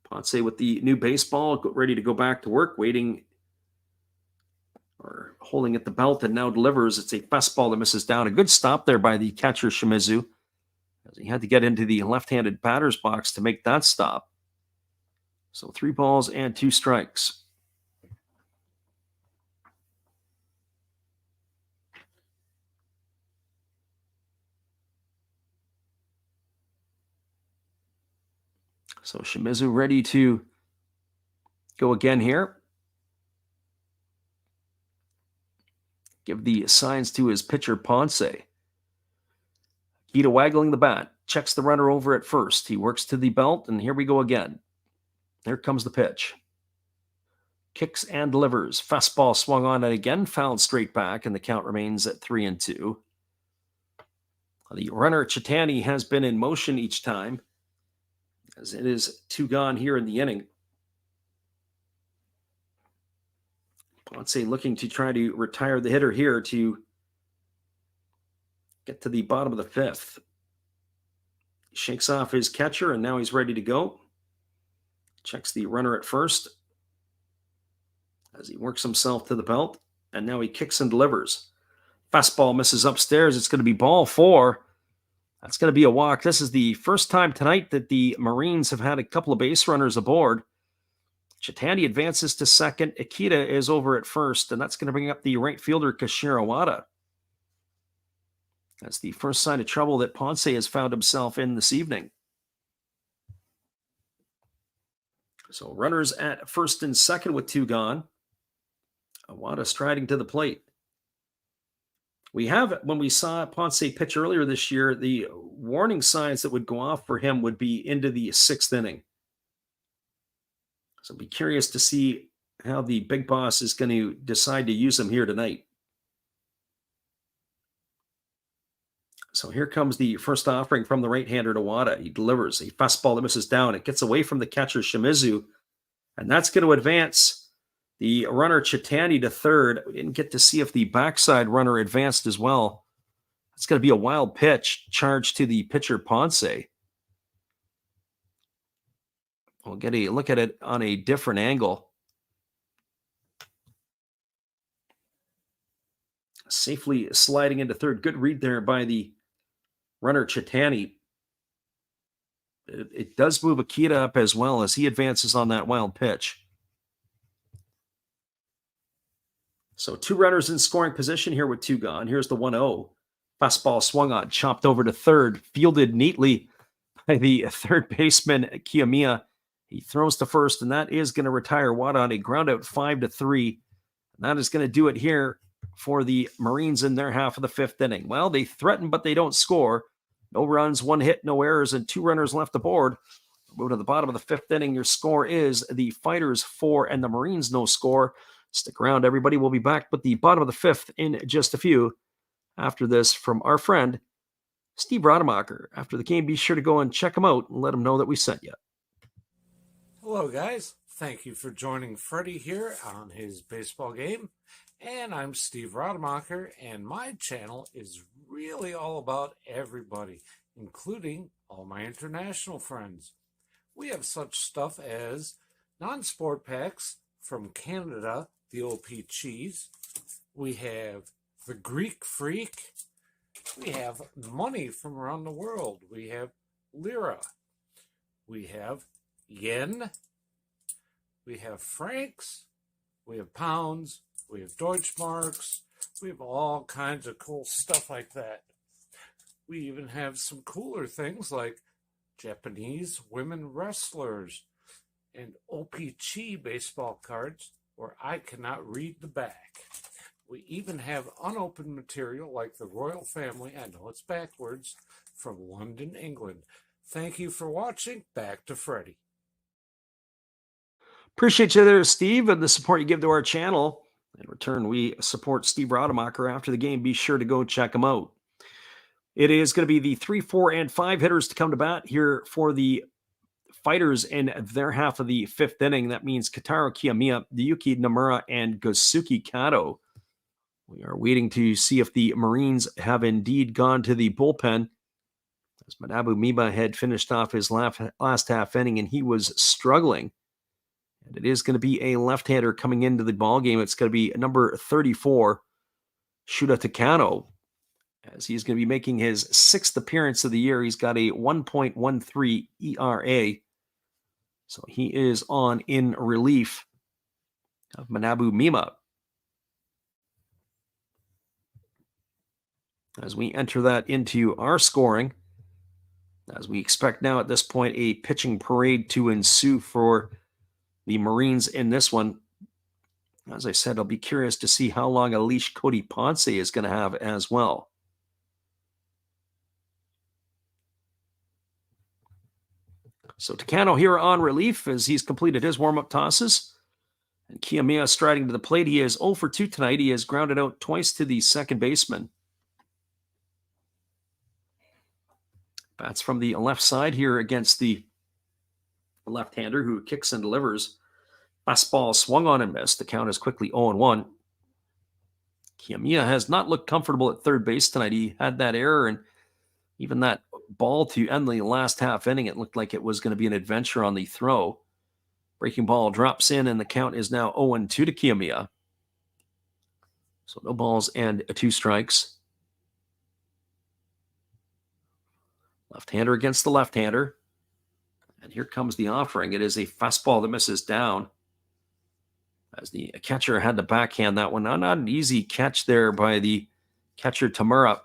Ponce with the new baseball, ready to go back to work, waiting or holding at the belt, and now delivers. It's a fastball that misses down. A good stop there by the catcher Shimizu, as he had to get into the left-handed batter's box to make that stop. So 3 balls and 2 strikes. So Shimizu ready to go again here. Give the signs to his pitcher Ponce. Ikeda waggling the bat. Checks the runner over at first. He works to the belt, and here we go again. There comes the pitch. Kicks and delivers. Fastball swung on and again, fouled straight back, and the count remains at 3-2. The runner Chitani has been in motion each time, as it is 2 gone here in the inning. Ponce looking to try to retire the hitter here to get to the bottom of the 5th. He shakes off his catcher, and now he's ready to go. Checks the runner at first as he works himself to the belt, and now he kicks and delivers. Fastball misses upstairs. It's going to be ball 4. That's going to be a walk. This is the first time tonight that the Marines have had a couple of base runners aboard. Chitani advances to second. Ikeda is over at first, and that's going to bring up the right fielder, Kashira Wada. That's the first sign of trouble that Ponce has found himself in this evening. So runners at first and second with 2 gone. Awada striding to the plate. We have, when we saw Ponce pitch earlier this year, the warning signs that would go off for him would be into the 6th inning. So be curious to see how the big boss is going to decide to use him here tonight. So here comes the first offering from the right-hander to Wada. He delivers a fastball that misses down. It gets away from the catcher, Shimizu, and that's going to advance the runner Chitani to third. We didn't get to see if the backside runner advanced as well. It's going to be a wild pitch charged to the pitcher, Ponce. We'll get a look at it on a different angle. Safely sliding into third. Good read there by the runner Chitani. It does move Ikeda up as well as he advances on that wild pitch. So 2 runners in scoring position here with 2 gone. Here's the 1-0. Fastball swung on, chopped over to third, fielded neatly by the third baseman, Kiyomiya. He throws to first, and that is going to retire Wada on a ground out 5-3. And that is going to do it here for the Marines in their half of the 5th inning. Well, they threaten, but they don't score. No runs, 1 hit, no errors, and 2 runners left aboard. Move to the bottom of the 5th inning. Your score is the Fighters 4 and the Marines no score. Stick around, everybody. We'll be back with the bottom of the 5th in just a few. After this, from our friend, Steve Rademacher. After the game, be sure to go and check him out and let him know that we sent you. Hello, guys. Thank you for joining Freddie here on his baseball game. And I'm Steve Rademacher, and my channel is really all about everybody, including all my international friends. We have such stuff as non-sport packs from Canada, the OP Cheese. We have the Greek Freak. We have money from around the world. We have lira. We have yen. We have francs. We have pounds. We have Deutschmarks. We have all kinds of cool stuff like that. We even have some cooler things like Japanese women wrestlers and OPC baseball cards where I cannot read the back. We even have unopened material like the royal family, I know it's backwards, from London, England. Thank you for watching. Back to Freddie. Appreciate you there, Steve, and the support you give to our channel. In return, we support Steve Rademacher after the game. Be sure to go check him out. It is going to be the 3, 4, and 5 hitters to come to bat here for the Fighters in their half of the 5th inning. That means Kotaro Kiyomiya, Yuki Nomura, and Gosuke Kato. We are waiting to see if the Marines have indeed gone to the bullpen. As Manabu Miba had finished off his last half inning, and he was struggling. And it is going to be a left-hander coming into the ballgame. It's going to be number 34, Shuda Takano, as he's going to be making his 6th appearance of the year. He's got a 1.13 ERA. So he is on in relief of Manabu Mima. As we enter that into our scoring, as we expect now at this point a pitching parade to ensue for the Marines in this one. As I said, I'll be curious to see how long a leash Cody Ponce is going to have as well. So Takano here on relief as he's completed his warm-up tosses. And Kiyomiya striding to the plate. He is 0 for 2 tonight. He has grounded out twice to the second baseman. Bats from the left side here against the left-hander who kicks and delivers. Fastball swung on and missed. The count is quickly 0-1. Kiyomiya has not looked comfortable at third base tonight. He had that error, and even that ball to end the last half inning, it looked like it was going to be an adventure on the throw. Breaking ball drops in, and the count is now 0-2 to Kiyomiya. So no balls and 2 strikes. Left-hander against the left-hander. And here comes the offering. It is a fastball that misses down. as the catcher had to backhand that one. Not an easy catch there by the catcher Tamura.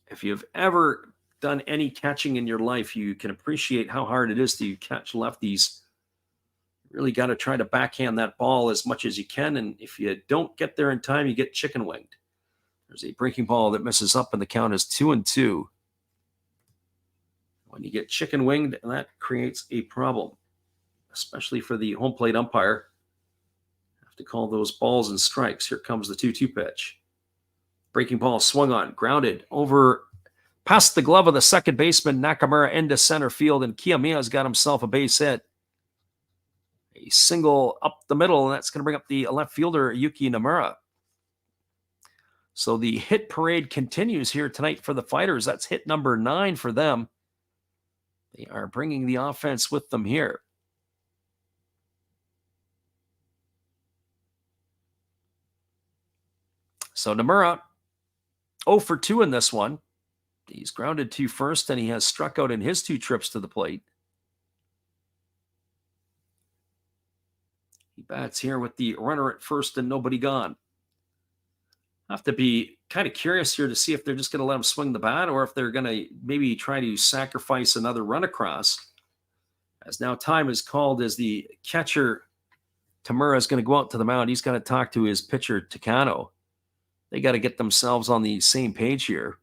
If you've ever done any catching in your life, you can appreciate how hard it is to catch lefties. You really got to try to backhand that ball as much as you can, and if you don't get there in time, you get chicken winged. There's a breaking ball that misses up, and the count is 2-2. When you get chicken winged, that creates a problem, especially for the home plate umpire. Have to call those balls and strikes. Here comes the 2-2 pitch. Breaking ball swung on, grounded over past the glove of the second baseman Nakamura into center field, and Kiyomiya's got himself a base hit. A single up the middle, and that's going to bring up the left fielder Yuki Nomura. So the hit parade continues here tonight for the Fighters. That's hit number 9 for them. They are bringing the offense with them here. So Nomura 0 for 2 in this one. He's grounded to first, and he has struck out in his 2 trips to the plate. He bats here with the runner at first and nobody gone. I have to be kind of curious here to see if they're just going to let him swing the bat or if they're going to maybe try to sacrifice another run across. As now time is called as the catcher Tamura is going to go out to the mound. He's going to talk to his pitcher Takano. They got to get themselves on the same page here.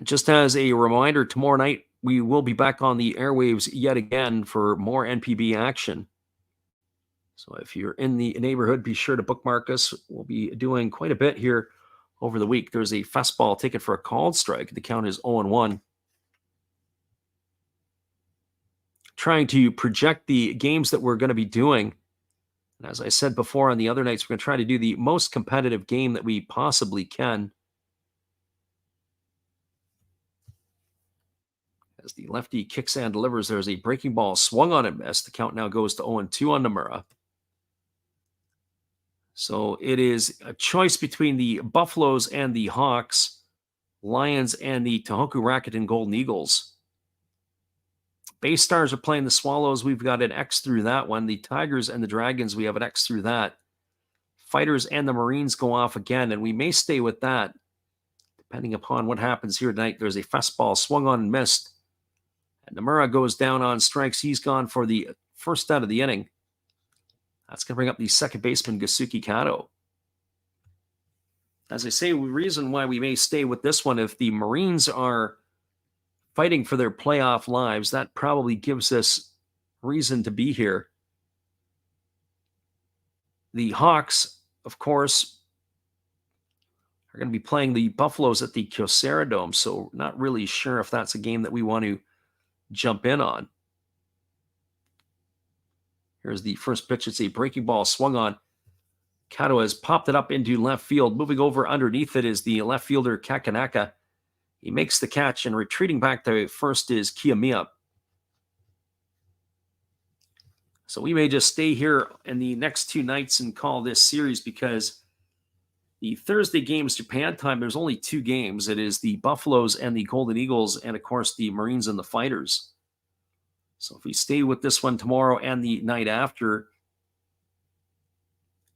Just as a reminder, tomorrow night we will be back on the airwaves yet again for more NPB action. So if you're in the neighborhood, be sure to bookmark us. We'll be doing quite a bit here over the week. There's a fastball taken for a called strike. The count is 0-1. Trying to project the games that we're going to be doing. And as I said before on the other nights, we're going to try to do the most competitive game that we possibly can. As the lefty kicks and delivers, there's a breaking ball swung on and missed. The count now goes to 0-2 on Nomura. So it is a choice between the Buffaloes and the Hawks, Lions and the Tohoku Rakuten Golden Eagles. BayStars are playing the Swallows. We've got an X through that one. The Tigers and the Dragons, we have an X through that. Fighters and the Marines go off again, and we may stay with that. Depending upon what happens here tonight, there's a fastball swung on and missed. And Nomura goes down on strikes. He's gone for the first out of the inning. That's going to bring up the second baseman, Gasuki Kato. As I say, the reason why we may stay with this one, if the Marines are fighting for their playoff lives, that probably gives us reason to be here. The Hawks, of course, are going to be playing the Buffaloes at the Kyocera Dome, so not really sure if that's a game that we want to jump in on. Here's the first pitch. It's a breaking ball swung on. Kato has popped it up into left field. Moving over underneath it is the left fielder Kakanaka. He makes the catch, and retreating back to first is Kiyomiya. So we may just stay here in the next 2 nights and call this series, because the Thursday game is Japan time. There's only 2 games. It is the Buffaloes and the Golden Eagles, and of course the Marines and the Fighters. So if we stay with this one tomorrow and the night after,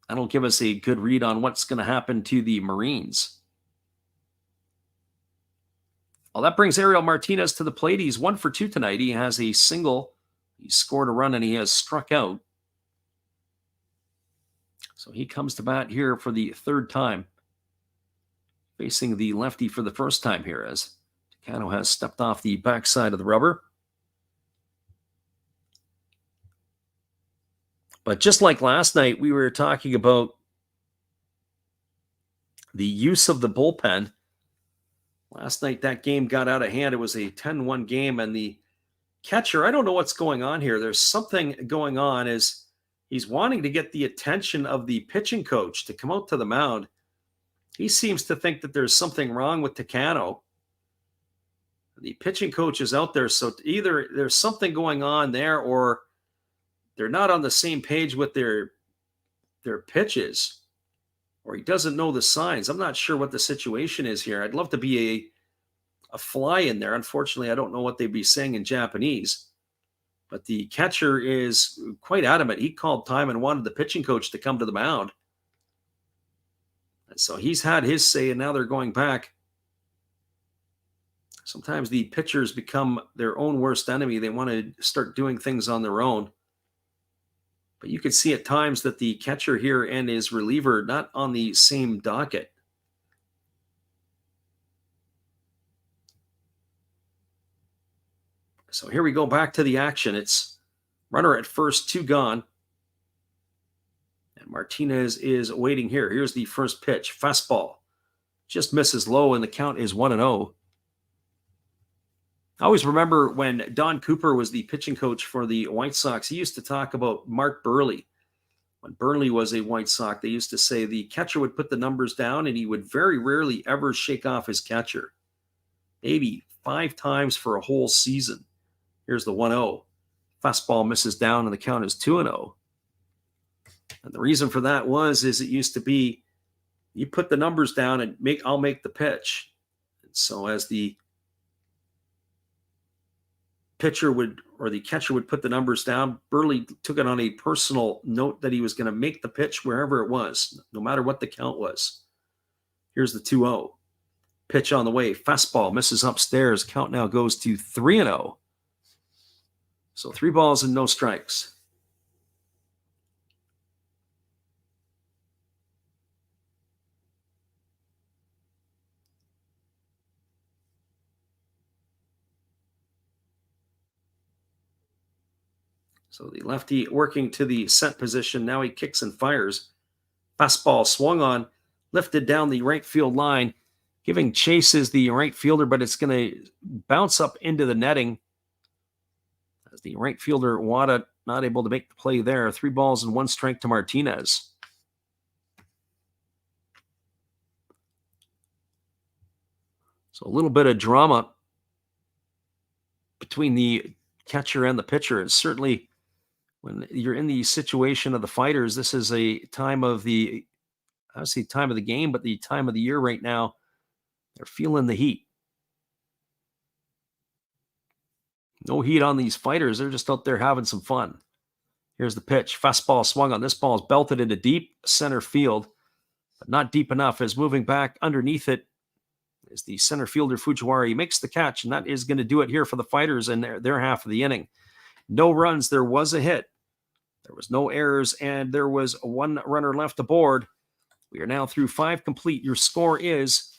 that'll give us a good read on what's going to happen to the Marines. Well, that brings Ariel Martinez to the plate. He's 1 for 2 tonight. He has a single. He scored a run, and he has struck out. So he comes to bat here for the 3rd time, facing the lefty for the first time here, as Takano has stepped off the backside of the rubber. But just like last night, we were talking about the use of the bullpen. Last night, that game got out of hand. It was a 10-1 game, and the catcher, I don't know what's going on here. There's something going on as he's wanting to get the attention of the pitching coach to come out to the mound. He seems to think that there's something wrong with Takano. The pitching coach is out there, so either there's something going on there, or they're not on the same page with their pitches, or he doesn't know the signs. I'm not sure what the situation is here. I'd love to be a fly in there. Unfortunately, I don't know what they'd be saying in Japanese, but the catcher is quite adamant. He called time and wanted the pitching coach to come to the mound. And so he's had his say, and now they're going back. Sometimes the pitchers become their own worst enemy. They want to start doing things on their own. But you could see at times that the catcher here and his reliever not on the same docket. So here we go back to the action. It's runner at first, 2 gone. And Martinez is waiting here. Here's the first pitch. Fastball. Just misses low, and the count is 1-0. I always remember when Don Cooper was the pitching coach for the White Sox, he used to talk about Mark Burley. When Burley was a White Sox, they used to say the catcher would put the numbers down and he would very rarely ever shake off his catcher. Maybe 5 times for a whole season. Here's the 1-0. Fastball misses down and the count is 2-0. And the reason for that is it used to be you put the numbers down and I'll make the pitch. And so as the pitcher the catcher would put the numbers down, Burley took it on a personal note that he was going to make the pitch wherever it was, no matter what the count was. Here's the 2-0. Pitch on the way. Fastball misses upstairs. Count now goes to 3-0. So 3 balls and no strikes. So the lefty working to the set position. Now he kicks and fires. Fastball swung on, lifted down the right field line. Giving chase is the right fielder, but it's going to bounce up into the netting. As the right fielder, Wada, not able to make the play there. 3 balls and 1 strike to Martinez. So a little bit of drama between the catcher and the pitcher. And certainly when you're in the situation of the fighters, this is a time of the, obviously time of the game, but the time of the year right now, they're feeling the heat. No heat on these fighters. They're just out there having some fun. Here's the pitch. Fastball swung on. This ball is belted into deep center field, but not deep enough. As moving back underneath it is the center fielder, Fujiwara. He makes the catch, and that is going to do it here for the fighters in their half of the inning. No runs. There was a hit. There was no errors, and there was 1 runner left aboard. We are now through 5 complete. Your score is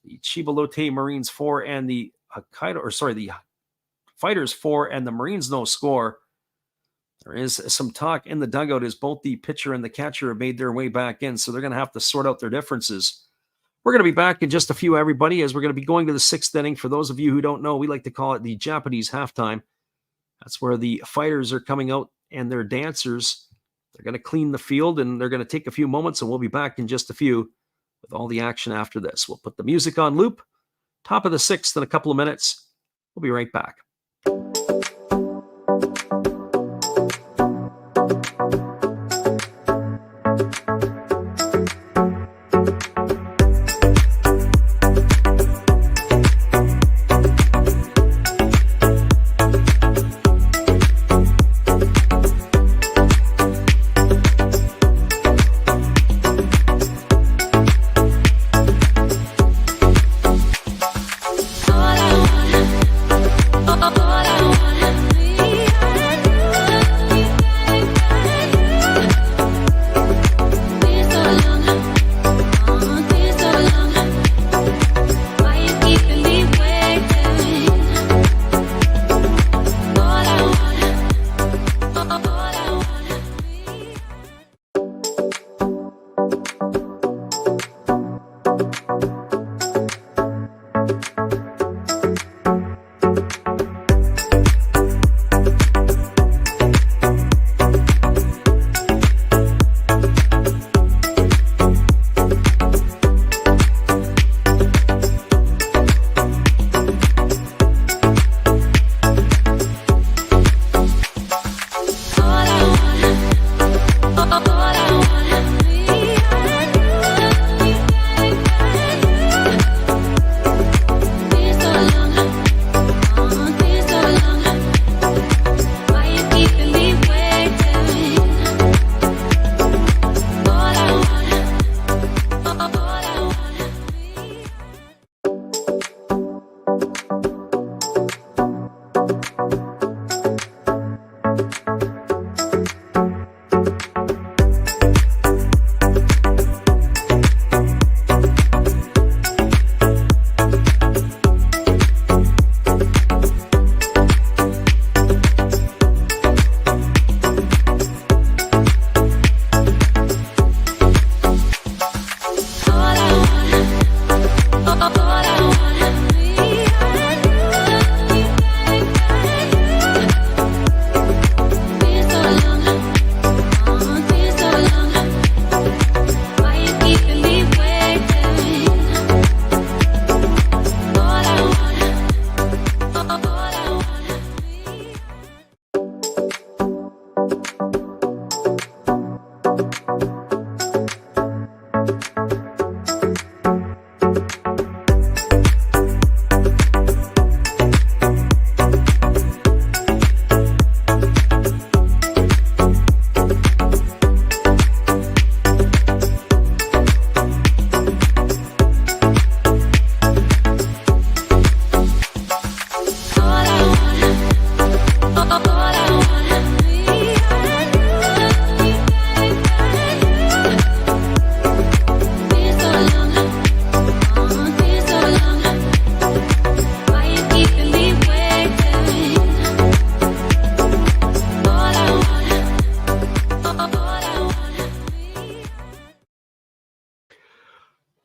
the Chibalote Marines 4 and the the Fighters 4 and the Marines no score. There is some talk in the dugout as both the pitcher and the catcher have made their way back in, so they're going to have to sort out their differences. We're going to be back in just a few, everybody, as we're going to be going to the 6th inning. For those of you who don't know, we like to call it the Japanese halftime. That's where the fighters are coming out and their dancers. They're going to clean the field, and they're going to take a few moments, and we'll be back in just a few with all the action after this. We'll put the music on loop. Top of the 6th in a couple of minutes. We'll be right back. All I want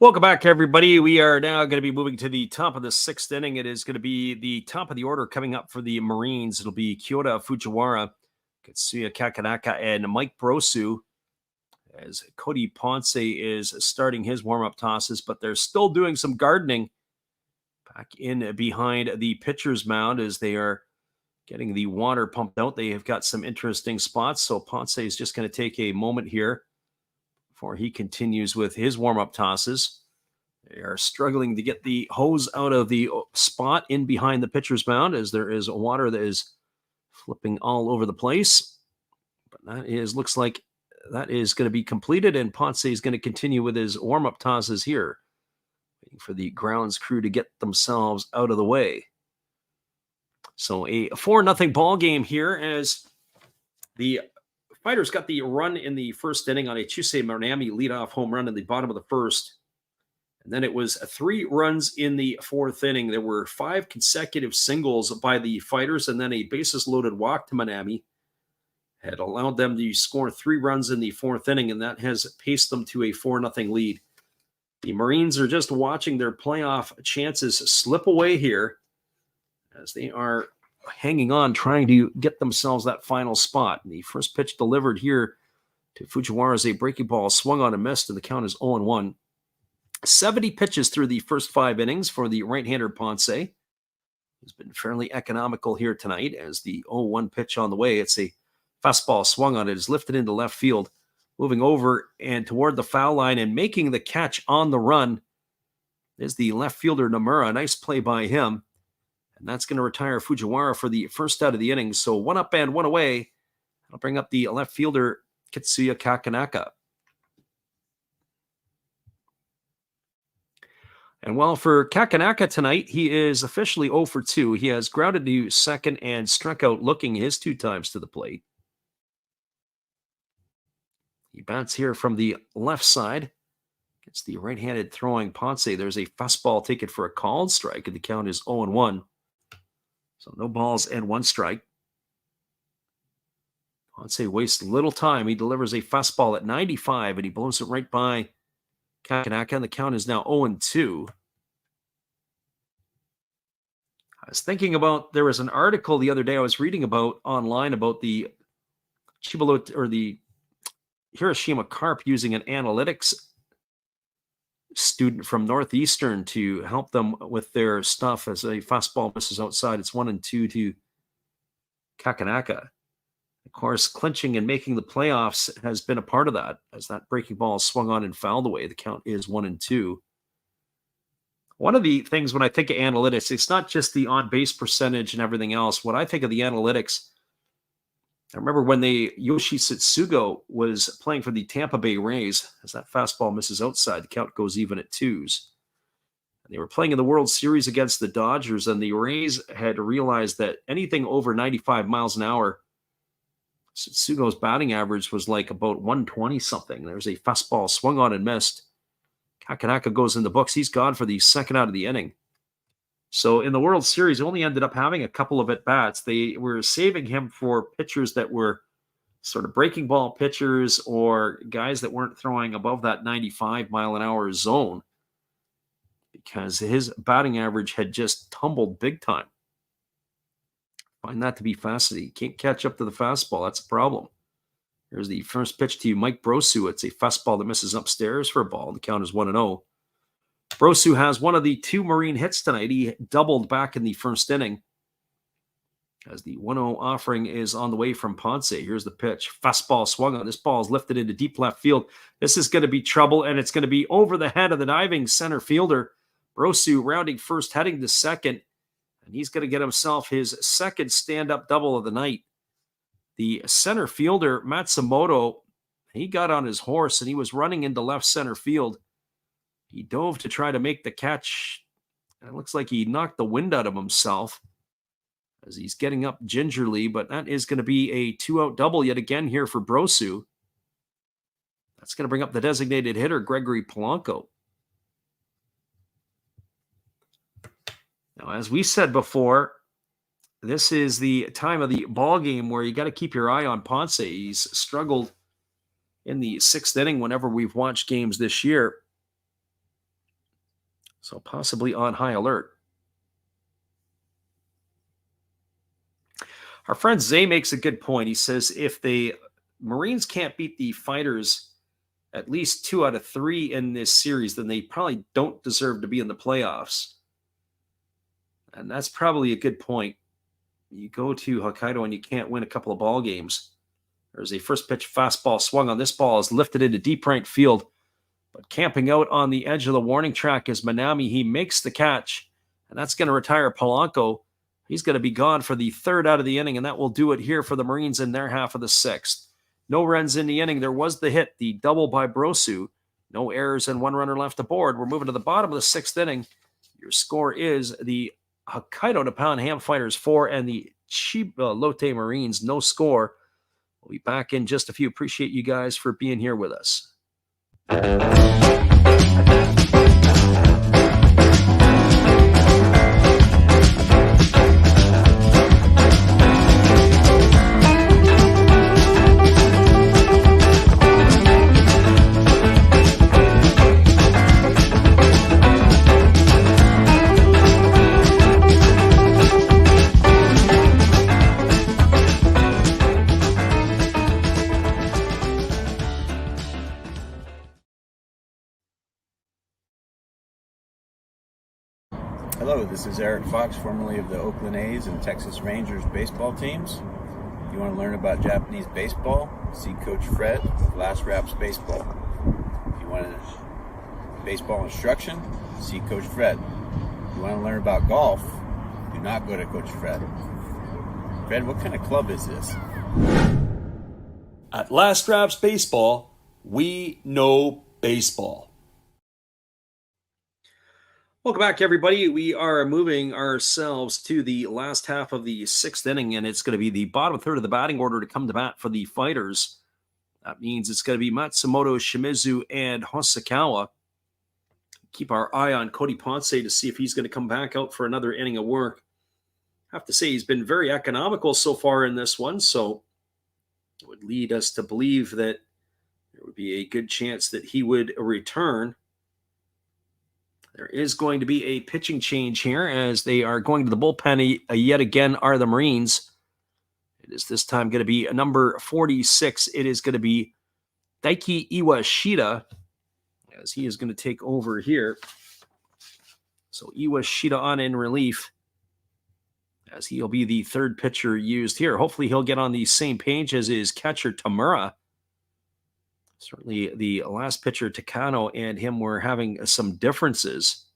Welcome back, everybody. We are now going to be moving to the top of the sixth inning. It is going to be the top of the order coming up for the Marines. It'll be Kyoto Fujiwara, Katsuya Kakanaka, and Mike Brosu, as Cody Ponce is starting his warm-up tosses, but they're still doing some gardening back in behind the pitcher's mound as they are getting the water pumped out. They have got some interesting spots, so Ponce is just going to take a moment here before he continues with his warm-up tosses. They are struggling to get the hose out of the spot in behind the pitcher's mound as there is water that is flipping all over the place. But that looks like that is going to be completed, and Ponce is going to continue with his warm-up tosses here, waiting for the grounds crew to get themselves out of the way. So a 4-0 ball game here as the Fighters got the run in the first inning on a Chusei Manami leadoff home run in the bottom of the first. And then it was 3 runs in the fourth inning. There were 5 consecutive singles by the Fighters, and then a bases-loaded walk to Manami had allowed them to score 3 runs in the fourth inning, and that has paced them to a 4-0 lead. The Marines are just watching their playoff chances slip away here as they are hanging on, trying to get themselves that final spot. And the first pitch delivered here to Fujiwara is a breaking ball swung on and missed, and the count is 0-1. 70 pitches through the first 5 innings for the right-hander Ponce. He's been fairly economical here tonight as the 0-1 pitch on the way. It's a fastball swung on it, is lifted into left field, moving over and toward the foul line and making the catch on the run is the left fielder Nomura. Nice play by him. And that's going to retire Fujiwara for the first out of the inning. So 1 up and 1 away. That'll bring up the left fielder Katsuya Kakanaka. And well, for Kakanaka tonight, he is officially 0 for 2. He has grounded to second and struck out looking his 2 times to the plate. He bats here from the left side. Gets the right-handed throwing Ponce. There's a fastball taken for a called strike, and the count is 0-1. So no balls and 1 strike. Ponce wastes little time. He delivers a fastball at 95, and he blows it right by Kakanaka, and the count is now 0-2. I was thinking about, there was an article the other day I was reading about online about the Chibolo or the Hiroshima Carp using an analytics student from Northeastern to help them with their stuff as a fastball misses outside. It's 1-2 to Kakanaka. Of course, clinching and making the playoffs has been a part of that, as that breaking ball swung on and fouled away. The count is 1-2. One of the things when I think of analytics, it's not just the on-base percentage and everything else. When I think of the analytics, I remember when Yoshi Satsugo was playing for the Tampa Bay Rays, as that fastball misses outside, the count goes even at 2s. And they were playing in the World Series against the Dodgers, and the Rays had realized that anything over 95 miles an hour, Satsugo's batting average was like about 120 something. There's a fastball swung on and missed. Kakanaka goes in the books. He's gone for the second out of the inning. So in the World Series, he only ended up having a couple of at-bats. They were saving him for pitchers that were sort of breaking ball pitchers or guys that weren't throwing above that 95 mile an hour zone because his batting average had just tumbled big time. Find that to be fascinating. Can't catch up to the fastball. That's a problem. Here's the first pitch to Mike Brosu. It's a fastball that misses upstairs for a ball. The count is 1-0. Brosu has one of the 2 Marine hits tonight. He doubled back in the first inning as the 1-0 offering is on the way from Ponce. Here's the pitch. Fastball swung on. This ball is lifted into deep left field. This is going to be trouble, and it's going to be over the head of the diving center fielder. Brosu rounding first, heading to second, and he's going to get himself his second stand-up double of the night. The center fielder, Matsumoto, he got on his horse, and he was running into left center field. He dove to try to make the catch. It looks like he knocked the wind out of himself as he's getting up gingerly, but that is going to be a 2-out double yet again here for Brosu. That's going to bring up the designated hitter, Gregory Polanco. Now, as we said before, this is the time of the ball game where you got to keep your eye on Ponce. He's struggled in the 6th inning whenever we've watched games this year. So possibly on high alert. Our friend Zay makes a good point. He says if the Marines can't beat the Fighters at least 2 out of 3 in this series, then they probably don't deserve to be in the playoffs. And that's probably a good point. You go to Hokkaido and you can't win a couple of ball games. There's a first pitch fastball swung on. This ball is lifted into deep right field. But camping out on the edge of the warning track is Manami. He makes the catch, and that's going to retire Polanco. He's going to be gone for the 3rd out of the inning, and that will do it here for the Marines in their half of the 6th. No runs in the inning. There was the hit, the double by Brosu. No errors and 1 runner left aboard. We're moving to the bottom of the 6th inning. Your score is the Hokkaido to Pound Ham Fighters 4 and the Chiba Lotte Marines no score. We'll be back in just a few. Appreciate you guys for being here with us. Hello, this is Eric Fox, formerly of the Oakland A's and Texas Rangers baseball teams. If you want to learn about Japanese baseball, see Coach Fred with Last Raps Baseball. If you want baseball instruction, see Coach Fred. If you want to learn about golf, do not go to Coach Fred. Fred, what kind of club is this? At Last Raps Baseball, we know baseball. Welcome back, everybody. We are moving ourselves to the last half of the 6th inning, and it's going to be the bottom third of the batting order to come to bat for the Fighters. That means it's going to be Matsumoto, Shimizu, and Hosokawa. Keep our eye on Cody Ponce to see if he's going to come back out for another inning of work. I have to say he's been very economical so far in this one, so it would lead us to believe that there would be a good chance that he would return. There is going to be a pitching change here as they are going to the bullpen yet again are the Marines. It is this time going to be number 46. It is going to be Daiki Iwashita as he is going to take over here. So Iwashita on in relief as he'll be the 3rd pitcher used here. Hopefully he'll get on the same page as his catcher Tamura. Certainly the last pitcher, Takano, and him were having some differences.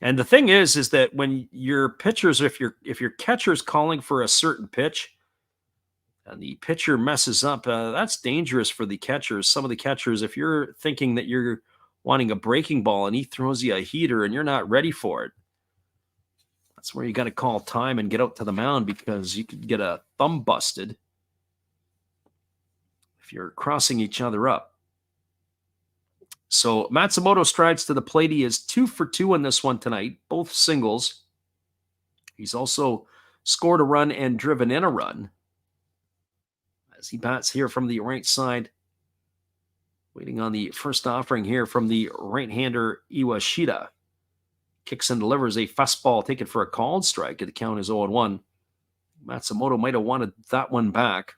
And the thing is that when your pitchers, if your catcher's calling for a certain pitch and the pitcher messes up, that's dangerous for the catchers. Some of the catchers, if you're thinking that you're wanting a breaking ball and he throws you a heater and you're not ready for it, that's where you got to call time and get out to the mound because you could get a thumb busted if you're crossing each other up. So Matsumoto strides to the plate. He is 2 for 2 in this one tonight, both singles. He's also scored a run and driven in a run as he bats here from the right side, waiting on the first offering here from the right-hander Iwashita. Kicks and delivers a fastball taken for a called strike. The count is 0-1. Matsumoto might have wanted that one back.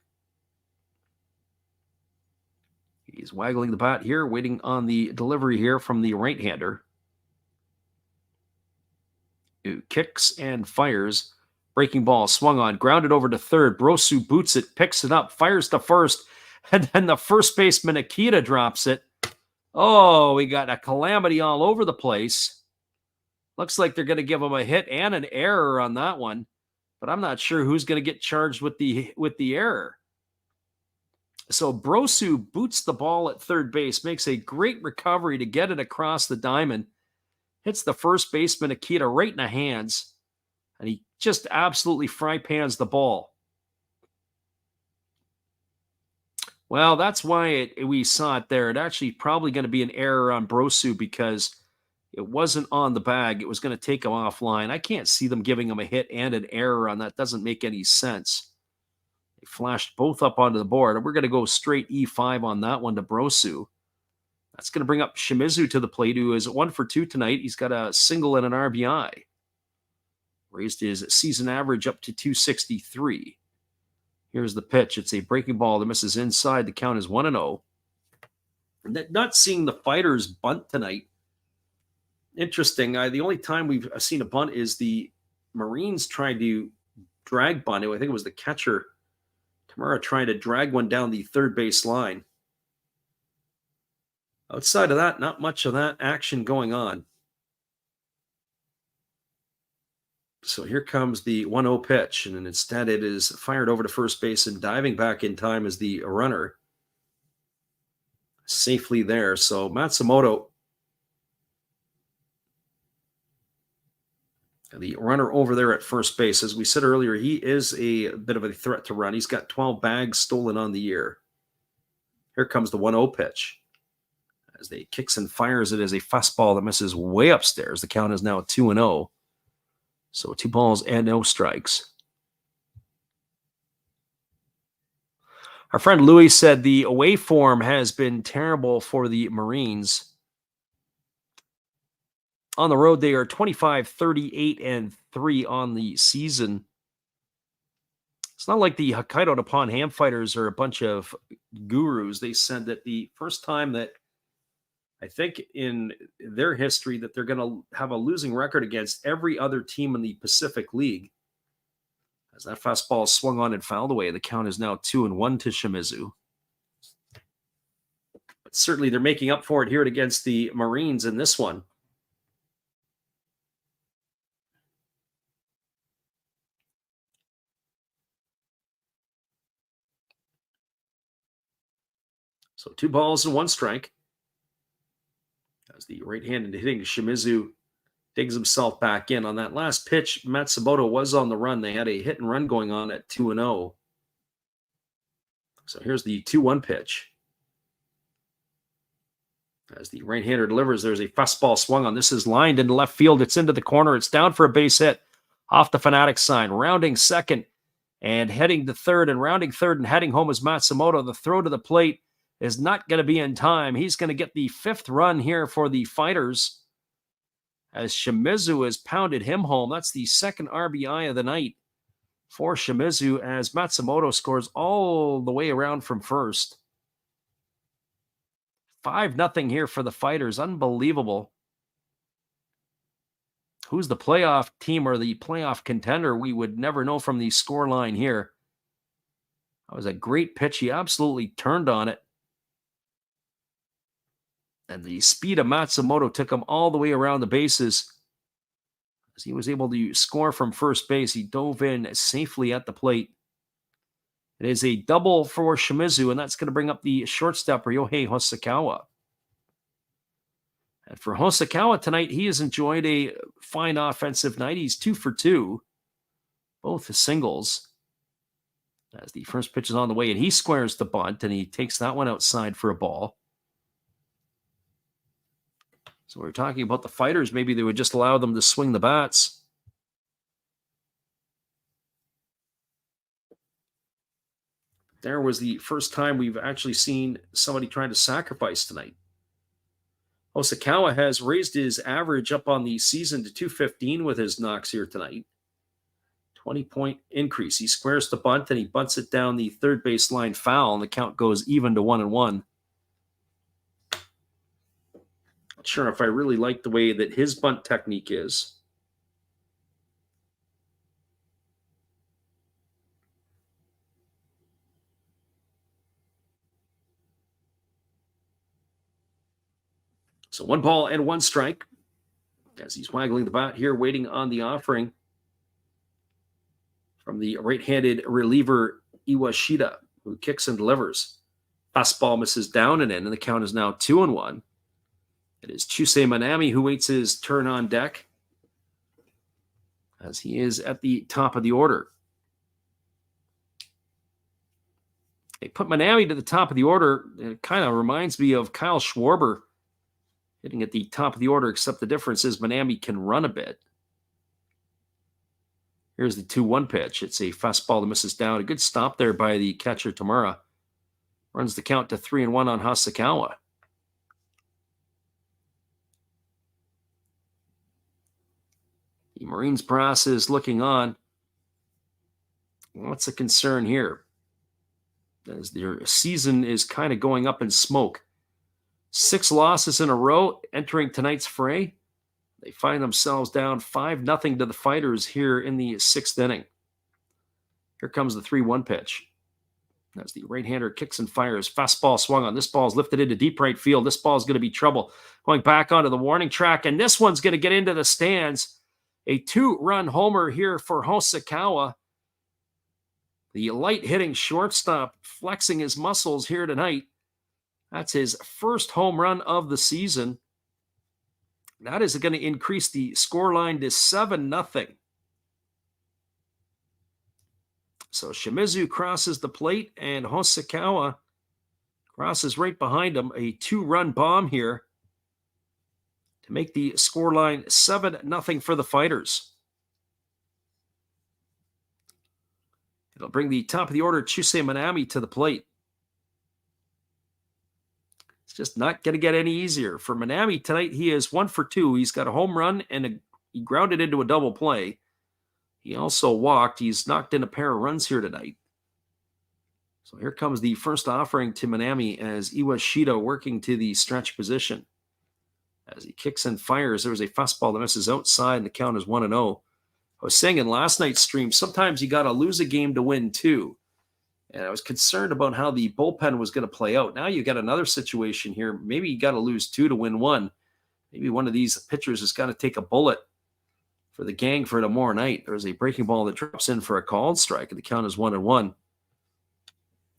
He's waggling the bat here, waiting on the delivery here from the right-hander. Who kicks and fires. Breaking ball swung on, grounded over to 3rd. Brosu boots it, picks it up, fires to 1st, and then the first baseman Akita drops it. Oh, we got a calamity all over the place. Looks like they're going to give him a hit and an error on that one, but I'm not sure who's going to get charged with the error. So Brosu boots the ball at 3rd base, makes a great recovery to get it across the diamond, hits the first baseman Akita right in the hands, and he just absolutely fry pans the ball. Well, that's why we saw it there. It actually probably going to be an error on Brosu because it wasn't on the bag. It was going to take him offline. I can't see them giving him a hit and an error on that. Doesn't make any sense. They flashed both up onto the board. We're going to go straight E5 on that one to Brosu. That's going to bring up Shimizu to the plate, who is 1 for 2 tonight. He's got a single and an RBI. Raised his season average up to 263. Here's the pitch. It's a breaking ball that misses inside. The count is 1-0. Not seeing the Fighters bunt tonight. Interesting. The only time we've seen a bunt is the Marines trying to drag bunt. I think it was the catcher, Tamura, trying to drag one down the third base line. Outside of that, not much of that action going on. So here comes the 1-0 pitch, and instead it is fired over to first base, and diving back in time is the runner. Safely there. So Matsumoto, the runner over there at first base, as we said earlier, he is a bit of a threat to run. He's got 12 bags stolen on the year. Here comes the 1-0 pitch. As they kicks and fires it as a fastball that misses way upstairs. The count is now 2-0. So 2 balls and no strikes. Our friend Louis said the away form has been terrible for the Marines. On the road, they are 25, 38, and 3 on the season. It's not like the Hokkaido Nippon Ham Fighters are a bunch of gurus. They said that the first time that, I think in their history, that they're going to have a losing record against every other team in the Pacific League. As that fastball swung on and fouled away, the count is now 2-1 to Shimizu. But certainly they're making up for it here against the Marines in this one. So 2 balls and 1 strike. As the right-handed hitting Shimizu digs himself back in. On that last pitch, Matsumoto was on the run. They had a hit and run going on at 2-0. So here's the 2-1 pitch. As the right-hander delivers, there's a fastball swung on. This is lined into left field. It's into the corner. It's down for a base hit off the Fanatic sign. Rounding second and heading to third, and rounding third and heading home is Matsumoto. The throw to the plate is not going to be in time. He's going to get the 5th run here for the Fighters as Shimizu has pounded him home. That's the 2nd RBI of the night for Shimizu as Matsumoto scores all the way around from first. 5-0 here for the Fighters. Unbelievable. Who's the playoff team or the playoff contender? We would never know from the score line here. That was a great pitch. He absolutely turned on it. And the speed of Matsumoto took him all the way around the bases. As he was able to score from first base, he dove in safely at the plate. It is a double for Shimizu, and that's going to bring up the shortstopper, Yohei Hosokawa. And for Hosokawa tonight, he has enjoyed a fine offensive night. He's 2 for 2, both singles. As the first pitch is on the way, and he squares the bunt, and he takes that one outside for a ball. So we're talking about the Fighters. Maybe they would just allow them to swing the bats. There was the first time we've actually seen somebody trying to sacrifice tonight. Hosokawa has raised his average up on the season to 215 with his knocks here tonight. 20-point increase. He squares the bunt and he bunts it down the third base line foul, and the count goes even to 1-1. Not sure if I really like the way that his bunt technique is. So 1 ball and 1 strike as he's waggling the bat here, waiting on the offering from the right-handed reliever Iwashita, who kicks and delivers. Fastball misses down and in, and the count is now 2-1. It is Chusei Manami who waits his turn on deck as he is at the top of the order. They put Manami to the top of the order. It kind of reminds me of Kyle Schwarber hitting at the top of the order, except the difference is Manami can run a bit. Here's the 2-1 pitch. It's a fastball that misses down. A good stop there by the catcher, Tamura. Runs the count to 3-1 on Hosokawa. The Marines brass is looking on. What's the concern here? As their season is kind of going up in smoke. 6 losses in a row entering tonight's fray. They find themselves down 5-0 to the Fighters here in the 6th inning. Here comes the 3-1 pitch. As the right-hander kicks and fires. Fastball swung on. This ball is lifted into deep right field. This ball is going to be trouble. Going back onto the warning track, and this one's going to get into the stands. A 2-run homer here for Hosokawa. The light-hitting shortstop flexing his muscles here tonight. That's his first home run of the season. That is going to increase the scoreline to 7-0. So Shimizu crosses the plate, and Hosokawa crosses right behind him. A 2-run bomb here to make the scoreline 7-0 for the Fighters. It'll bring the top of the order, Chusei Minami, to the plate. It's just not going to get any easier. For Minami tonight, he is 1 for 2. He's got a home run, and he grounded into a double play. He also walked. He's knocked in a pair of runs here tonight. So here comes the first offering to Minami as Iwashita working to the stretch position. As he kicks and fires, there was a fastball that misses outside, and the count is 1-0. I was saying in last night's stream, sometimes you got to lose a game to win too. And I was concerned about how the bullpen was going to play out. Now you got another situation here. Maybe you got to lose 2 to win 1. Maybe one of these pitchers has got to take a bullet for the gang for tomorrow night. There's a breaking ball that drops in for a called strike, and the count is 1-1.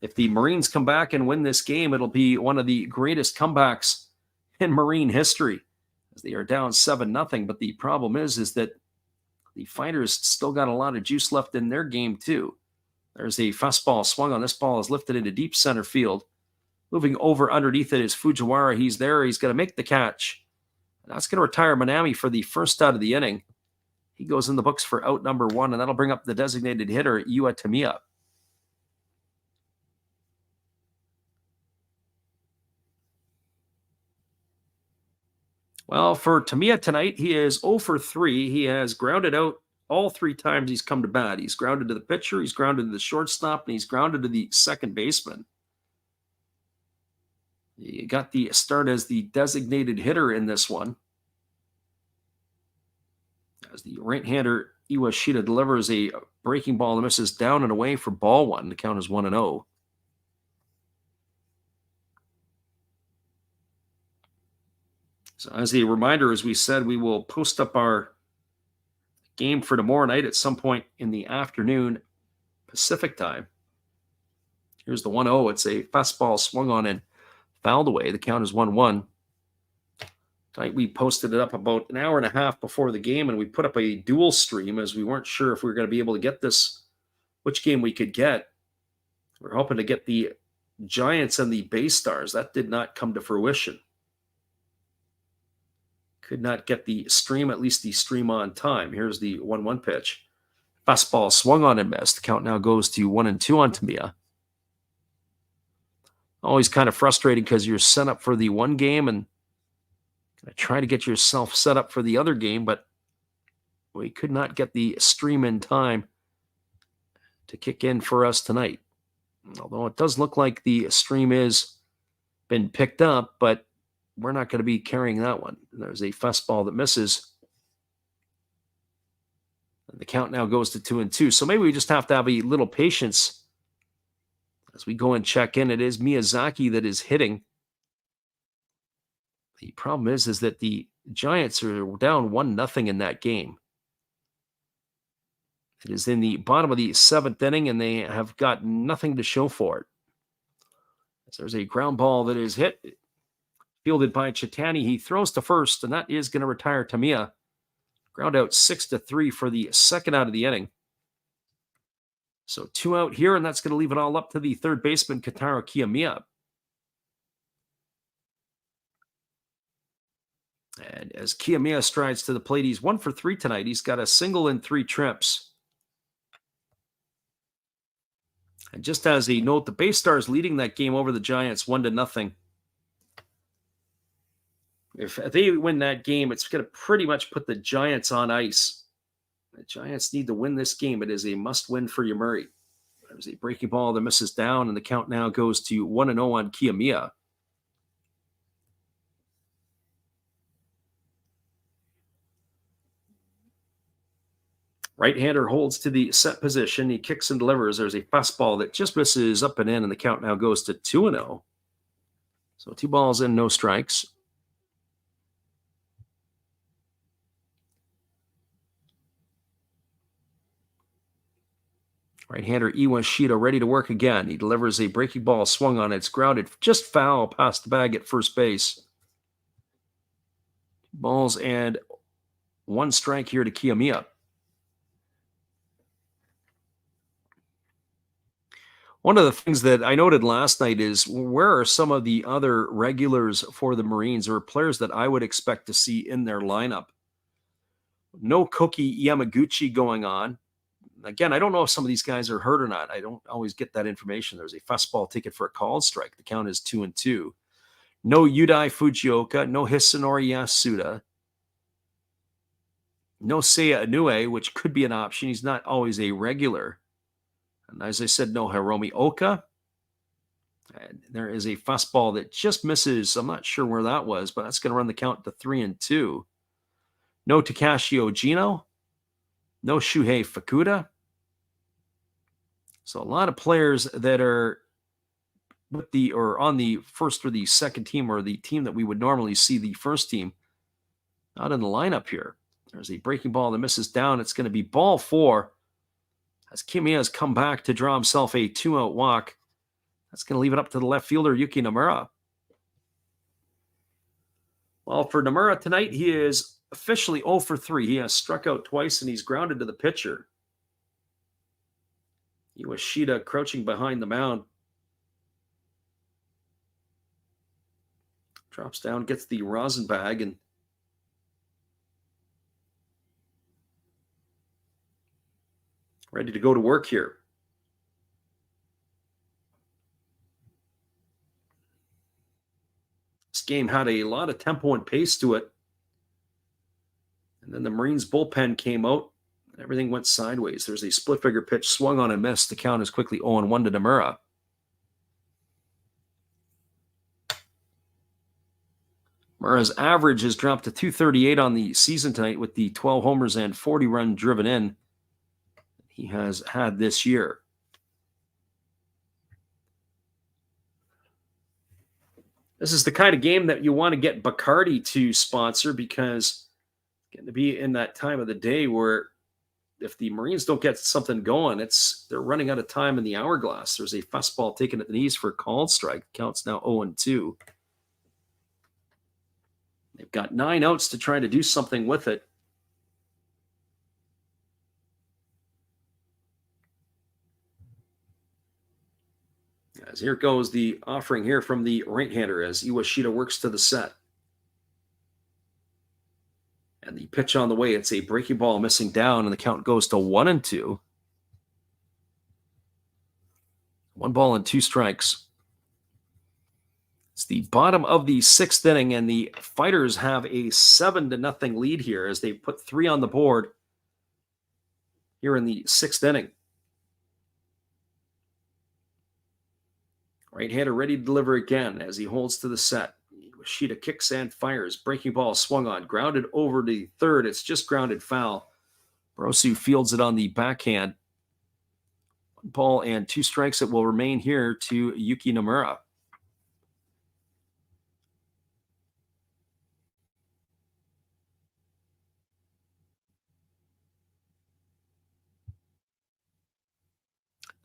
If the Marines come back and win this game, it'll be one of the greatest comebacks in Marine history, as they are down 7-0. But the problem is that the Fighters still got a lot of juice left in their game too. There's a fastball swung on. This ball is lifted into deep center field. Moving over underneath it is Fujiwara. He's there. He's going to make the catch. And that's going to retire Minami for the first out of the inning. He goes in the books for out number 1, and that'll bring up the designated hitter, Yua Tamiya. Well, for Tamiya tonight, he is 0 for 3. He has grounded out all 3 times he's come to bat. He's grounded to the pitcher, he's grounded to the shortstop, and he's grounded to the second baseman. He got the start as the designated hitter in this one. As the right-hander Iwashita delivers a breaking ball that misses down and away for ball 1. The count is 1-0. So as a reminder, as we said, we will post up our game for tomorrow night at some point in the afternoon Pacific time. Here's the 1-0. It's a fastball swung on and fouled away. The count is 1-1. Tonight we posted it up about an hour and a half before the game, and we put up a dual stream as we weren't sure if we were going to be able to get this, which game we could get. We're hoping to get the Giants and the BayStars. That did not come to fruition. Could not get the stream, at least the stream on time. Here's the 1-1 pitch. Fastball swung on and missed. The count now goes to 1-2 on Tamiya. Always kind of frustrating because you're set up for the one game and try to get yourself set up for the other game, but we could not get the stream in time to kick in for us tonight. Although it does look like the stream is been picked up, but we're not going to be carrying that one. There's a fastball that misses. And the count now goes to 2-2. So maybe we just have to have a little patience as we go and check in. It is Miyazaki that is hitting. The problem is that the Giants are down 1-0 in that game. It is in the bottom of the 7th inning, and they have got nothing to show for it. As there's a ground ball that is hit, fielded by Chitani. He throws to first, and that is going to retire Tamiya. Ground out 6-3 for the second out of the inning. So 2 out here, and that's going to leave it all up to the third baseman, Kotaro Kiyomiya. And as Kiyomiya strides to the plate, he's 1 for 3 tonight. He's got a single in 3 trips. And just as a note, the BayStars leading that game over the Giants 1-0. If they win that game, it's going to pretty much put the Giants on ice The Giants need to win this game. It is a must-win for Yomiuri. There's a breaking ball that misses down, and the count now goes to 1-0 on Kiyomiya. Right-hander holds to the set position. He kicks and delivers. There's a fastball that just misses up and in, and the count now goes to 2-0. So 2 balls in, no strikes. Right-hander Iwashita ready to work again. He delivers a breaking ball, swung on. It's grounded just foul past the bag at first base. 2 balls and 1 strike here to Kiyomiya. One of the things that I noted last night is where are some of the other regulars for the Marines or players that I would expect to see in their lineup? No Koki Yamaguchi going on. Again, I don't know if some of these guys are hurt or not. I don't always get that information. There's a fastball ticket for a called strike. The count is 2-2. No Yudai Fujioka. No Hisanori Yasuda. No Seiya Inoue, which could be an option. He's not always a regular. And as I said, no Hiromi Oka. And there is a fastball that just misses. I'm not sure where that was, but that's going to run the count to 3-2. No Takashi Ojino. No Shuhei Fukuda. So a lot of players that are with the or on the first or the second team or the team that we would normally see the first team not in the lineup here. There's a breaking ball that misses down. It's going to be ball 4 as Kiyomiya has come back to draw himself a 2-out walk. That's going to leave it up to the left fielder, Yuki Nomura. Well, for Nomura tonight, he is officially 0 for 3. He has struck out twice, and he's grounded to the pitcher. Iwashita crouching behind the mound. Drops down, gets the rosin bag, and ready to go to work here. This game had a lot of tempo and pace to it. And then the Marines bullpen came out, and everything went sideways. There's a split-figure pitch swung on and missed. The count is quickly 0-1 to Nomura. Nomura's average has dropped to 238 on the season tonight with the 12 homers and 40 runs driven in he has had this year. This is the kind of game that you want to get Bacardi to sponsor because it's going to be in that time of the day where if the Marines don't get something going, they're running out of time in the hourglass. There's a fastball taken at the knees for a called strike. Counts now 0-2. They've got 9 outs to try to do something with it. As here goes the offering here from the right-hander as Iwashita works to the set. And the pitch on the way, it's a breaking ball missing down, and the count goes to 1-2. 1 ball and 2 strikes. It's the bottom of the 6th inning, and the Fighters have a 7-0 lead here as they put 3 on the board here in the 6th inning. Right-hander ready to deliver again as he holds to the set. Iwashita kicks and fires. Breaking ball swung on. Grounded over to third. It's just grounded foul. Brosu fields it on the backhand. 1 ball and 2 strikes. It will remain here to Yuki Nomura.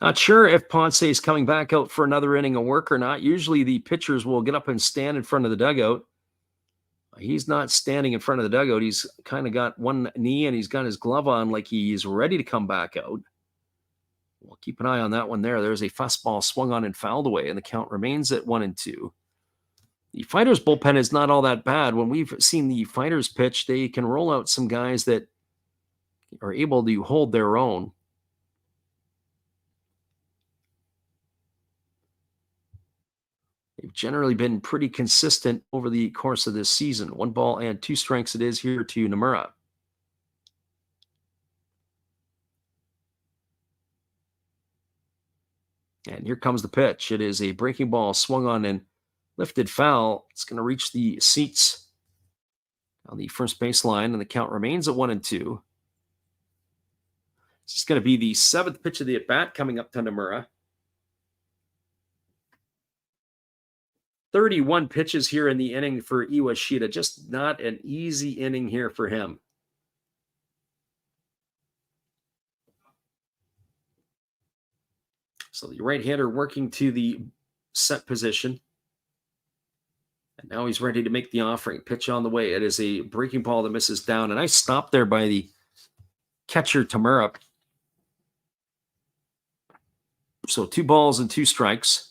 Not sure if Ponce is coming back out for another inning of work or not. Usually the pitchers will get up and stand in front of the dugout. He's not standing in front of the dugout. He's kind of got one knee and he's got his glove on like he's ready to come back out. We'll keep an eye on that one there. There's a fastball swung on and fouled away, and the count remains at 1-2. The Fighters bullpen is not all that bad. When we've seen the Fighters pitch, they can roll out some guys that are able to hold their own. They've generally been pretty consistent over the course of this season. 1 ball and 2 strikes it is here to Nomura. And here comes the pitch. It is a breaking ball swung on and lifted foul. It's going to reach the seats on the first baseline, and the count remains at 1-2. This is going to be the 7th pitch of the at-bat coming up to Nomura. 31 pitches here in the inning for Iwashita. Just not an easy inning here for him. So the right-hander working to the set position. And now he's ready to make the offering. Pitch on the way. It is a breaking ball that misses down. A nice stop there by the catcher, Tamura. So 2 balls and 2 strikes.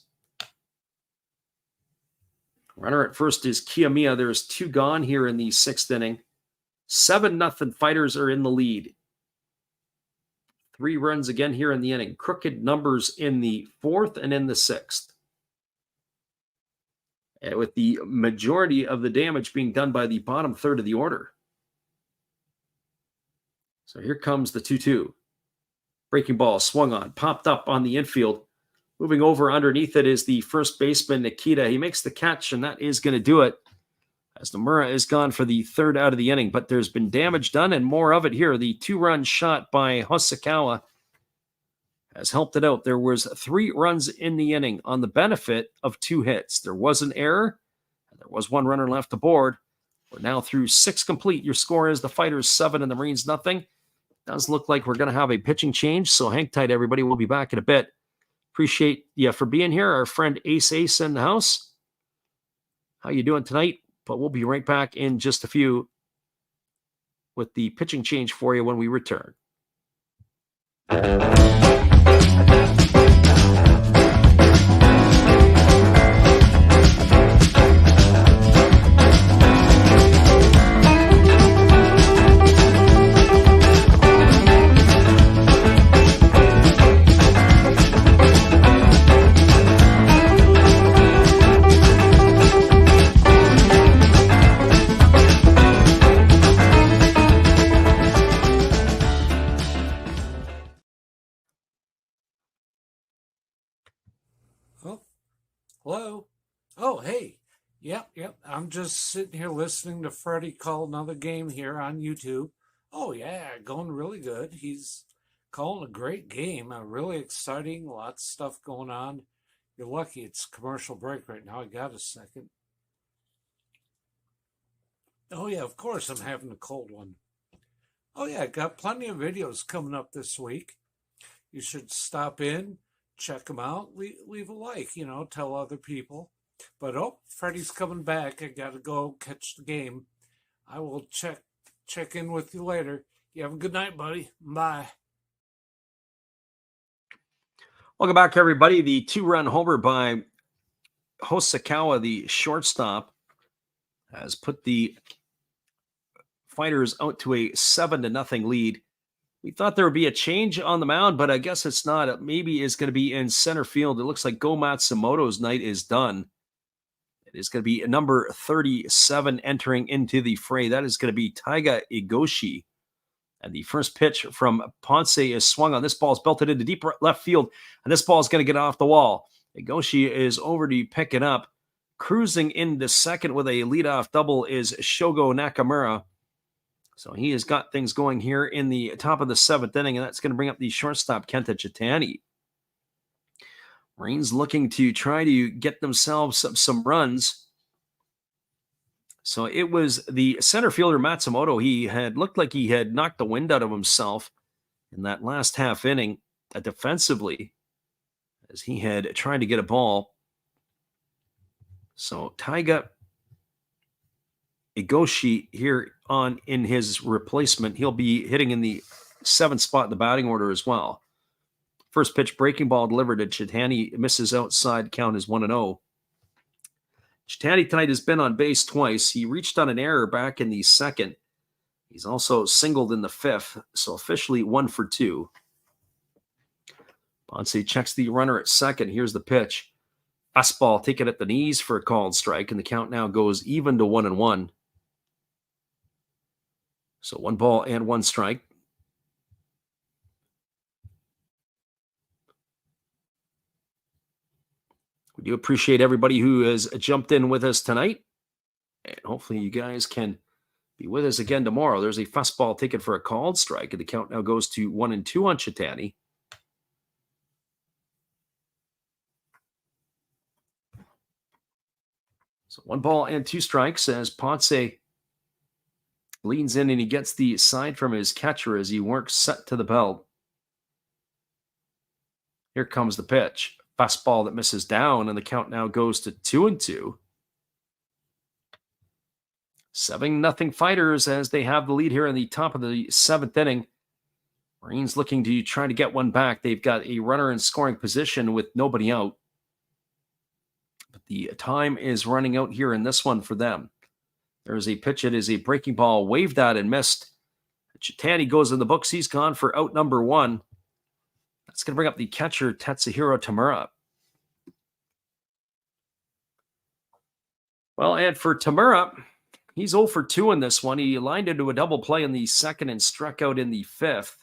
Runner at first is Kiyomiya. There's 2 gone here in the 6th inning. 7-0 Fighters are in the lead. 3 runs again here in the inning. Crooked numbers in the 4th and in the 6th. And with the majority of the damage being done by the bottom third of the order. So here comes the 2-2. Breaking ball swung on, popped up on the infield. Moving over underneath it is the first baseman, Nikita. He makes the catch, and that is going to do it, as Nomura is gone for the 3rd out of the inning. But there's been damage done, and more of it here. The 2-run shot by Hosokawa has helped it out. There was 3 runs in the inning on the benefit of 2 hits. There was an error, and there was 1 runner left aboard. We're now through 6 complete. Your score is the Fighters 7 and the Marines nothing. Does look like we're going to have a pitching change, so hang tight, everybody. We'll be back in a bit. Appreciate you for being here. Our friend Ace in the house. How you doing tonight? But we'll be right back in just a few with the pitching change for you when we return. Hello? Oh, hey. Yep. I'm just sitting here listening to Freddie call another game here on YouTube. Oh, yeah, going really good. He's calling a great game. Really exciting. Lots of stuff going on. You're lucky it's commercial break right now. I got a second. Oh, yeah, of course I'm having a cold one. Oh, yeah, got plenty of videos coming up this week. You should stop in. Check them out. Leave a like, tell other people. But Freddie's coming back. I got to go catch the game. I will check in with you later. You have a good night, buddy. Bye. Welcome back, everybody. The 2-run homer by Hosokawa, the shortstop, has put the Fighters out to a 7-0 lead. We thought there would be a change on the mound, but I guess it's not. It maybe is going to be in center field. It looks like Go Matsumoto's night is done. It is going to be number 37 entering into the fray. That is going to be Taiga Igoshi. And the first pitch from Ponce is swung on. This ball is belted into deep left field, and this ball is going to get off the wall. Igoshi is over to pick it up. Cruising into second with a leadoff double is Shogo Nakamura. So he has got things going here in the top of the 7th inning, and that's going to bring up the shortstop, Kenta Chitani. Marines looking to try to get themselves some runs. So it was the center fielder, Matsumoto. He had looked like he had knocked the wind out of himself in that last half inning defensively, as he had tried to get a ball. So Taiga Igoshi here on in his replacement. He'll be hitting in the 7th spot in the batting order as well. First pitch, breaking ball delivered to Chitani. Misses outside. Count is 1-0. Chitani tonight has been on base twice. He reached on an error back in the 2nd. He's also singled in the 5th, so officially 1 for 2. Ponce checks the runner at second. Here's the pitch. Fastball taken at the knees for a called strike, and the count now goes even to 1-1. So 1 ball and 1 strike. We do appreciate everybody who has jumped in with us tonight. And hopefully you guys can be with us again tomorrow. There's a fastball taken for a called strike, and the count now goes to 1-2 on Chitani. So 1-2 strikes as Ponce leans in and he gets the sign from his catcher as he works set to the belt. Here comes the pitch. Fastball that misses down, and the count now goes to 2-2. 7-0 Fighters as they have the lead here in the top of the 7th inning. Marines looking to try to get one back. They've got a runner in scoring position with nobody out. But the time is running out here in this one for them. There's a pitch. It is a breaking ball, waved at and missed. Chitani goes in the books. He's gone for out number 1. That's going to bring up the catcher, Tatsuhiro Tamura. Well, and for Tamura, he's 0 for 2 in this one. He lined into a double play in the 2nd and struck out in the 5th.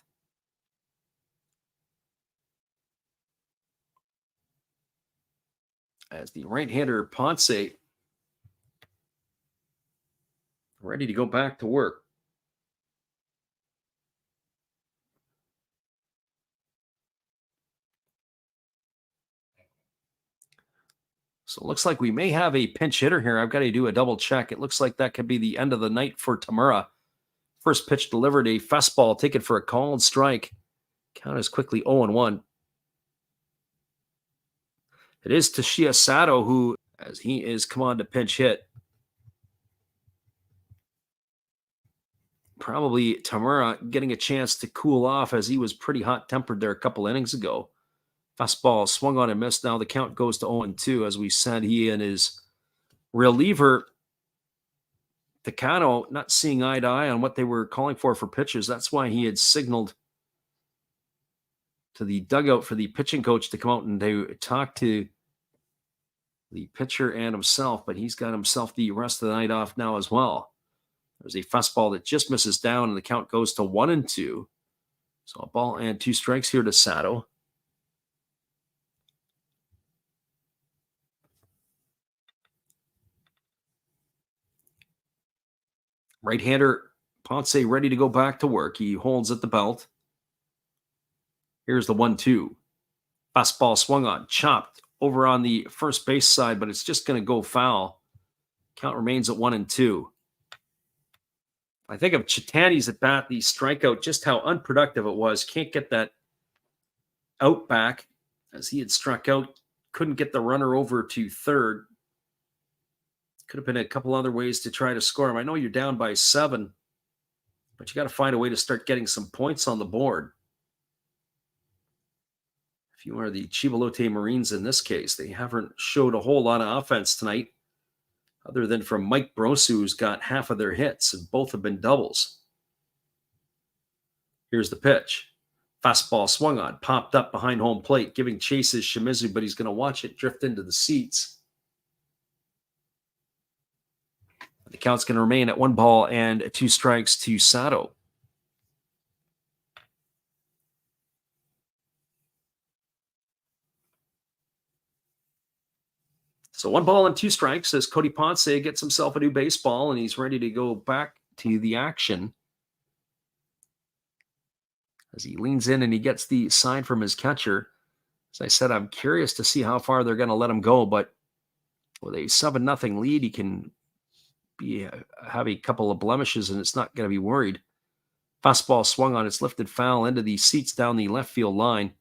As the right-hander Ponce ready to go back to work. So it looks like we may have a pinch hitter here. I've got to do a double check. It looks like that could be the end of the night for Tamura. First pitch delivered, a fastball taken for a called strike. Count is quickly 0-1. It is Toshiya Sato who, as he is come on to pinch hit. Probably Tamura getting a chance to cool off as he was pretty hot-tempered there a couple innings ago. Fastball swung on and missed. Now the count goes to 0-2. As we said, he and his reliever, Takano, not seeing eye to eye on what they were calling for pitches. That's why he had signaled to the dugout for the pitching coach to come out and to talk to the pitcher and himself, but he's got himself the rest of the night off now as well. There's a fastball that just misses down, and the count goes to 1-2. So 1-2 strikes here to Sato. Right-hander Ponce ready to go back to work. He holds at the belt. Here's the 1-2. Fastball swung on, chopped over on the first base side, but it's just going to go foul. Count remains at 1-2. I think of Chitani's at bat, the strikeout, just how unproductive it was. Can't get that out back as he had struck out. Couldn't get the runner over to third. Could have been a couple other ways to try to score him. I know you're down by 7, but you got to find a way to start getting some points on the board. If you are the Chivalote Marines in this case, they haven't showed a whole lot of offense tonight, other than from Mike Brosu, who's got half of their hits, and both have been doubles. Here's the pitch. Fastball swung on, popped up behind home plate, giving chase is Shimizu, but he's going to watch it drift into the seats. The count's going to remain at 1-2 strikes to Sato. So 1-2 strikes as Cody Ponce gets himself a new baseball, and he's ready to go back to the action. As he leans in and he gets the sign from his catcher. As I said, I'm curious to see how far they're going to let him go, but with a 7-0 lead, he can have a couple of blemishes, and it's not going to be worried. Fastball swung on, it's lifted foul into the seats down the left field line.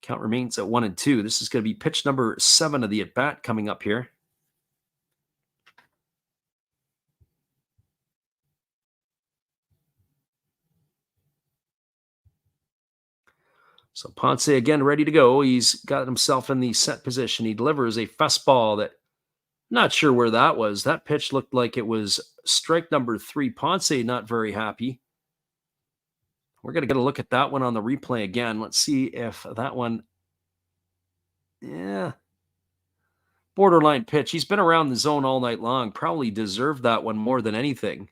Count remains at 1-2. This is going to be pitch number 7 of the at-bat coming up here. So Ponce again ready to go. He's got himself in the set position. He delivers a fastball that, not sure where that was. That pitch looked like it was strike number 3. Ponce not very happy. We're going to get a look at that one on the replay again. Let's see if that one, borderline pitch. He's been around the zone all night long. Probably deserved that one more than anything.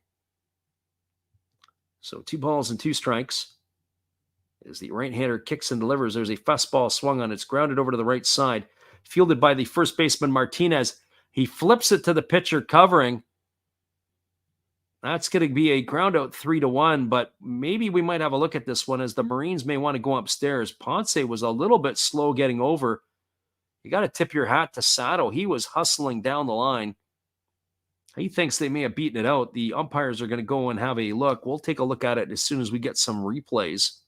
So 2-2 strikes. As the right-hander kicks and delivers, there's a fastball swung on. It's grounded over to the right side. fielded by the first baseman Martinez. He flips it to the pitcher covering. That's going to be a ground out 3-1, but maybe we might have a look at this one as the Marines may want to go upstairs. Ponce was a little bit slow getting over. You got to tip your hat to Sato. He was hustling down the line. He thinks they may have beaten it out. The umpires are going to go and have a look. We'll take a look at it as soon as we get some replays.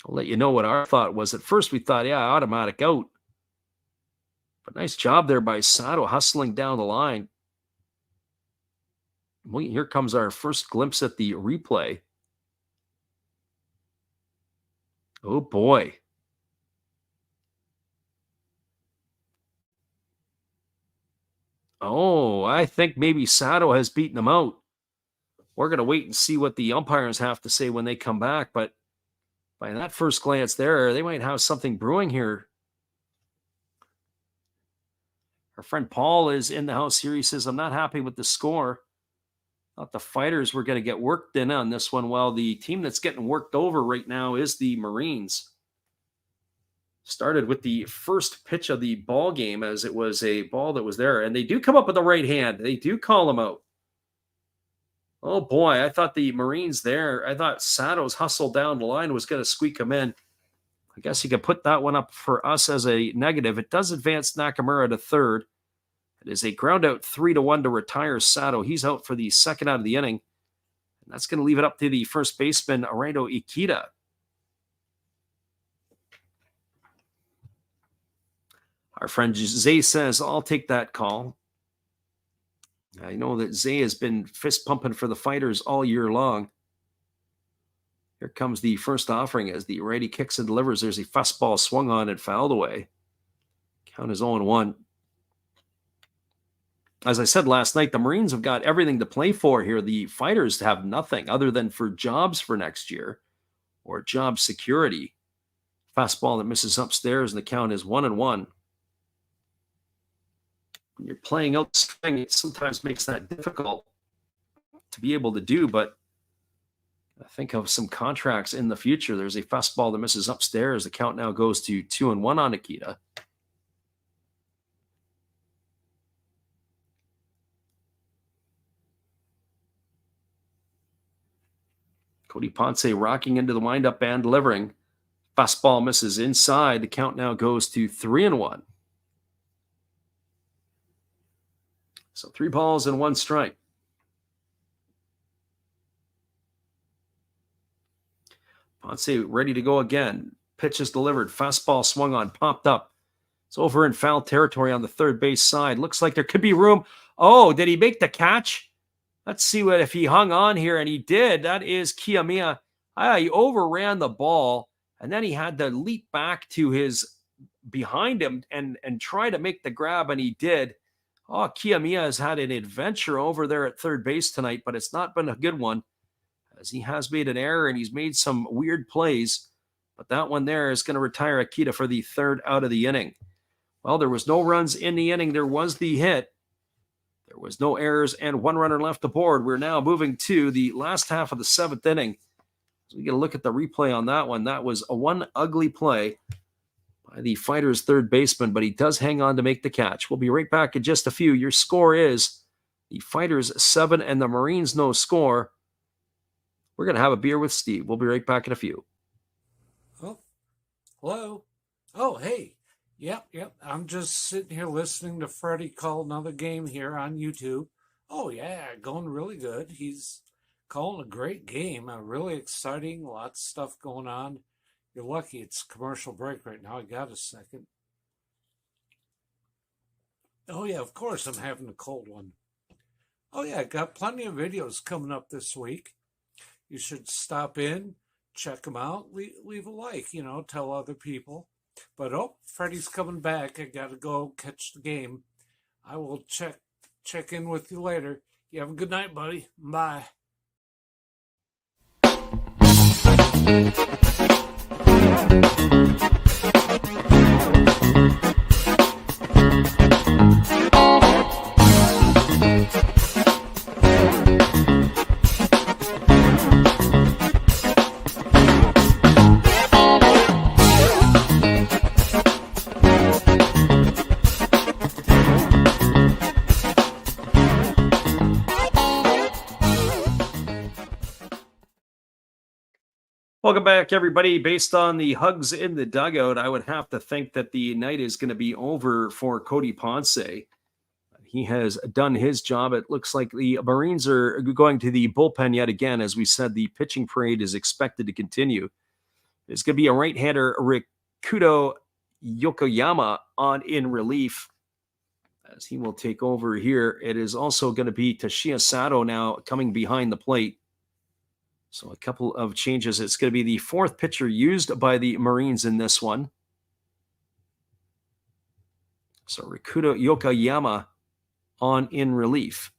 I'll let you know what our thought was. At first, we thought, yeah, automatic out. But nice job there by Sato hustling down the line. Well, here comes our first glimpse at the replay. Oh, boy. Oh, I think maybe Sato has beaten him out. We're going to wait and see what the umpires have to say when they come back. But by that first glance there, they might have something brewing here. Our friend Paul is in the house here. He says, I'm not happy with the score. Thought the Fighters were going to get worked in on this one, while the team that's getting worked over right now is the Marines. Started with the first pitch of the ball game, as it was a ball that was there. And they do come up with the right hand. They do call him out. Oh, boy. I thought the Marines there, I thought Sato's hustle down the line was going to squeak him in. I guess you could put that one up for us as a negative. It does advance Nakamura to third. It is a ground out 3-1 to retire Sato. He's out for the second out of the inning. And that's going to leave it up to the first baseman, Arendo Ikeda. Our friend Zay says, I'll take that call. I know that Zay has been fist pumping for the Fighters all year long. Here comes the first offering as the righty kicks and delivers. There's a fastball swung on and fouled away. Count is 0-1. As I said last night, the Marines have got everything to play for here. The Fighters have nothing other than for jobs for next year or job security. Fastball that misses upstairs, and the count is 1-1. When you're playing out swing, it sometimes makes that difficult to be able to do, but I think of some contracts in the future. There's a fastball that misses upstairs. The count now goes to 2-1 on Ikeda. Cody Ponce rocking into the windup and delivering. Fastball misses inside. The count now goes to 3-1. So 3 balls and 1 strike. Ponce ready to go again. Pitch is delivered. Fastball swung on, popped up. It's over in foul territory on the third base side. Looks like there could be room. Oh, did he make the catch? Let's see what if he hung on here, and he did. That is Kiyomiya. He overran the ball, and then he had to leap back to his behind him and try to make the grab, and he did. Oh, Kiyomiya has had an adventure over there at third base tonight, but it's not been a good one, as he has made an error and he's made some weird plays. But that one there is going to retire Ikeda for the third out of the inning. Well, there was no runs in the inning. There was the hit. There was no errors and 1 runner left aboard. We're now moving to the last half of the 7th inning. So we get a look at the replay on that one. That was a one ugly play by the Fighters' third baseman, but he does hang on to make the catch. We'll be right back in just a few. Your score is the Fighters 7 and the Marines no score. We're going to have a beer with Steve. We'll be right back in a few. Oh, hello. Oh, hey. Yep. I'm just sitting here listening to Freddie call another game here on YouTube. Oh, yeah, going really good. He's calling a great game. Really exciting. Lots of stuff going on. You're lucky it's commercial break right now. I got a second. Oh, yeah, of course I'm having a cold one. Oh, yeah, I got plenty of videos coming up this week. You should stop in, check them out, leave a like, tell other people. But, Freddie's coming back. I got to go catch the game. I will check in with you later. You have a good night, buddy. Bye. Welcome back, everybody. Based on the hugs in the dugout, I would have to think that the night is going to be over for Cody Ponce. He has done his job. It looks like the Marines are going to the bullpen yet again. As we said, the pitching parade is expected to continue. It's going to be a right-hander, Rikudo Yokohama, on in relief, as he will take over here. It is also going to be Toshiya Sato now coming behind the plate. So a couple of changes. It's going to be the fourth pitcher used by the Marines in this one. So Rikudo Yokoyama on in relief.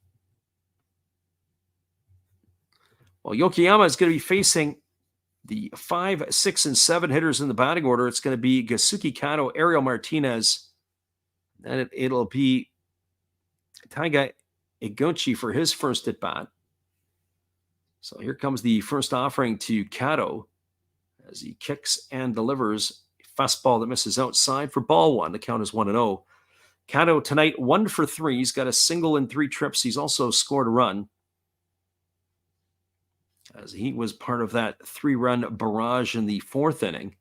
Well, Yokoyama is going to be facing the 5, 6, and 7 hitters in the batting order. It's going to be Gasuki Kato, Ariel Martinez. Then it'll be Taiga Egonchi for his first at bat. So here comes the first offering to Kato as he kicks and delivers a fastball that misses outside for ball 1. The count is 1-0. Kato tonight 1 for 3. He's got a single in 3 trips. He's also scored a run, as he was part of that 3-run barrage in the 4th inning.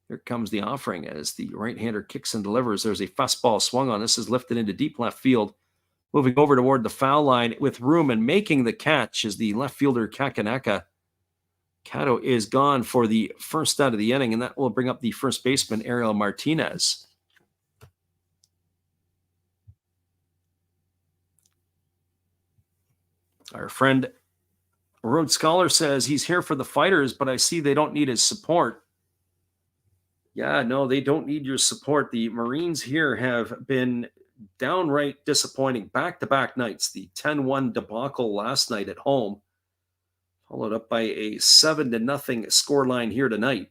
Here comes the offering as the right-hander kicks and delivers. There's a fastball swung on. This is lifted into deep left field. Moving over toward the foul line with room and making the catch is the left fielder Kakanaka. Kato is gone for the first out of the inning, and that will bring up the first baseman, Ariel Martinez. Our friend Rhodes Scholar says he's here for the fighters, but I see they don't need his support. Yeah, no, they don't need your support. The Marines here have been downright disappointing back-to-back nights. The 10-1 debacle last night at home, followed up by a 7-0 scoreline here tonight.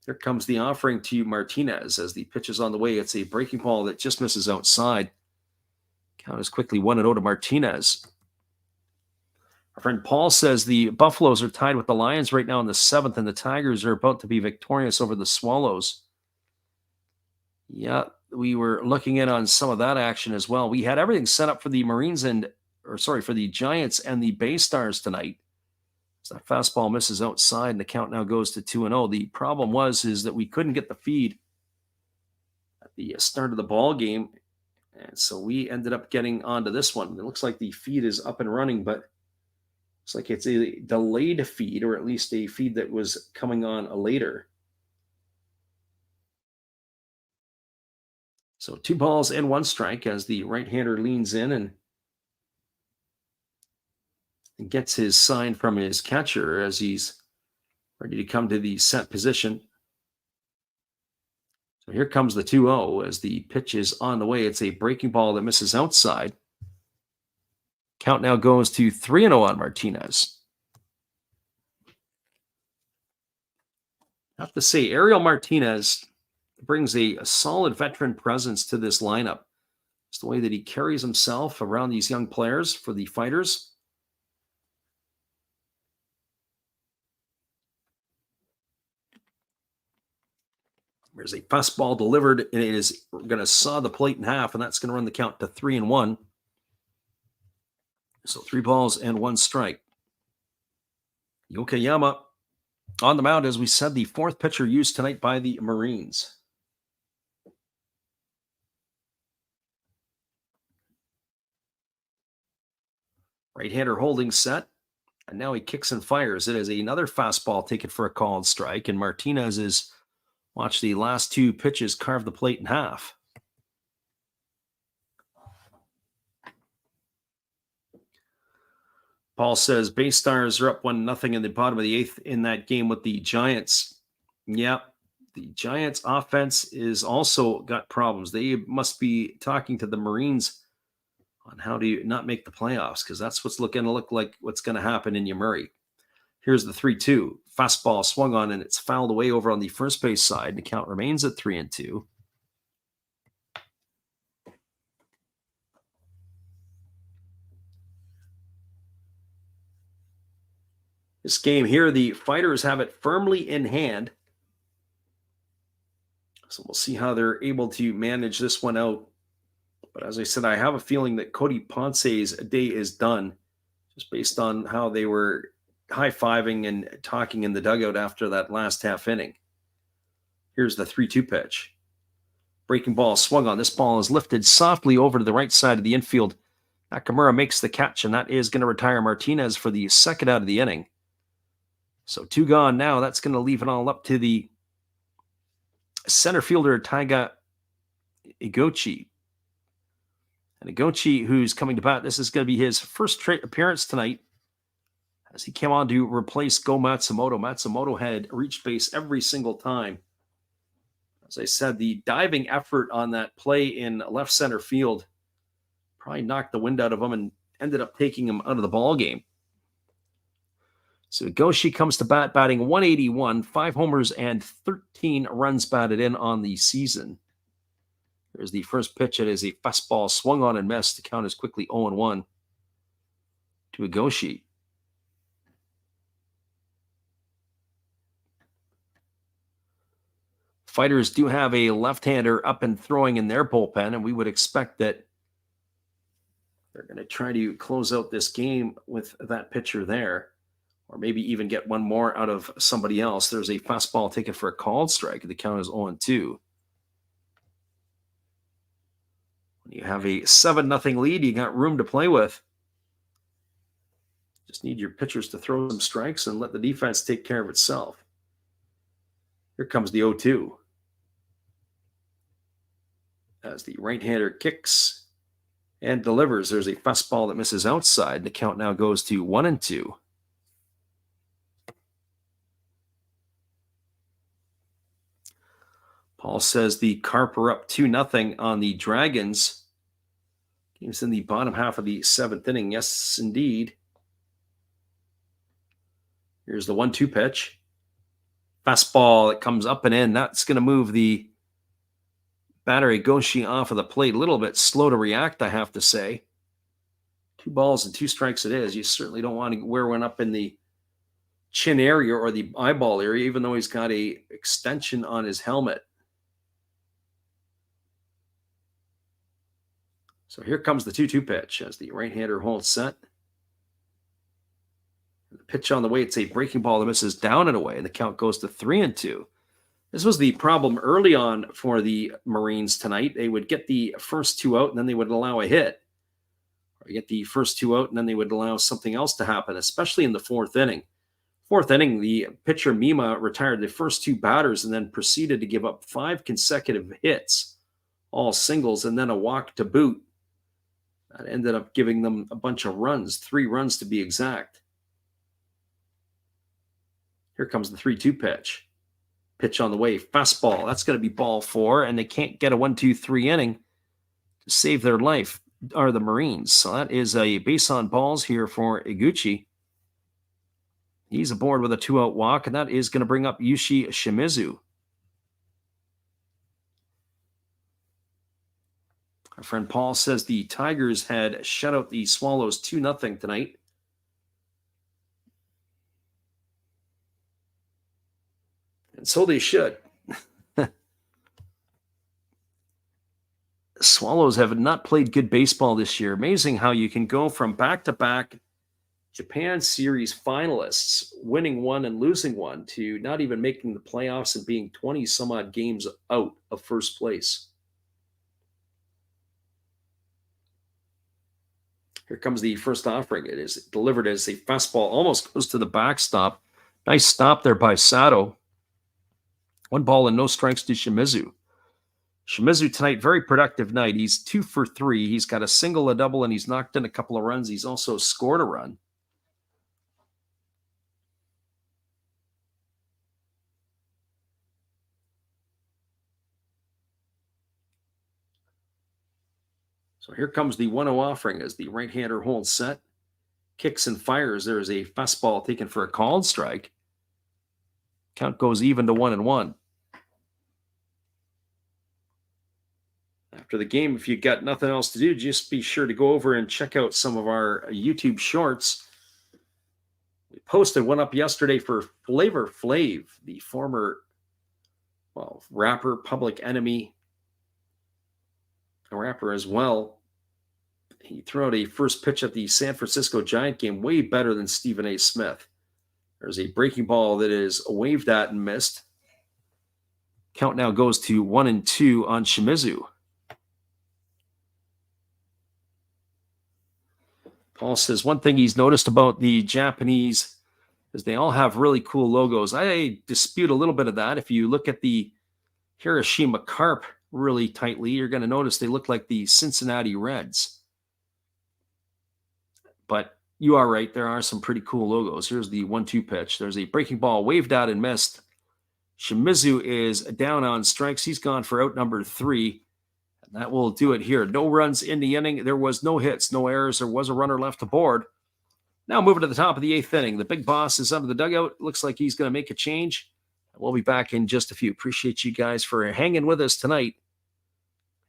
Here comes the offering to Martinez as the pitch is on the way. It's a breaking ball that just misses outside. Count is quickly 1-0 to Martinez. Our friend Paul says the Buffaloes are tied with the Lions right now in the 7th, and the Tigers are about to be victorious over the Swallows. Yeah, we were looking in on some of that action as well. We had everything set up for the for the Giants and the BayStars tonight. So that fastball misses outside, and the count now goes to 2-0. The problem is that we couldn't get the feed at the start of the ball game, and so we ended up getting onto this one. It looks like the feed is up and running, but it's like it's a delayed feed, or at least a feed that was coming on later. So 2 balls and 1 strike as the right-hander leans in and gets his sign from his catcher as he's ready to come to the set position. So here comes the 2-0 as the pitch is on the way. It's a breaking ball that misses outside. Count now goes to 3-0 on Martinez. I have to say, Ariel Martinez brings a solid veteran presence to this lineup. It's the way that he carries himself around these young players for the fighters. There's a fastball delivered, and it is going to saw the plate in half, and that's going to run the count to 3-1. So 3 balls and 1 strike. Yokoyama on the mound, as we said, the 4th pitcher used tonight by the Marines. Right-hander holding set, and now he kicks and fires. It is another fastball taken for a called strike, and Martinez is, watch the last 2 pitches carve the plate in half. Paul says BayStars are up 1-0 in the bottom of the 8th in that game with the Giants. Yeah, the Giants offense is also got problems. They must be talking to the Marines on how to not make the playoffs, because that's what's going to look like what's going to happen in Yomiuri. Here's the 3-2. Fastball swung on, and it's fouled away over on the first base side. The count remains at 3-2. This game here, the fighters have it firmly in hand. So we'll see how they're able to manage this one out. But as I said, I have a feeling that Cody Ponce's day is done, just based on how they were high-fiving and talking in the dugout after that last half inning. Here's the 3-2 pitch. Breaking ball swung on. This ball is lifted softly over to the right side of the infield. Nakamura makes the catch, and that is going to retire Martinez for the second out of the inning. So 2 gone now. That's going to leave it all up to the center fielder, Taiga Igochi. And Igochi, who's coming to bat, this is going to be his first appearance tonight as he came on to replace Go Matsumoto. Matsumoto had reached base every single time. As I said, the diving effort on that play in left center field probably knocked the wind out of him and ended up taking him out of the ball game. So Igoshi comes to bat, batting 181, 5 homers and 13 runs batted in on the season. There's the first pitch. It is a fastball swung on and missed. The count is quickly 0-1 to Igoshi. Fighters do have a left-hander up and throwing in their bullpen, and we would expect that they're going to try to close out this game with that pitcher there, or maybe even get one more out of somebody else. There's a fastball taken for a called strike. The count is 0-2. When you have a 7-0 lead, you got room to play with. Just need your pitchers to throw some strikes and let the defense take care of itself. Here comes the 0-2. As the right-hander kicks and delivers, there's a fastball that misses outside. The count now goes to 1-2. Paul says the Carp are up 2-0 on the Dragons. Game's in the bottom half of the 7th inning. Yes, indeed. Here's the 1-2 pitch. Fastball that comes up and in. That's going to move the batter Igoshi off of the plate. A little bit slow to react, I have to say. 2 balls and 2 strikes it is. You certainly don't want to wear one up in the chin area or the eyeball area, even though he's got a extension on his helmet. So here comes the 2-2 pitch as the right-hander holds set. The pitch on the way, it's a breaking ball that misses down and away, and the count goes to 3-2. This was the problem early on for the Marines tonight. They would get the first 2 out, and then they would allow a hit. Or get the first 2 out, and then they would allow something else to happen, especially in the 4th inning. 4th inning, the pitcher Mima retired the first 2 batters and then proceeded to give up 5 consecutive hits, all singles, and then a walk to boot. That ended up giving them a bunch of runs, 3 runs to be exact. Here comes the 3-2 pitch. Pitch on the way, fastball. That's going to be ball 4, and they can't get a 1-2-3 inning to save their life, are the Marines. So that is a base on balls here for Iguchi. He's aboard with a 2-out walk, and that is going to bring up Yushi Shimizu. Our friend Paul says the Tigers had shut out the Swallows 2-0 tonight. And so they should. Swallows have not played good baseball this year. Amazing how you can go from back-to-back Japan Series finalists, winning one and losing one, to not even making the playoffs and being 20-some-odd games out of first place. Here comes the first offering. It is delivered as a fastball, almost goes to the backstop. Nice stop there by Sato. 1 ball and no strikes to Shimizu. Shimizu tonight, very productive night. He's 2 for 3. He's got a single, a double, and he's knocked in a couple of runs. He's also scored a run. So here comes the 1-0 offering as the right-hander holds set, kicks and fires. There is a fastball taken for a called strike. Count goes even to 1-1. After the game, if you got nothing else to do, just be sure to go over and check out some of our YouTube shorts. We posted one up yesterday for Flavor Flav, the former rapper, Public Enemy, a rapper as well. He threw out a first pitch at the San Francisco Giant game way better than Stephen A. Smith. There's a breaking ball that is waved at and missed. Count now goes to 1-2 on Shimizu. Paul says one thing he's noticed about the Japanese is they all have really cool logos. I dispute a little bit of that. If you look at the Hiroshima Carp really tightly, you're going to notice they look like the Cincinnati Reds. But you are right. There are some pretty cool logos. Here's the 1-2 pitch. There's a breaking ball waved out and missed. Shimizu is down on strikes. He's gone for out number 3. And that will do it here. No runs in the inning. There was no hits, no errors. There was a runner left aboard. Now moving to the top of the 8th inning. The big boss is under the dugout. Looks like he's going to make a change. We'll be back in just a few. Appreciate you guys for hanging with us tonight.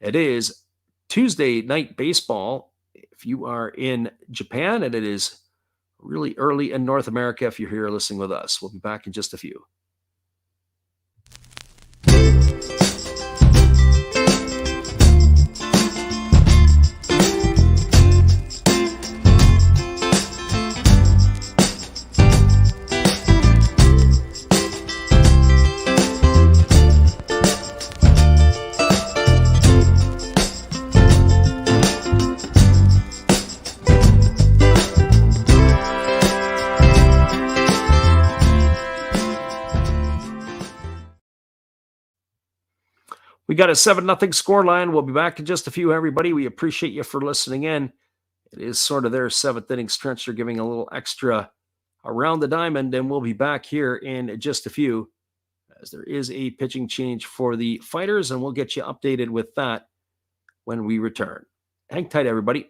It is Tuesday night baseball. If you are in Japan, and it is really early in North America if you're here listening with us. We'll be back in just a few. We got a 7-0 score line. We'll be back in just a few, everybody. We appreciate you for listening in. It is sort of their 7th inning stretch. They're giving a little extra around the diamond, and we'll be back here in just a few as there is a pitching change for the Fighters, and we'll get you updated with that when we return. Hang tight, everybody.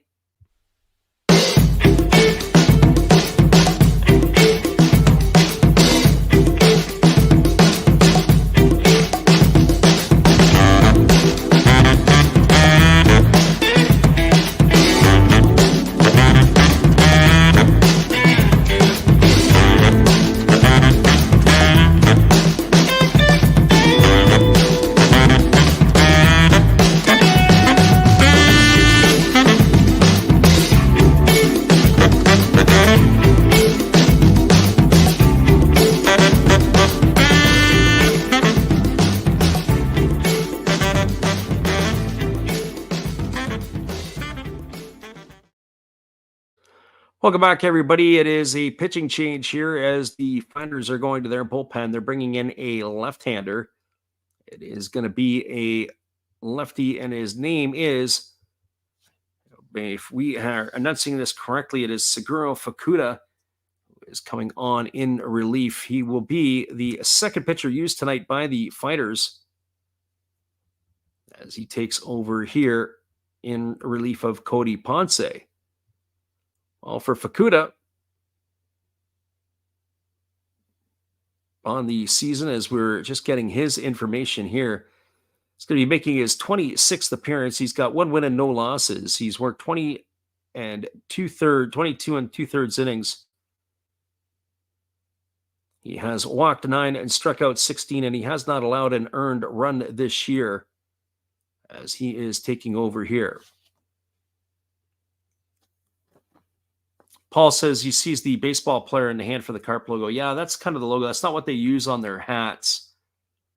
Welcome back, everybody. It is a pitching change here as the Fighters are going to their bullpen. They're bringing in a left-hander. It is going to be a lefty, and his name is, if we are announcing this correctly, it is Seguro Fukuda, who is coming on in relief. He will be the second pitcher used tonight by the Fighters as he takes over here in relief of Cody Ponce. Well, for Fukuda, on the season, as we're just getting his information here, he's going to be making his 26th appearance. He's got 1 win and no losses. He's worked 22 and 2/3 innings. He has walked 9 and struck out 16, and he has not allowed an earned run this year as he is taking over here. Paul says he sees the baseball player in the hand for the Carp logo. Yeah, that's kind of the logo. That's not what they use on their hats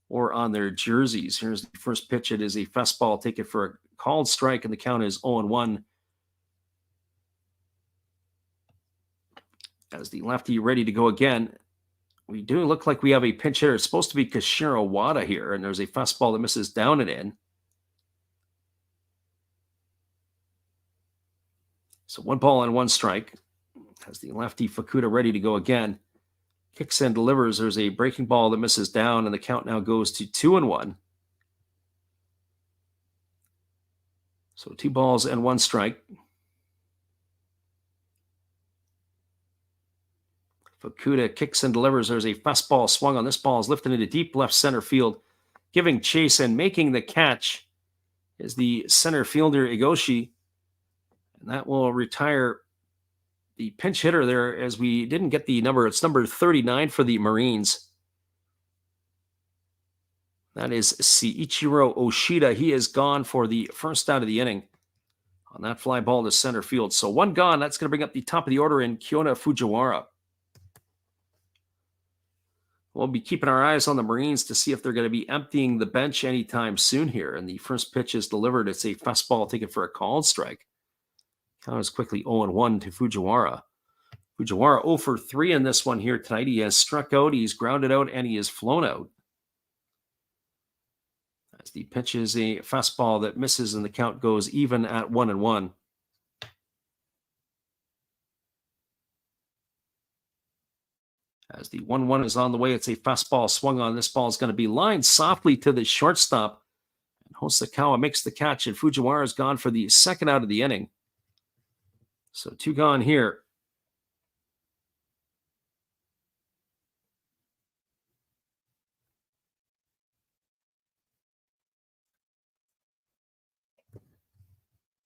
or on their jerseys. Here's the first pitch. It is a fastball. Take it for a called strike, and the count is 0-1. As the lefty ready to go again. We do look like we have a pinch hitter. It's supposed to be Kashiro Wada here, and there's a fastball that misses down and in. So 1 ball and 1 strike. Has the lefty Fukuda ready to go again. Kicks and delivers. There's a breaking ball that misses down, and the count now goes to 2-1. So 2 balls and 1 strike. Fukuda kicks and delivers. There's a fastball swung on. This ball is lifted into deep left center field. Giving chase and making the catch is the center fielder Igoshi. And that will retire the pinch hitter there, as we didn't get the number. It's number 39 for the Marines. That is Seiichiro Oshida. He is gone for the first out of the inning on that fly ball to center field. So 1 gone. That's going to bring up the top of the order in Kiona Fujiwara. We'll be keeping our eyes on the Marines to see if they're going to be emptying the bench anytime soon here. And the first pitch is delivered. It's a fastball taken for a called strike. Count is quickly 0-1 to Fujiwara. Fujiwara 0 for 3 in this one here tonight. He has struck out, he's grounded out, and he has flown out. As the pitch is a fastball that misses, and the count goes even at 1-1. As the 1-1 is on the way, it's a fastball swung on. This ball is going to be lined softly to the shortstop. And Hosokawa makes the catch, and Fujiwara is gone for the second out of the inning. So 2 gone here.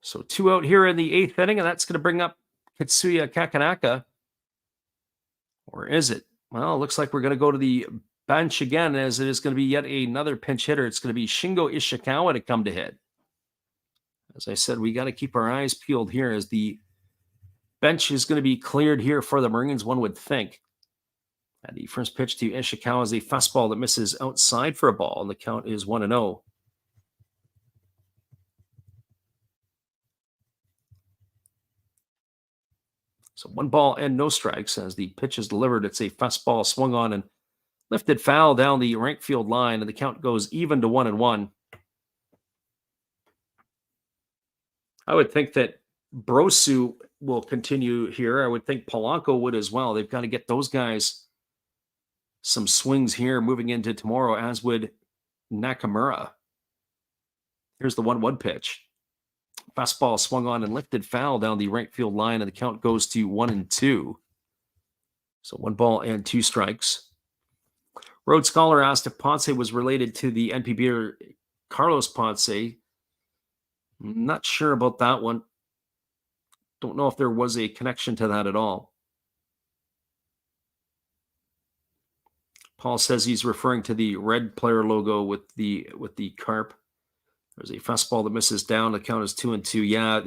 So 2 out here in the 8th inning, and that's going to bring up Katsuya Kakanaka. Or is it? Well, it looks like we're going to go to the bench again, as it is going to be yet another pinch hitter. It's going to be Shingo Ishikawa to come to hit. As I said, we got to keep our eyes peeled here, as the bench is going to be cleared here for the Marines, one would think. And the first pitch to Ishikawa is a fastball that misses outside for a ball, and the count is 1-0. So 1 ball and no strikes as the pitch is delivered. It's a fastball swung on and lifted foul down the right field line, and the count goes even to 1-1. I would think that Brosu will continue here. I would think Polanco would as well. They've got to get those guys some swings here moving into tomorrow, as would Nakamura. Here's the 1-1 pitch. Fastball swung on and lifted foul down the right field line, and the count goes to 1-2. So 1 ball and 2 strikes. Road Scholar asked if Ponce was related to the NPB or Carlos Ponce. Not sure about that one. Don't know if there was a connection to that at all. Paul says he's referring to the red player logo with the carp. There's a fastball that misses down. The count is 2-2. Yeah,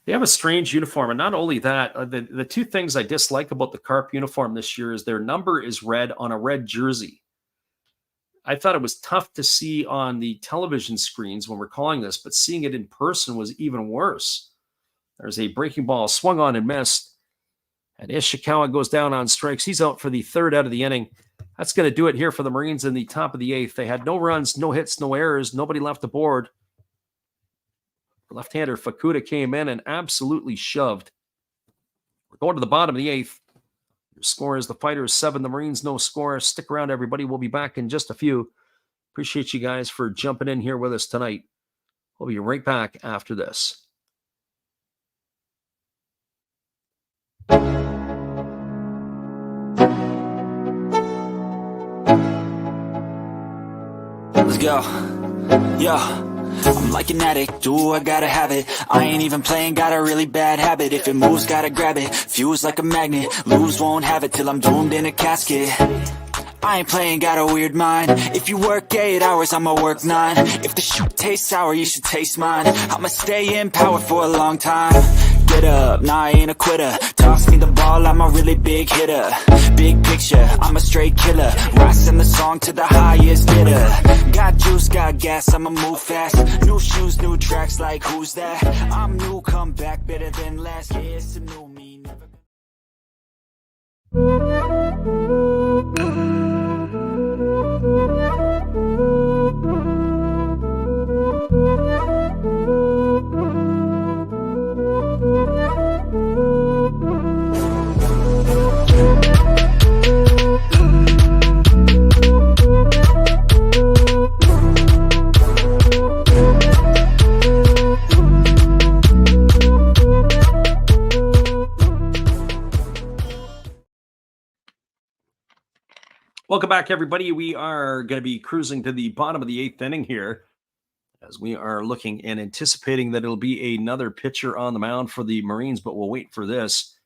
they have a strange uniform. And not only that, the 2 things I dislike about the Carp uniform this year is their number is red on a red jersey. I thought it was tough to see on the television screens when we're calling this, but seeing it in person was even worse. There's a breaking ball swung on and missed. And Ishikawa goes down on strikes. He's out for the 3rd out of the inning. That's going to do it here for the Marines in the top of the 8th. They had no runs, no hits, no errors. Nobody left the board. Left-hander Fukuda came in and absolutely shoved. We're going to the bottom of the 8th. Your score is the Fighters 7, the Marines no score. Stick around, everybody. We'll be back in just a few. Appreciate you guys for jumping in here with us tonight. We'll be right back after this. Let's go. Yo, I'm like an addict, do I gotta have it. I ain't even playing, got a really bad habit. If it moves, gotta grab it, fuse like a magnet. Lose, won't have it till I'm doomed in a casket. I ain't playing, got a weird mind. If you work 8 hours, I'ma work 9. If the shoot tastes sour, you should taste mine. I'ma stay in power for a long time. Get up, nah, I ain't a quitter. Toss me the ball, I'm a really big hitter. Big picture, I'm a straight killer. Rising the song to the highest bidder. Got juice, got gas, I'ma move fast. New shoes, new tracks, like who's that? I'm new, come back, better than last. Yeah, it's a new me, never Welcome back, everybody. We are going to be cruising to the bottom of the 8th inning here, as we are looking and anticipating that it'll be another pitcher on the mound for the Marines, but we'll wait for this.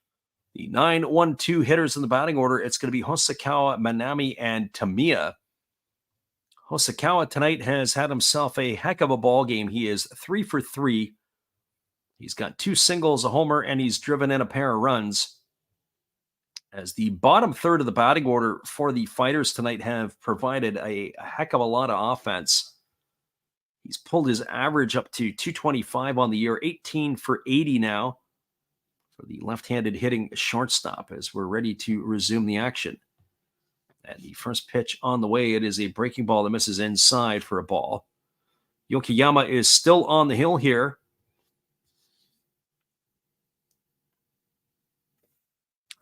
The 9-1-2 hitters in the batting order, it's going to be Hosokawa, Manami, and Tamiya. Hosokawa tonight has had himself a heck of a ball game. He is 3 for 3. He's got 2 singles, a homer, and he's driven in a pair of runs. as the bottom third of the batting order for the Fighters tonight have provided a heck of a lot of offense. He's pulled his average up to 225 on the year, 18 for 80 now for the left-handed hitting shortstop as we're ready to resume the action. And the first pitch on the way, it is a breaking ball that misses inside for a ball. Yokohama is still on the hill here.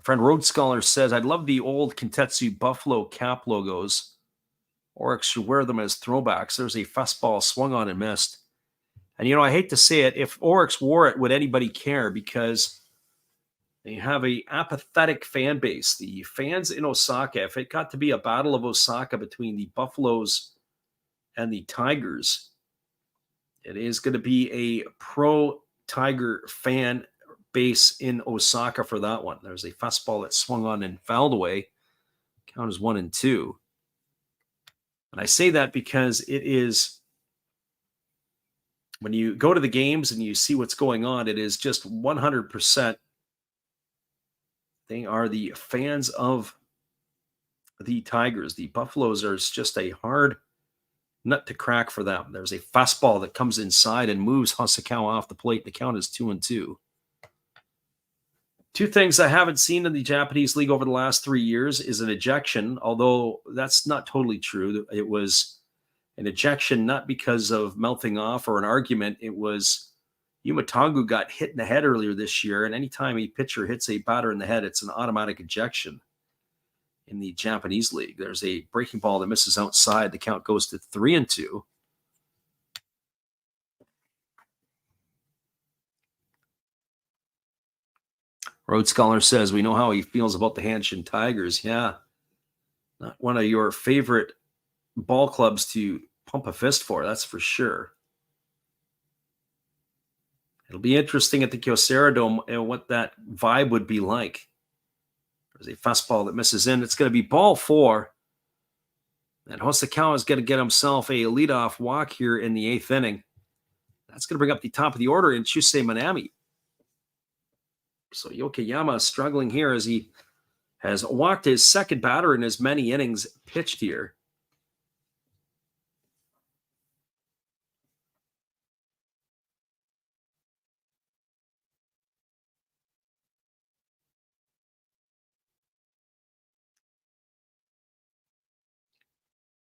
Friend Road Scholar says, I'd love the old Kintetsu Buffalo cap logos. Oryx should wear them as throwbacks. There's a fastball swung on and missed. And, I hate to say it, if Oryx wore it, would anybody care? Because they have a apathetic fan base. The fans in Osaka, if it got to be a battle of Osaka between the Buffaloes and the Tigers, it is going to be a pro-Tiger fan base in Osaka for that one. There's a fastball that swung on and fouled away. Count is 1-2. And I say that because it is, when you go to the games and you see what's going on, it is just 100%. They are the fans of the Tigers. The Buffaloes are just a hard nut to crack for them. There's a fastball that comes inside and moves Hosokawa off the plate. The count is 2-2. Two things I haven't seen in the Japanese league over the last 3 years is an ejection, although that's not totally true. It was an ejection not because of mouthing off or an argument. It was Yumatangu got hit in the head earlier this year, and anytime a pitcher hits a batter in the head, it's an automatic ejection in the Japanese league. There's a breaking ball that misses outside. The count goes to 3-2. Road Scholar says, we know how he feels about the Hanshin Tigers. Yeah, not one of your favorite ball clubs to pump a fist for, that's for sure. It'll be interesting at the Kyocera Dome and what that vibe would be like. There's a fastball that misses in. It's going to be ball 4. And Hosokawa is going to get himself a leadoff walk here in the 8th inning. That's going to bring up the top of the order in Chusei Manami. So Yokoyama is struggling here as he has walked his second batter in as many innings pitched here.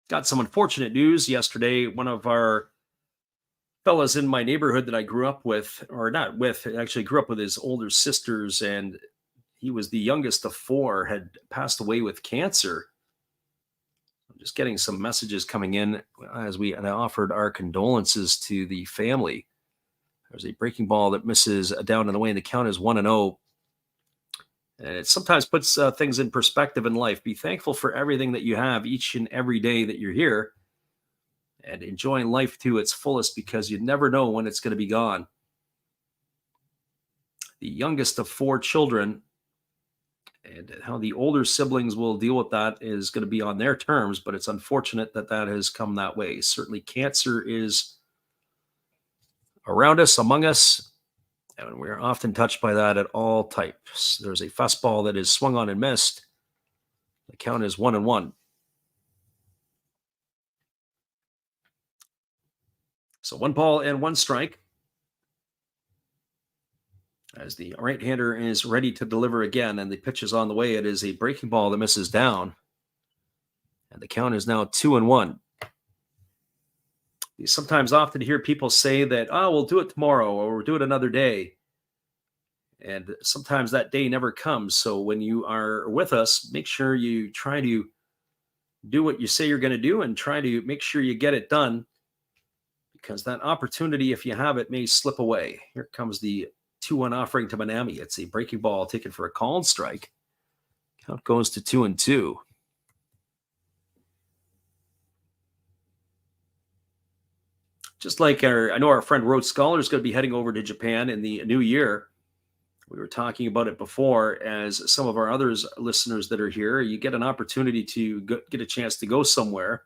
Got some unfortunate news yesterday. One of our fellas in my neighborhood that I grew up with, or not with, actually grew up with his older sisters, and he was the youngest of 4, had passed away with cancer. I'm just getting some messages coming in as we offered our condolences to the family. There's a breaking ball that misses down and away, and the count is 1-0. And it sometimes puts things in perspective in life. Be thankful for everything that you have each and every day that you're here, and enjoying life to its fullest, because you never know when it's going to be gone. The youngest of 4 children, and how the older siblings will deal with that is going to be on their terms, but it's unfortunate that that has come that way. Certainly cancer is around us, among us, and we're often touched by that at all types. There's a fastball that is swung on and missed. The count is 1-1. So 1 ball and 1 strike. As the right-hander is ready to deliver again, and the pitch is on the way. It is a breaking ball that misses down. And the count is now 2-1. You sometimes often hear people say that, we'll do it tomorrow, or we'll do it another day. And sometimes that day never comes. So when you are with us, make sure you try to do what you say you're going to do, and try to make sure you get it done, because that opportunity, if you have it, may slip away. Here comes the 2-1 offering to Manami. It's a breaking ball taken for a called strike. Count goes to 2-2. Just like I know our friend Road Scholar is going to be heading over to Japan in the new year. We were talking about it before, as some of our others listeners that are here, you get an opportunity to get a chance to go somewhere,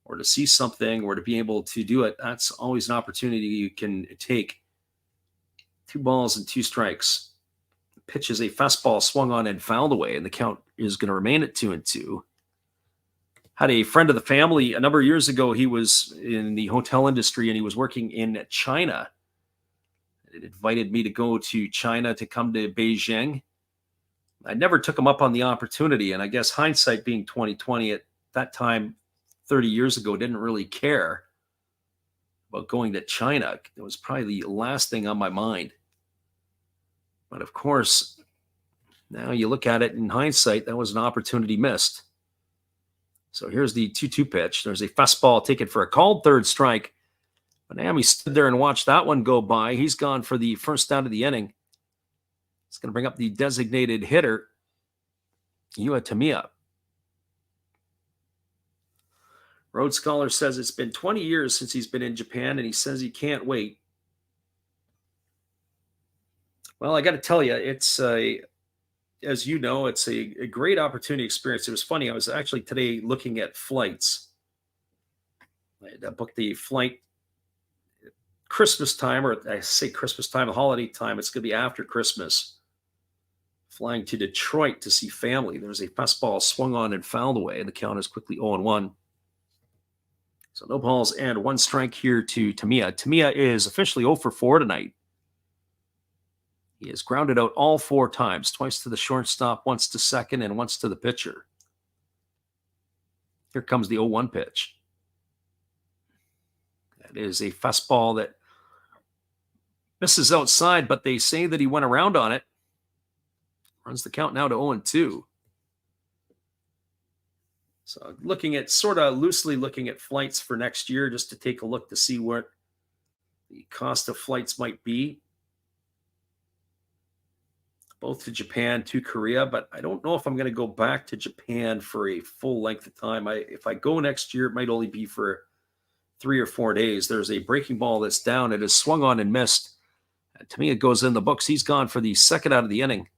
or to see something, or to be able to do it. That's always an opportunity you can take. 2 balls and 2 strikes. pitch is a fastball swung on and fouled away, and the count is going to remain at 2-2. Had a friend of the family a number of years ago. He was in the hotel industry and he was working in China. It invited me to go to China to come to Beijing. I never took him up on the opportunity, and I guess hindsight being 2020, at that time, 30 years ago, didn't really care about going to China. It was probably the last thing on my mind. But of course, now you look at it in hindsight, that was an opportunity missed. So here's the 2-2 pitch. There's a fastball taken for a called third strike. Miami stood there and watched that one go by. He's gone for the first out of the inning. It's going to bring up the designated hitter, Yua Tamiya. Road Scholar says it's been 20 years since he's been in Japan, and he says he can't wait. Well, I got to tell you, it's as you know, it's a great opportunity experience. It was funny. I was actually today looking at flights. I booked the flight Christmas time, or I say Christmas time, holiday time. It's going to be after Christmas. Flying to Detroit to see family. There's a fastball swung on and fouled away, and the count is quickly 0-1. So no balls and 1 strike here to Tamiya. Tamiya is officially 0 for 4 tonight. He has grounded out all 4 times, twice to the shortstop, once to second, and once to the pitcher. Here comes the 0-1 pitch. That is a fastball that misses outside, but they say that he went around on it. Runs the count now to 0-2. So loosely looking at flights for next year, just to take a look to see what the cost of flights might be. Both to Japan, to Korea, but I don't know if I'm going to go back to Japan for a full length of time. If I go next year, it might only be for 3 or 4 days. There's a breaking ball that's down. It is swung on and missed. And to me, it goes in the books. He's gone for the second out of the inning.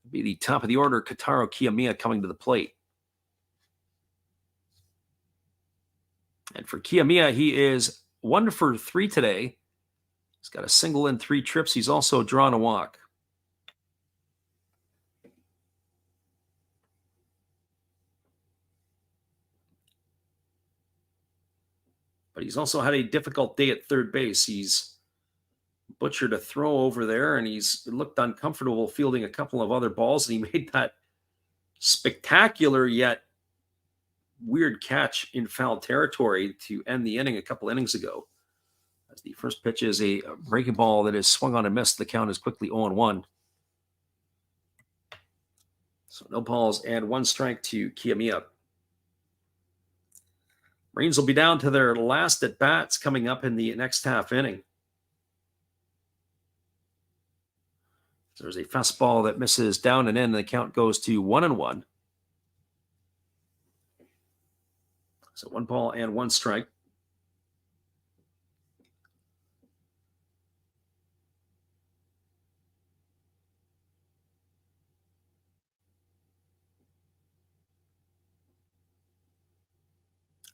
It'll be the top of the order, Kotaro Kiyomiya, coming to the plate. And for Kiyomiya, he is 1 for 3 today. He's got a single and 3 trips. He's also drawn a walk. But he's also had a difficult day at third base. He's butchered a throw over there, and he's looked uncomfortable fielding a couple of other balls, and he made that spectacular yet weird catch in foul territory to end the inning a couple innings ago. As the first pitch is a breaking ball that is swung on and missed, the count is quickly 0-1. So no balls and 1 strike to Kiyomiya. Marines will be down to their last at-bats coming up in the next half inning. There's a fastball that misses down and in, and the count goes to 1-1. So 1 ball and 1 strike.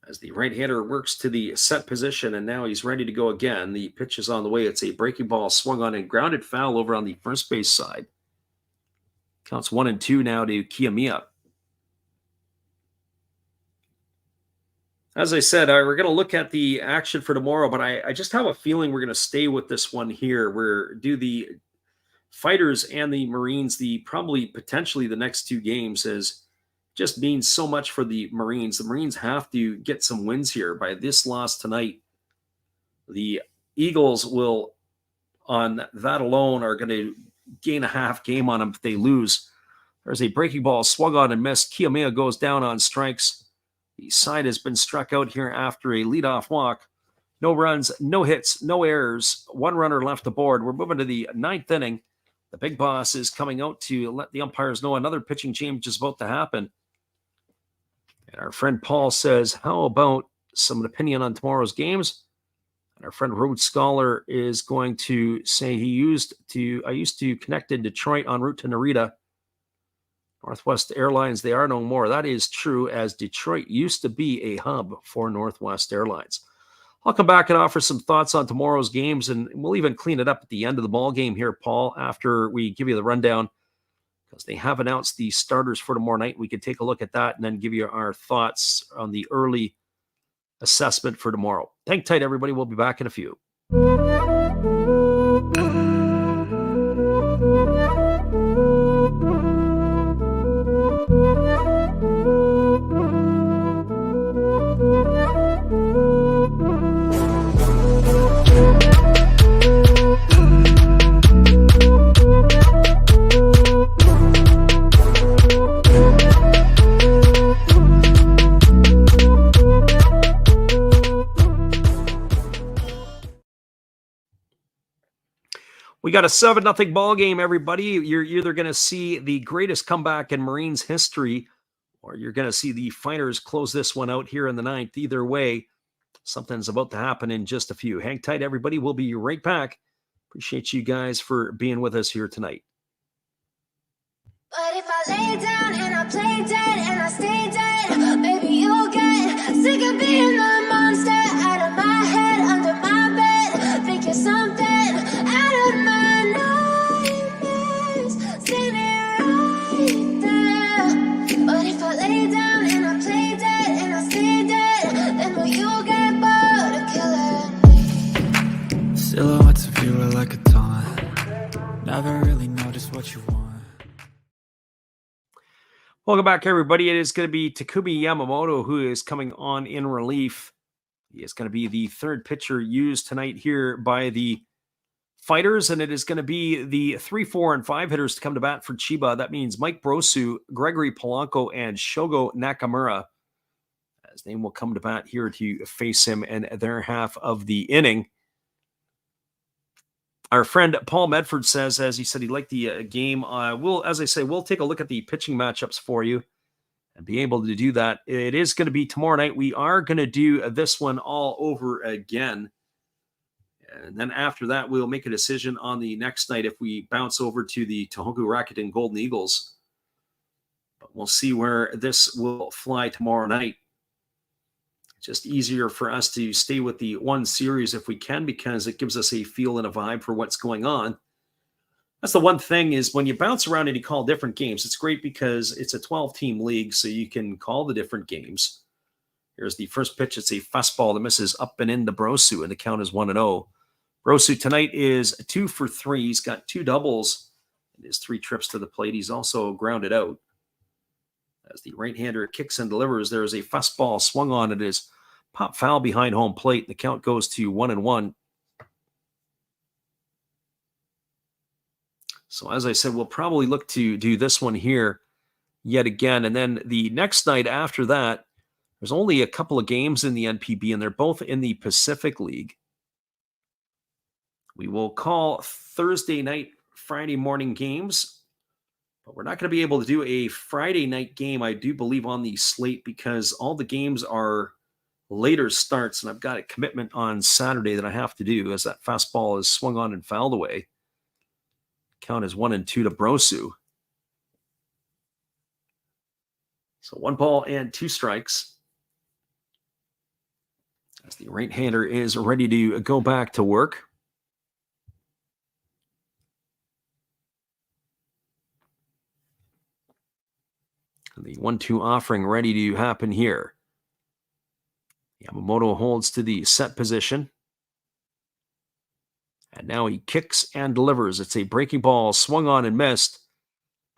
As the right-hander works to the set position, and now he's ready to go again. The pitch is on the way. It's a breaking ball swung on and grounded foul over on the first base side. Counts 1-2 now to Kiyomiya. As I said, we're going to look at the action for tomorrow, but I just have a feeling we're going to stay with this one here. We're do the Fighters and the Marines, probably potentially the next 2 games, as just means so much for the Marines. The Marines have to get some wins here. By this loss tonight, the Eagles will, on that alone, are going to gain a half game on them if they lose. There's a breaking ball swung on and missed. Kiyomiya goes down on strikes. The side has been struck out here after a leadoff walk. No runs, no hits, no errors. 1 runner left aboard. We're moving to the 9th inning. The big boss is coming out to let the umpires know another pitching change is about to happen. And our friend Paul says, how about some opinion on tomorrow's games? And our friend Road Scholar is going to say I used to connect in Detroit en route to Narita. Northwest Airlines, they are no more. That is true, as Detroit used to be a hub for Northwest Airlines. I'll come back and offer some thoughts on tomorrow's games, and we'll even clean it up at the end of the ball game here, Paul, after we give you the rundown, because they have announced the starters for tomorrow night. We could take a look at that and then give you our thoughts on the early assessment for tomorrow. Hang tight, everybody. We'll be back in a few. We got a 7-0 ball game, everybody. You're either going to see the greatest comeback in Marines history, or you're going to see the Fighters close this one out here in the 9th. Either way, something's about to happen in just a few. Hang tight, everybody. We'll be right back. Appreciate you guys for being with us here tonight. But if I lay down and I play dead and I stay dead, baby, you'll get sick of being the monster out of my head, under my bed, thinking something out of my nightmares, standing right there. But if I lay down and I play dead and I stay dead, then will you get bored of killing me? Silhouettes of you are like a taunt. Never really know just what you want. Welcome back, everybody. It is going to be Takumi Yamamoto who is coming on in relief. He is going to be the third pitcher used tonight here by the Fighters, and it is going to be the 3, 4, and 5 hitters to come to bat for Chiba. That means Mike Brosu, Gregory Polanco, and Shogo Nakamura, as they will come to bat here to face him in their half of the inning. Our friend Paul Medford says, as he said, he liked the game. As I say, we'll take a look at the pitching matchups for you and be able to do that. It is going to be tomorrow night. We are going to do this one all over again. And then after that, we'll make a decision on the next night if we bounce over to the Tohoku Rakuten Golden Eagles. But we'll see where this will fly tomorrow night. Just easier for us to stay with the one series if we can, because it gives us a feel and a vibe for what's going on. That's the one thing, is when you bounce around and you call different games, it's great because it's a 12-team league, so you can call the different games. Here's the first pitch. It's a fastball that misses up and into Brosu, and the count is 1-0. Brosu tonight is 2 for 3. He's got 2 doubles in his 3 trips to the plate. He's also grounded out. As the right-hander kicks and delivers, there is a fastball swung on. It is pop foul behind home plate. The count goes to 1-1. So as I said, we'll probably look to do this one here yet again. And then the next night after that, there's only a couple of games in the NPB, and they're both in the Pacific League. We will call Thursday night, Friday morning games. But we're not going to be able to do a Friday night game, I do believe, on the slate, because all the games are later starts, and I've got a commitment on Saturday that I have to do, as that fastball is swung on and fouled away. Count is 1-2 to Brosu. So 1 ball and 2 strikes. As the right-hander is ready to go back to work. The 1-2 offering ready to happen here. Yamamoto holds to the set position. And now he kicks and delivers. It's a breaking ball swung on and missed.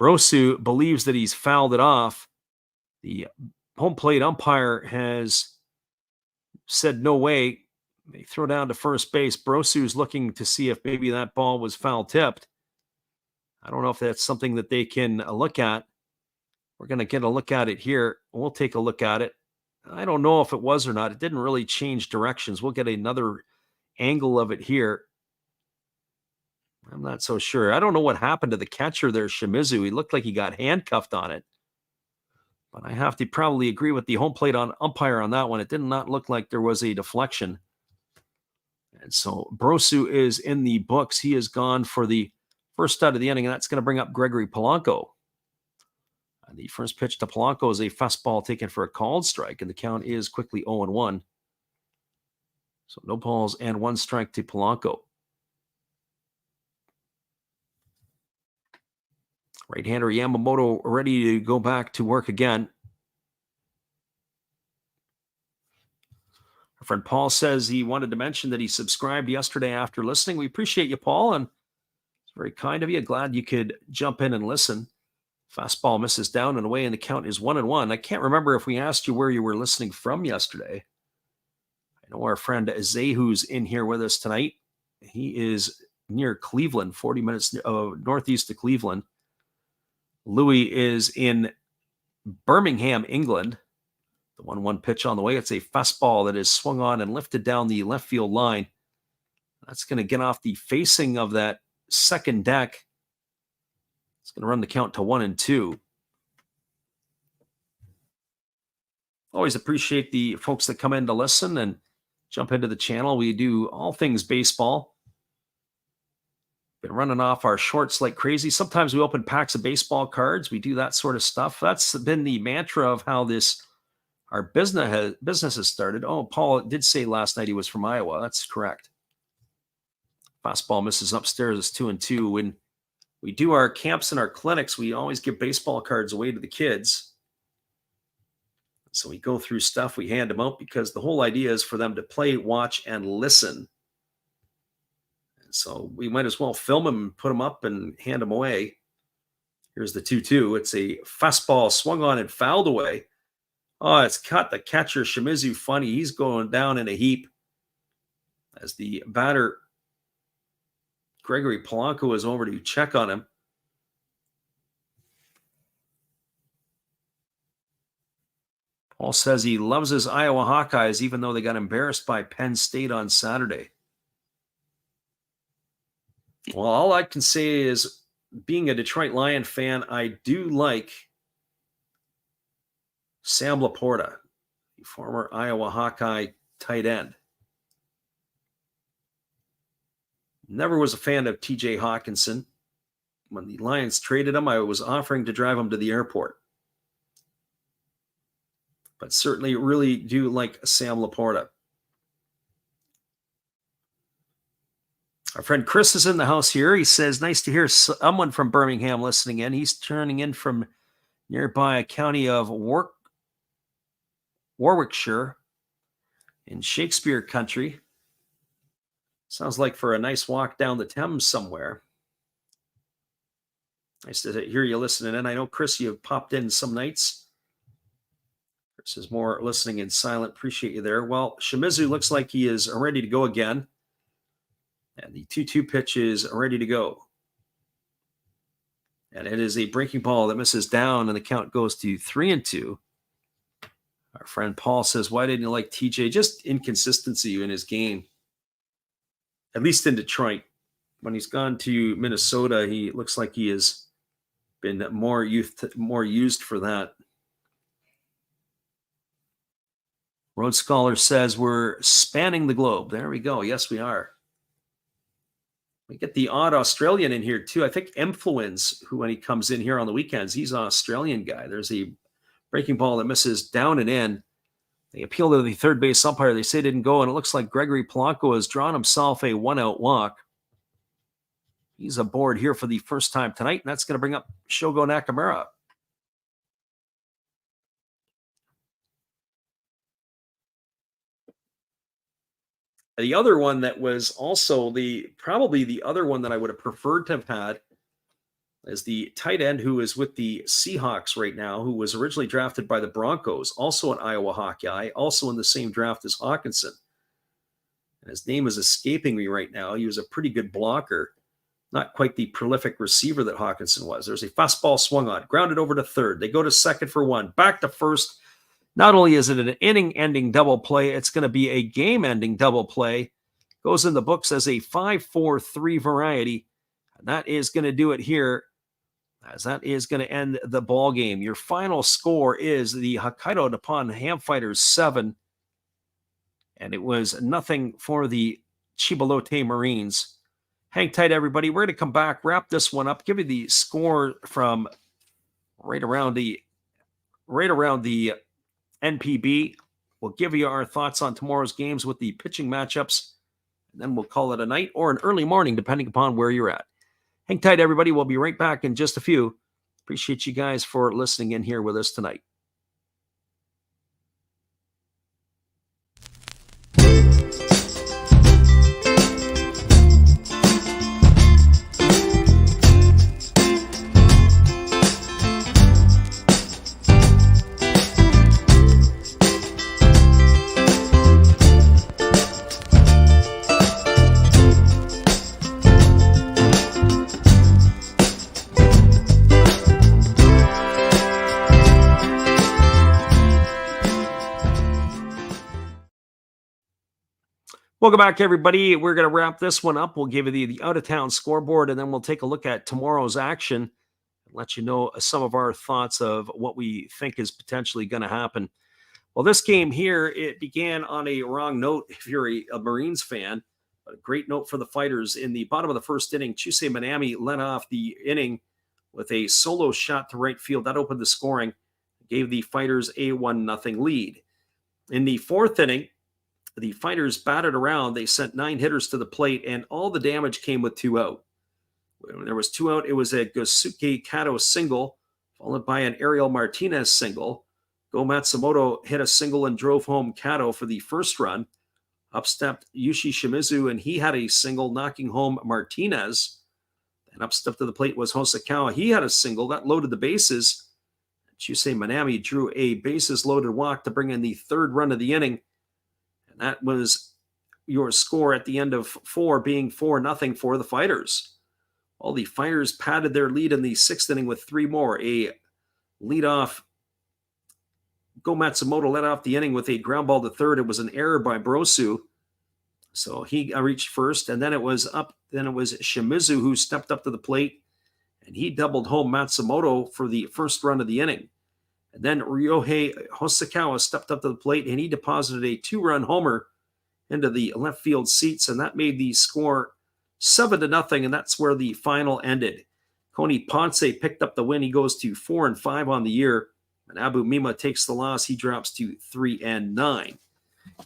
Brosu believes that he's fouled it off. The home plate umpire has said no way. They throw down to first base. Brosu's looking to see if maybe that ball was foul tipped. I don't know if that's something that they can look at. We're going to get a look at it here. We'll take a look at it. I don't know if it was or not. It didn't really change directions. We'll get another angle of it here. I'm not so sure. I don't know what happened to the catcher there, Shimizu. He looked like he got handcuffed on it. But I have to probably agree with the home plate umpire on that one. It did not look like there was a deflection. And so Brosu is in the books. He is gone for the first out of the inning, and that's going to bring up Gregory Polanco. The first pitch to Polanco is a fastball taken for a called strike, and the count is quickly 0-1. So no balls and 1 strike to Polanco. Right-hander Yamamoto ready to go back to work again. Our friend Paul says he wanted to mention that he subscribed yesterday after listening. We appreciate you, Paul, and it's very kind of you. Glad you could jump in and listen. Fastball misses down and away, and the count is 1-1. I can't remember if we asked you where you were listening from yesterday. I know our friend Zehu's in here with us tonight. He is near Cleveland, 40 minutes northeast of Cleveland. Louis is in Birmingham, England. The 1-1 pitch on the way. It's a fastball that is swung on and lifted down the left field line. That's going to get off the facing of that second deck. It's going to run the count to 1-2. Always appreciate the folks that come in to listen and jump into the channel. We do all things baseball. Been running off our shorts like crazy. Sometimes we open packs of baseball cards. We do that sort of stuff. That's been the mantra of how our business has started. Oh, Paul did say last night he was from Iowa. That's correct. Fastball misses upstairs. It's 2-2. When we do our camps and our clinics, we always give baseball cards away to the kids. So we go through stuff, we hand them out because the whole idea is for them to play, watch, and listen. And so we might as well film them and put them up and hand them away. Here's the 2-2. It's a fastball swung on and fouled away. Oh, it's cut the catcher Shimizu funny. He's going down in a heap as the batter Gregory Polanco is over to check on him. Paul says he loves his Iowa Hawkeyes, even though they got embarrassed by Penn State on Saturday. Well, all I can say is, being a Detroit Lion fan, I do like Sam Laporta, the former Iowa Hawkeye tight end. Never was a fan of TJ Hawkinson. When the Lions traded him, I was offering to drive him to the airport. But certainly really do like Sam Laporta. Our friend Chris is in the house here. He says, nice to hear someone from Birmingham listening in. He's turning in from nearby a county of Warwickshire in Shakespeare country. Sounds like for a nice walk down the Thames somewhere. Nice to hear you listening in. I know, Chris, you've popped in some nights. Chris is more listening in silent. Appreciate you there. Well, Shimizu looks like he is ready to go again. And the 2-2 pitch is ready to go. And it is a breaking ball that misses down, and the count goes to 3-2. Our friend Paul says, why didn't you like TJ? Just inconsistency in his game. At least in Detroit. When he's gone to Minnesota, he looks like he has been more used for that. Road Scholar says we're spanning the globe. There we go. Yes, we are. We get the odd Australian in here too. I think Influence, who when he comes in here on the weekends, he's an Australian guy. There's a breaking ball that misses down and in. They appeal to the third base umpire. They say it didn't go, and it looks like Gregory Polanco has drawn himself a 1-out walk. He's aboard here for the first time tonight, and that's going to bring up Shogo Nakamura. The other one that was also probably the other one that I would have preferred to have had is the tight end who is with the Seahawks right now, who was originally drafted by the Broncos, also an Iowa Hawkeye, also in the same draft as Hawkinson. And his name is escaping me right now. He was a pretty good blocker, not quite the prolific receiver that Hawkinson was. There's a fastball swung on, grounded over to third. They go to second for one, back to first. Not only is it an inning-ending double play, it's going to be a game-ending double play. Goes in the books as a 5-4-3 variety. And that is going to do it here, as that is going to end the ball game. Your final score is the Hokkaido Nippon Ham Fighters 7. And it was nothing for the Chibalote Marines. Hang tight, everybody. We're going to come back, wrap this one up, give you the score from right around the NPB We'll give you our thoughts on tomorrow's games with the pitching matchups, and then we'll call it a night or an early morning, depending upon where you're at. Hang tight, everybody. We'll be right back in just a few. Appreciate you guys for listening in here with us tonight. Welcome back, everybody. We're going to wrap this one up. We'll give you the out-of-town scoreboard, and then we'll take a look at tomorrow's action and let you know some of our thoughts of what we think is potentially going to happen. Well, this game here, it began on a wrong note if you're a Marines fan, but a great note for the Fighters. In the bottom of the first inning, Chusei Manami led off the inning with a solo shot to right field. That opened the scoring, gave the Fighters a 1-0 lead. In the fourth inning, the Fighters batted around. They sent 9 hitters to the plate, and all the damage came with 2 out. When there was 2 out, it was a Gosuke Kato single, followed by an Ariel Martinez single. Go Matsumoto hit a single and drove home Kato for the first run. Up stepped Yushi Shimizu, and he had a single, knocking home Martinez. And up stepped to the plate was Hosokawa. He had a single that loaded the bases. Chusei Manami drew a bases-loaded walk to bring in the third run of the inning. That was your score at the end of 4, being 4-0 for the Fighters. Well, the Fighters padded their lead in the 6th inning with 3 more. A leadoff, Go Matsumoto led off the inning with a ground ball to third. It was an error by Brosu, so he reached first. And then it was Shimizu who stepped up to the plate, and he doubled home Matsumoto for the first run of the inning. And then Ryohei Hosokawa stepped up to the plate, and he deposited a 2-run homer into the left field seats, and that made the score 7-0, and that's where the final ended. Koni Ponce picked up the win. He goes to 4-5 on the year, and Abu Mima takes the loss. He drops to 3-9.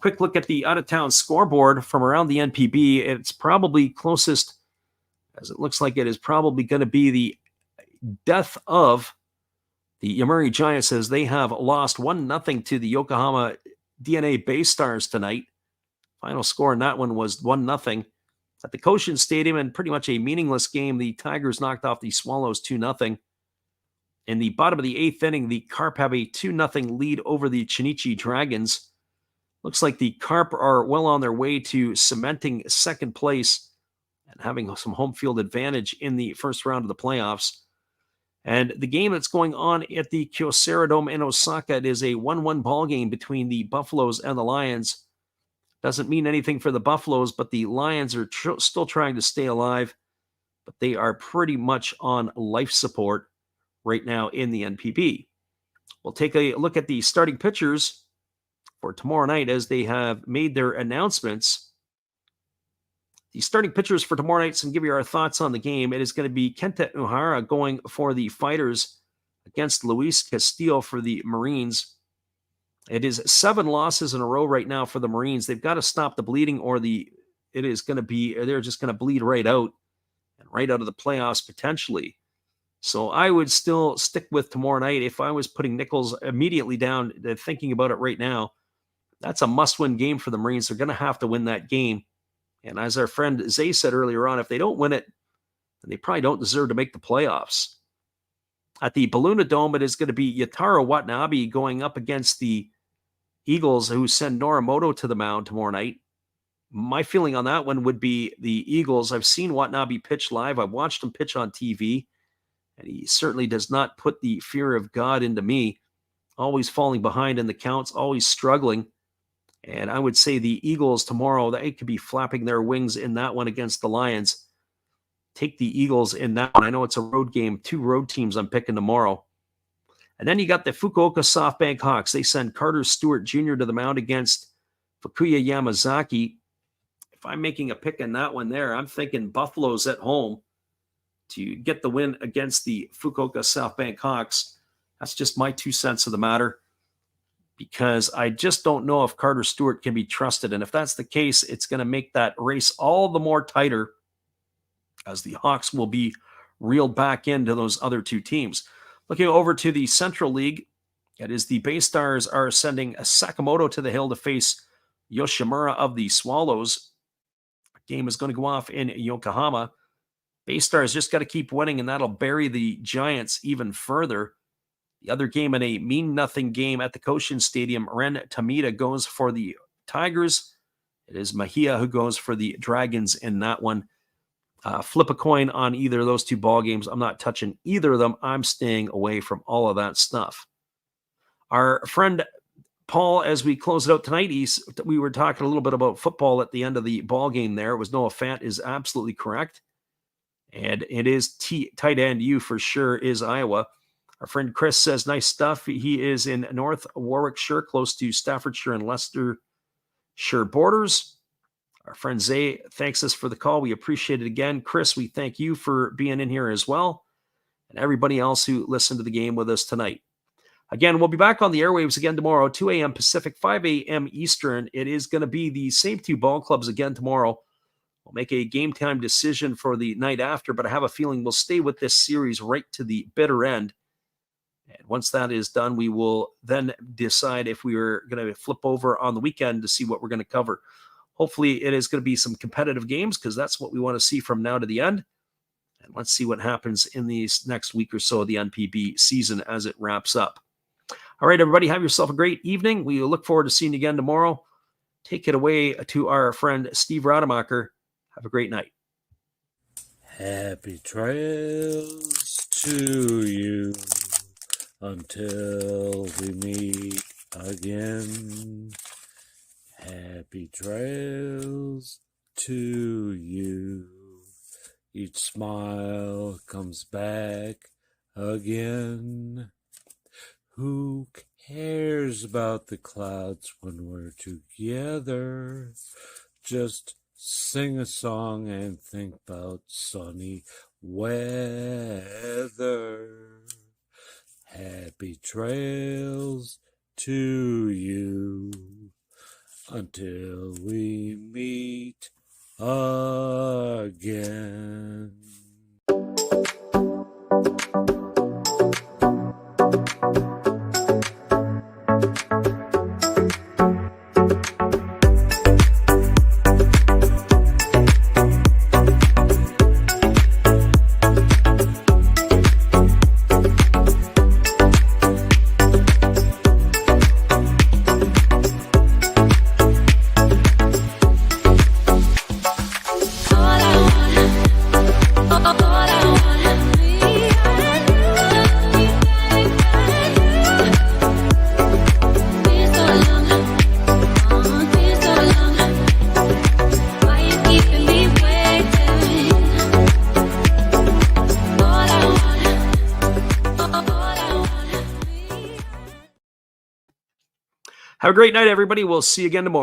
Quick look at the out-of-town scoreboard from around the NPB. It's probably closest, as it looks like it is probably going to be the death of the Yomiuri Giants, as they have lost 1-0 to the Yokohama DeNA BayStars tonight. Final score in that one was 1-0. At the Koshin Stadium, and pretty much a meaningless game, the Tigers knocked off the Swallows 2-0. In the bottom of the 8th inning, the Carp have a 2-0 lead over the Chinichi Dragons. Looks like the Carp are well on their way to cementing second place and having some home field advantage in the first round of the playoffs. And the game that's going on at the Kyocera Dome in Osaka, it is a 1-1 ball game between the Buffaloes and the Lions. Doesn't mean anything for the Buffaloes, but the Lions are still trying to stay alive. But they are pretty much on life support right now in the NPB. We'll take a look at the starting pitchers for tomorrow night as they have made their announcements. The starting pitchers for tomorrow night, and give you our thoughts on the game. It is going to be Kenta Uhara going for the Fighters against Luis Castillo for the Marines. It is 7 losses in a row right now for the Marines. They've got to stop the bleeding, or they're just going to bleed right out and right out of the playoffs potentially. So I would still stick with tomorrow night. If I was putting Nichols immediately down, thinking about it right now, that's a must-win game for the Marines. They're going to have to win that game. And as our friend Zay said earlier on, if they don't win it, then they probably don't deserve to make the playoffs. At the Baluna Dome, it is going to be Yataro Watanabe going up against the Eagles, who send Norimoto to the mound tomorrow night. My feeling on that one would be the Eagles. I've seen Watanabe pitch live. I've watched him pitch on TV, and he certainly does not put the fear of God into me. Always falling behind in the counts, always struggling. And I would say the Eagles tomorrow, they could be flapping their wings in that one against the Lions. Take the Eagles in that one. I know it's a road game. 2 road teams I'm picking tomorrow. And then you got the Fukuoka SoftBank Hawks. They send Carter Stewart Jr. to the mound against Fukuya Yamazaki. If I'm making a pick in that one there, I'm thinking Buffalo's at home to get the win against the Fukuoka SoftBank Hawks. That's just my 2 cents of the matter. because I just don't know if Carter Stewart can be trusted. And if that's the case, it's going to make that race all the more tighter, as the Hawks will be reeled back into those other two teams. Looking over to the Central League, it is the BayStars are sending Sakamoto to the hill to face Yoshimura of the Swallows. The game is going to go off in Yokohama. BayStars just got to keep winning, and that'll bury the Giants even further. The other game in a mean-nothing game at the Koshin Stadium, Ren Tamita goes for the Tigers. It is Mahia who goes for the Dragons in that one. Flip a coin on either of those two ball games. I'm not touching either of them. I'm staying away from all of that stuff. Our friend Paul, as we close it out tonight, we were talking a little bit about football at the end of the ball game there. It was Noah Fant is absolutely correct. And it is tight end U for sure is Iowa. Our friend Chris says, nice stuff. He is in North Warwickshire, close to Staffordshire and Leicestershire borders. Our friend Zay thanks us for the call. We appreciate it again. Chris, we thank you for being in here as well. And everybody else who listened to the game with us tonight. Again, we'll be back on the airwaves again tomorrow, 2 a.m. Pacific, 5 a.m. Eastern. It is going to be the same two ball clubs again tomorrow. We'll make a game time decision for the night after, but I have a feeling we'll stay with this series right to the bitter end. And once that is done, we will then decide if we are going to flip over on the weekend to see what we're going to cover. Hopefully, it is going to be some competitive games because that's what we want to see from now to the end. And let's see what happens in these next week or so of the NPB season as it wraps up. All right, everybody, have yourself a great evening. We look forward to seeing you again tomorrow. Take it away to our friend Steve Rademacher. Have a great night. Happy trails to you until we meet again. Happy trails to you. Each smile comes back again. Who cares about the clouds when we're together? Just sing a song and think about sunny weather. Happy trails to you until we meet again. Have a great night, everybody. We'll see you again tomorrow.